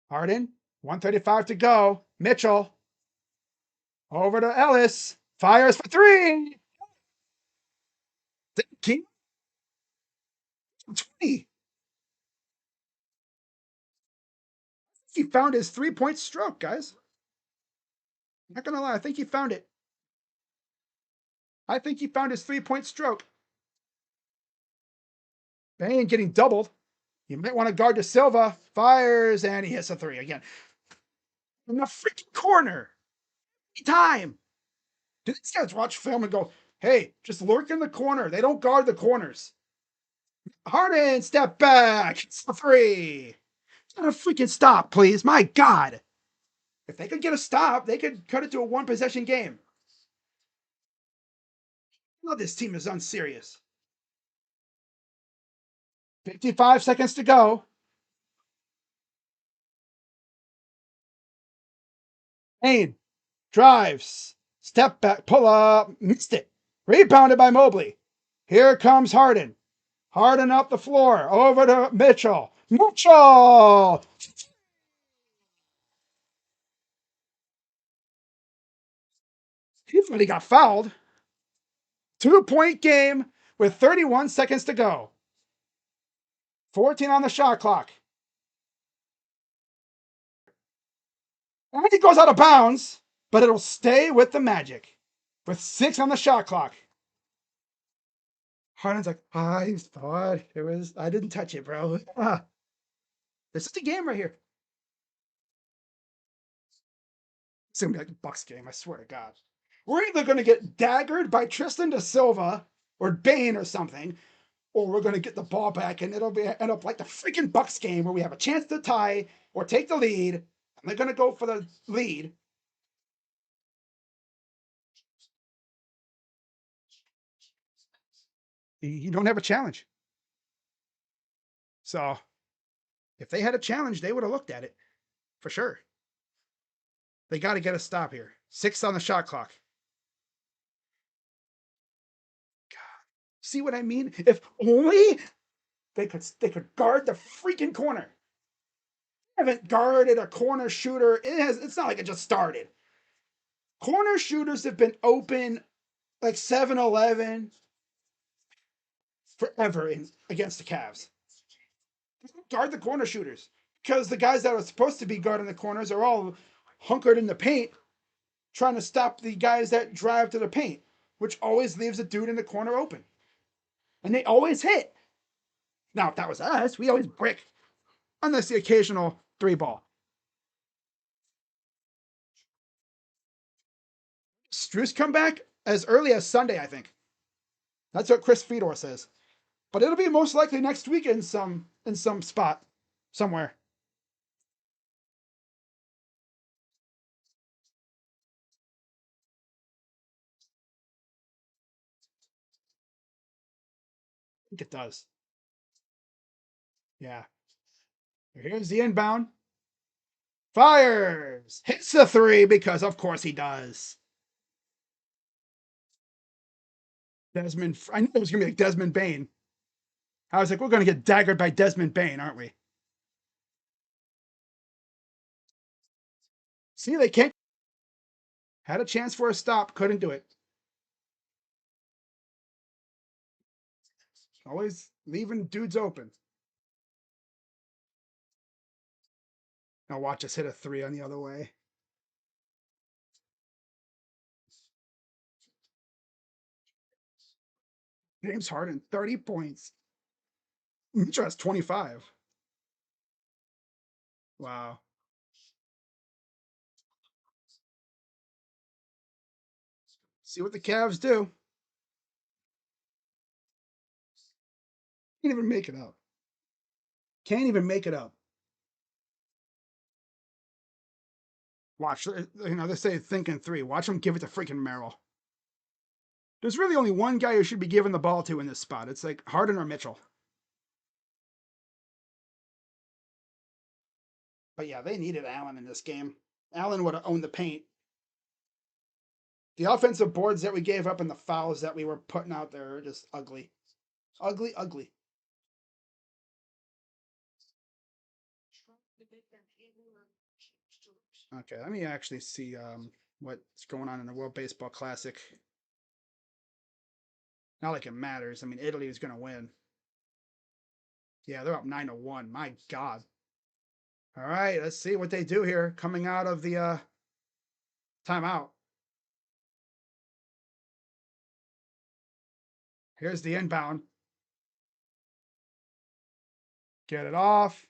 135 to go. Mitchell over to Ellis. Fires for 3. King 20. He found his 3-point stroke, guys. Not gonna lie, I think he found it. I think he found his 3-point stroke. Bane getting doubled. You might want to guard De Silva. Fires, and he hits a 3 again. In the freaking corner. Time. Do these guys watch film and go, hey, just lurk in the corner? They don't guard the corners. Harden, step back. It's a 3. Gotta freaking stop, please. My God. If they could get a stop, they could cut it to a 1-possession game. Well, this team is unserious. 55 seconds to go. Payne drives. Step back, pull up. Missed it. Rebounded by Mobley. Here comes Harden. Harden up the floor. Over to Mitchell. Mitchell! He thought he got fouled. 2-point game with 31 seconds to go. 14 on the shot clock. And he goes out of bounds, but it'll stay with the Magic. With 6 on the shot clock. Harden's like, I thought it was, I didn't touch it, bro. This is the game right here. It's gonna be like the Bucks game, I swear to God. We're either gonna get daggered by Tristan da Silva or Bane or something, or we're gonna get the ball back and it'll be end up like the freaking Bucks game where we have a chance to tie or take the lead, and they're gonna go for the lead. You don't have a challenge. So if they had a challenge, they would have looked at it for sure. They got to get a stop here. 6 on the shot clock. God. See what I mean? If only they could guard the freaking corner. They haven't guarded a corner shooter. It's not like it just started. Corner shooters have been open like 7-Eleven forever against the Cavs. Guard the corner shooters because the guys that are supposed to be guarding the corners are all hunkered in the paint trying to stop the guys that drive to the paint, which always leaves a dude in the corner open. And they always hit. Now, if that was us, we always brick, unless the occasional 3-ball. Struess come back as early as Sunday, I think. That's what Chris Fedor says. But it'll be most likely next week in some spot somewhere. I think it does. Yeah. Here's the inbound. Fires. Hits the 3 because of course he does. Desmond, I knew it was going to be like Desmond Bane. I was like, we're going to get daggered by Desmond Bane, aren't we? See, they can't. Had a chance for a stop, couldn't do it. Always leaving dudes open. Now watch us hit a 3 on the other way. James Harden, 30 points. Mitchell has 25. Wow. See what the Cavs do. Can't even make it up. Can't even make it up. Watch, they say thinking 3. Watch them give it to freaking Merrill. There's really only one guy who should be given the ball to in this spot. It's like Harden or Mitchell. But yeah, they needed Allen in this game. Allen would have owned the paint. The offensive boards that we gave up and the fouls that we were putting out there are just ugly. Ugly, ugly. Okay, let me actually see what's going on in the World Baseball Classic. Not like it matters. I mean, Italy is going to win. Yeah, they're up 9-1. My God. All right, let's see what they do here coming out of the timeout. Here's the inbound. Get it off.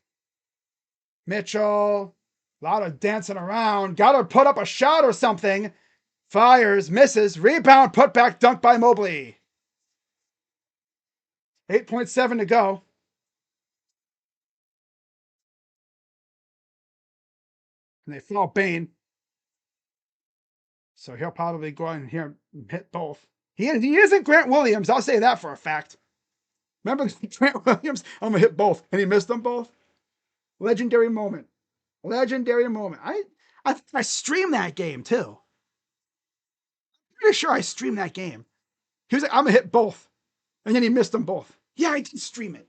Mitchell. A lot of dancing around. Got to put up a shot or something. Fires, misses. Rebound, put back, dunk by Mobley. 8.7 to go. And they foul Bane. So he'll probably go in here and hit both. He isn't Grant Williams. I'll say that for a fact. Remember Grant Williams? I'm going to hit both. And he missed them both. Legendary moment. Legendary moment. I think I streamed that game too. Pretty sure I streamed that game. He was like, I'm going to hit both. And then he missed them both. Yeah, I did stream it.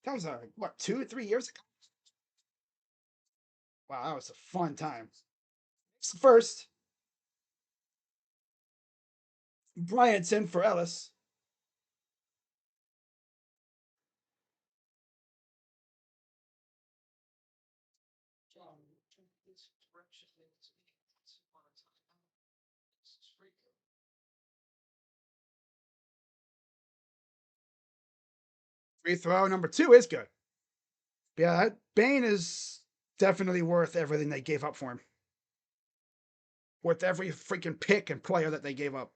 That was, what, 2 or 3 years ago? Wow, that was a fun time. It's the first. Bryantson for Ellis. Free throw number 2 is good. Yeah, that Bane is definitely worth everything they gave up for him. with every freaking pick and player that they gave up.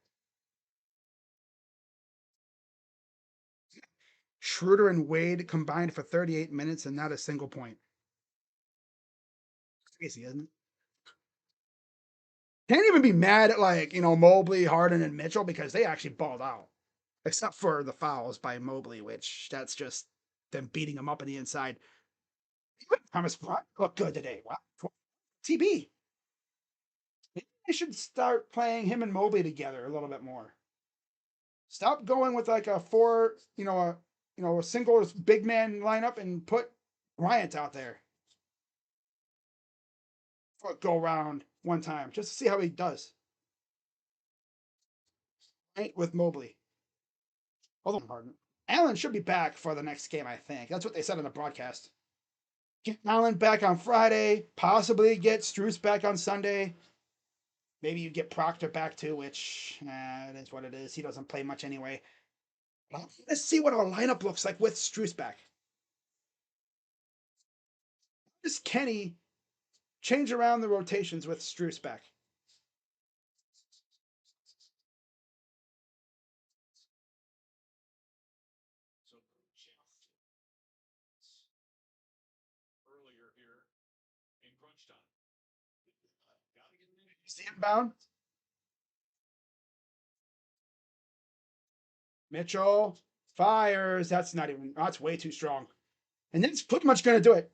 Schroeder and Wade combined for 38 minutes and not a single point. Crazy, isn't it? Can't even be mad at, like, Mobley, Harden, and Mitchell because they actually balled out. Except for the fouls by Mobley, which that's just them beating him up on the inside. Thomas Bryant looked good today. Wow. TB. Maybe they should start playing him and Mobley together a little bit more. Stop going with like a four, a single big man lineup and put Bryant out there for a go round one time just to see how he does. Right with Mobley. Although Harden. Allen should be back for the next game, I think. That's what they said on the broadcast. Get Allen back on Friday, possibly get Strus back on Sunday. Maybe you get Proctor back too, which it is what it is. He doesn't play much anyway. Let's see what our lineup looks like with Strus back. Does Kenny change around the rotations with Strus back? Earlier here in crunch time. Is he inbound? Mitchell fires. That's not even. That's way too strong. And that's pretty much going to do it.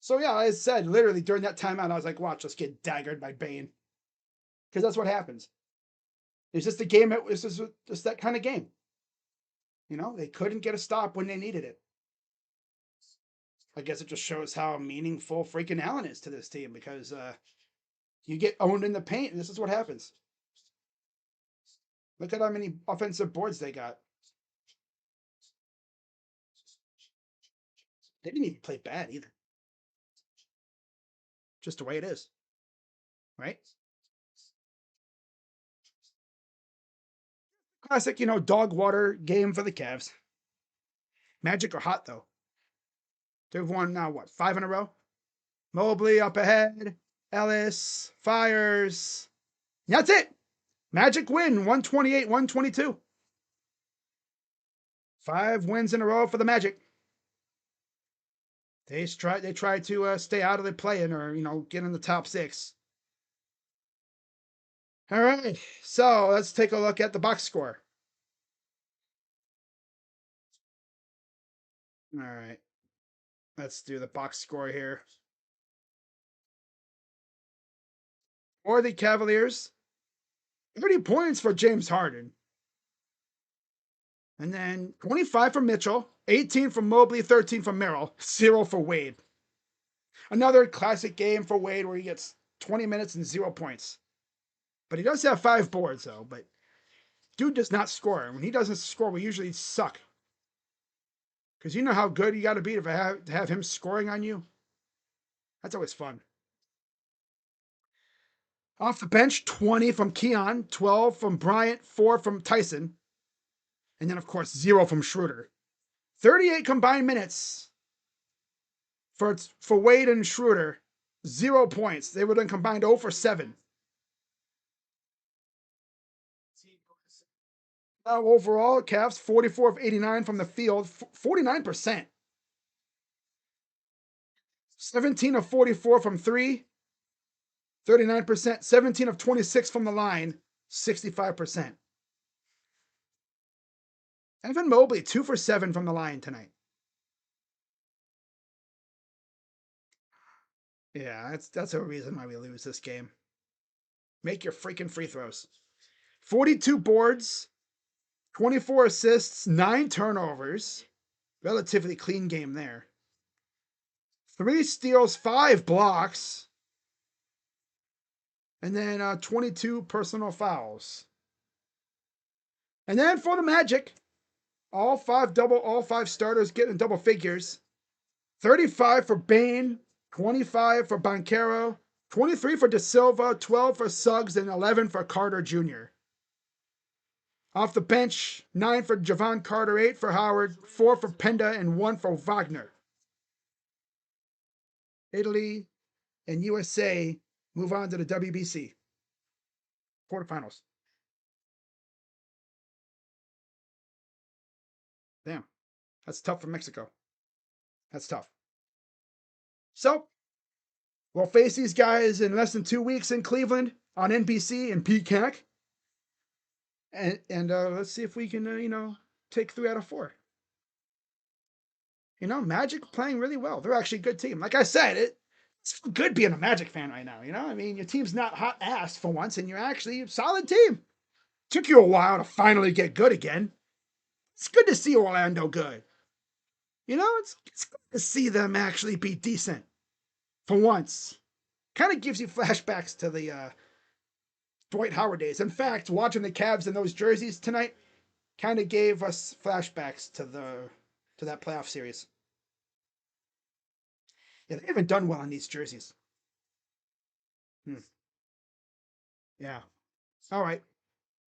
So yeah, as I said, literally during that timeout, I was like, watch us get daggered by Bane. Because that's what happens. It's just a game. It was just that kind of game. They couldn't get a stop when they needed it. I guess it just shows how meaningful freaking Allen is to this team because you get owned in the paint, and this is what happens. Look at how many offensive boards they got. They didn't even play bad either. Just the way it is. Right? Classic, dog water game for the Cavs. Magic are hot, though. They've won now, 5 in a row? Mobley up ahead. Ellis fires. That's it. Magic win, 128-122. 5 wins in a row for the Magic. They try to stay out of the play-in or, get in the top 6. All right, so let's take a look at the box score. All right, let's do the box score here. For the Cavaliers, 30 points for James Harden. And then 25 for Mitchell, 18 for Mobley, 13 for Merrill, 0 for Wade. Another classic game for Wade where he gets 20 minutes and 0 points. But he does have 5 boards, though. But dude does not score. When he doesn't score, we usually suck. Because you know how good you got to be to have him scoring on you? That's always fun. Off the bench, 20 from Keon, 12 from Bryant, 4 from Tyson. And then, of course, 0 from Schroeder. 38 combined minutes for Wade and Schroeder. 0 points. They would have combined 0 for 7. Now, overall, Cavs 44 of 89 from the field, 49%. 17 of 44 from 3, 39%. 17 of 26 from the line, 65%. Evan Mobley, 2 for 7 from the line tonight. Yeah, that's a reason why we lose this game. Make your freaking free throws. 42 boards, 24 assists, 9 turnovers. Relatively clean game there. 3 steals, 5 blocks. And then 22 personal fouls. And then for the Magic, all 5 starters getting double figures. 35 for Bane, 25 for Banchero, 23 for De Silva, 12 for Suggs, and 11 for Carter Jr. Off the bench, 9 for Javon Carter, 8 for Howard, 4 for Penda, and 1 for Wagner. Italy, and USA move on to the WBC quarterfinals. Damn, that's tough for Mexico. That's tough. So we'll face these guys in less than 2 weeks in Cleveland on NBC and Peacock, and let's see if we can take 3 out of 4. Magic playing really well. They're actually a good team. Like I said, it's good being a Magic fan right now. I mean, your team's not hot ass for once, and you're actually a solid team. Took you a while to finally get good again. It's good to see Orlando good. It's good to see them actually be decent for once. Kind of gives you flashbacks to the Dwight Howard days. In fact, watching the Cavs in those jerseys tonight kind of gave us flashbacks to that playoff series. Yeah, they haven't done well on these jerseys. Yeah. All right.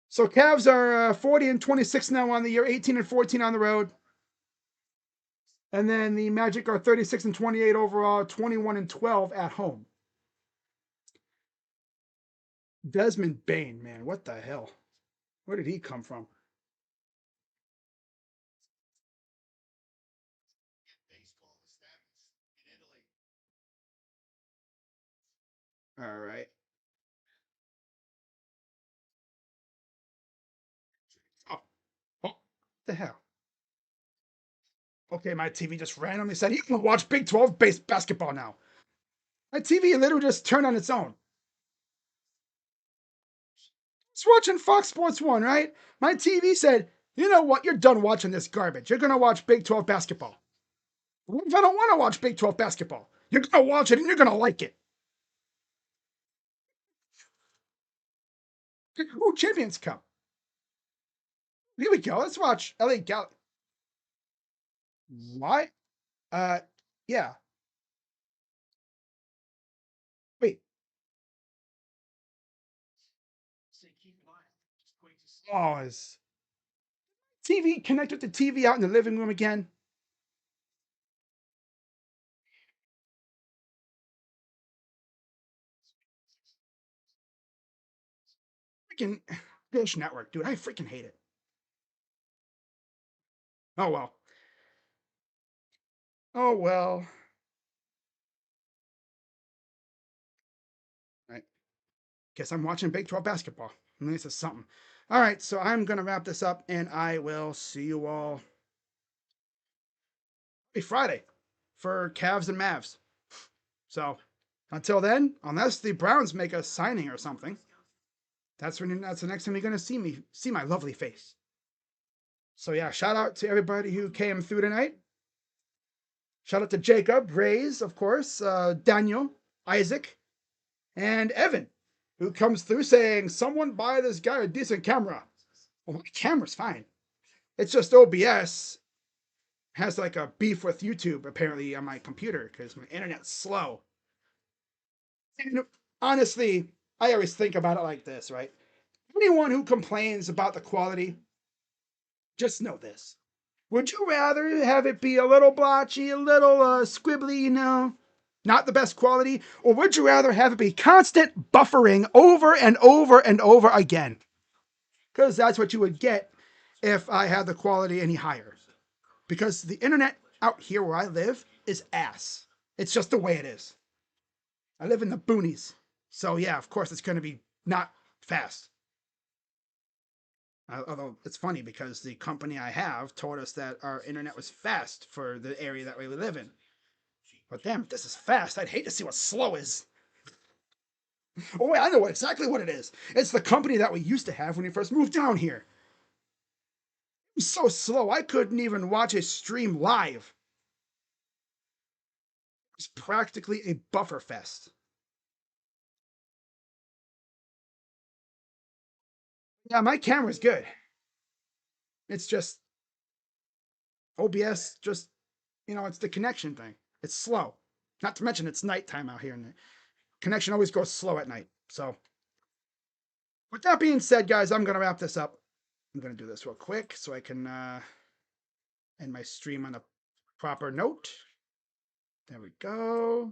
So Cavs are 40-26 now on the year, 18-14 on the road. And then the Magic are 36-28 overall, 21-12 at home. Desmond Bain, man, what the hell? Where did he come from? Baseball established in Italy. All right. Oh, what the hell? Okay, my TV just randomly said you can watch Big 12 basketball now. My TV literally just turned on its own. It's watching Fox Sports 1, right? My TV said, you know what? You're done watching this garbage. You're going to watch Big 12 basketball. What if I don't want to watch Big 12 basketball? You're going to watch it and you're going to like it. Ooh, Champions Cup. Here we go. Let's watch LA Gal. Why? Yeah. Wait. Oh, is TV connected to TV out in the living room again? Freaking Dish Network, dude. I freaking hate it. Oh, well. Oh, well. Right. Guess I'm watching Big 12 basketball. This is something. All right, so I'm going to wrap this up, and I will see you all Friday for Cavs and Mavs. So until then, unless the Browns make a signing or something, that's the next time you're going to see my lovely face. So yeah, shout out to everybody who came through tonight. Shout out to Jacob, Rays, of course, Daniel, Isaac, and Evan, who comes through saying, someone buy this guy a decent camera. Well, my camera's fine. It's just OBS has like a beef with YouTube apparently on my computer because my internet's slow. And honestly, I always think about it like this, right? Anyone who complains about the quality, just know this. Would you rather have it be a little blotchy, a little squibbly, not the best quality, or would you rather have it be constant buffering over and over and over again? Because that's what you would get if I had the quality any higher. Because the internet out here where I live is ass. It's just the way it is. I live in the boonies. So yeah, of course it's going to be not fast. Although it's funny because the company I have told us that our internet was fast for the area that we live in. But damn, if this is fast, I'd hate to see what slow is. Oh wait, I know exactly what it is. It's the company that we used to have when we first moved down here. It was so slow, I couldn't even watch a stream live. It was practically a buffer fest. Yeah, my camera's good. It's just OBS, it's the connection thing. It's slow. Not to mention it's nighttime out here, and the connection always goes slow at night. So, with that being said, guys, I'm going to wrap this up. I'm going to do this real quick so I can end my stream on a proper note. There we go.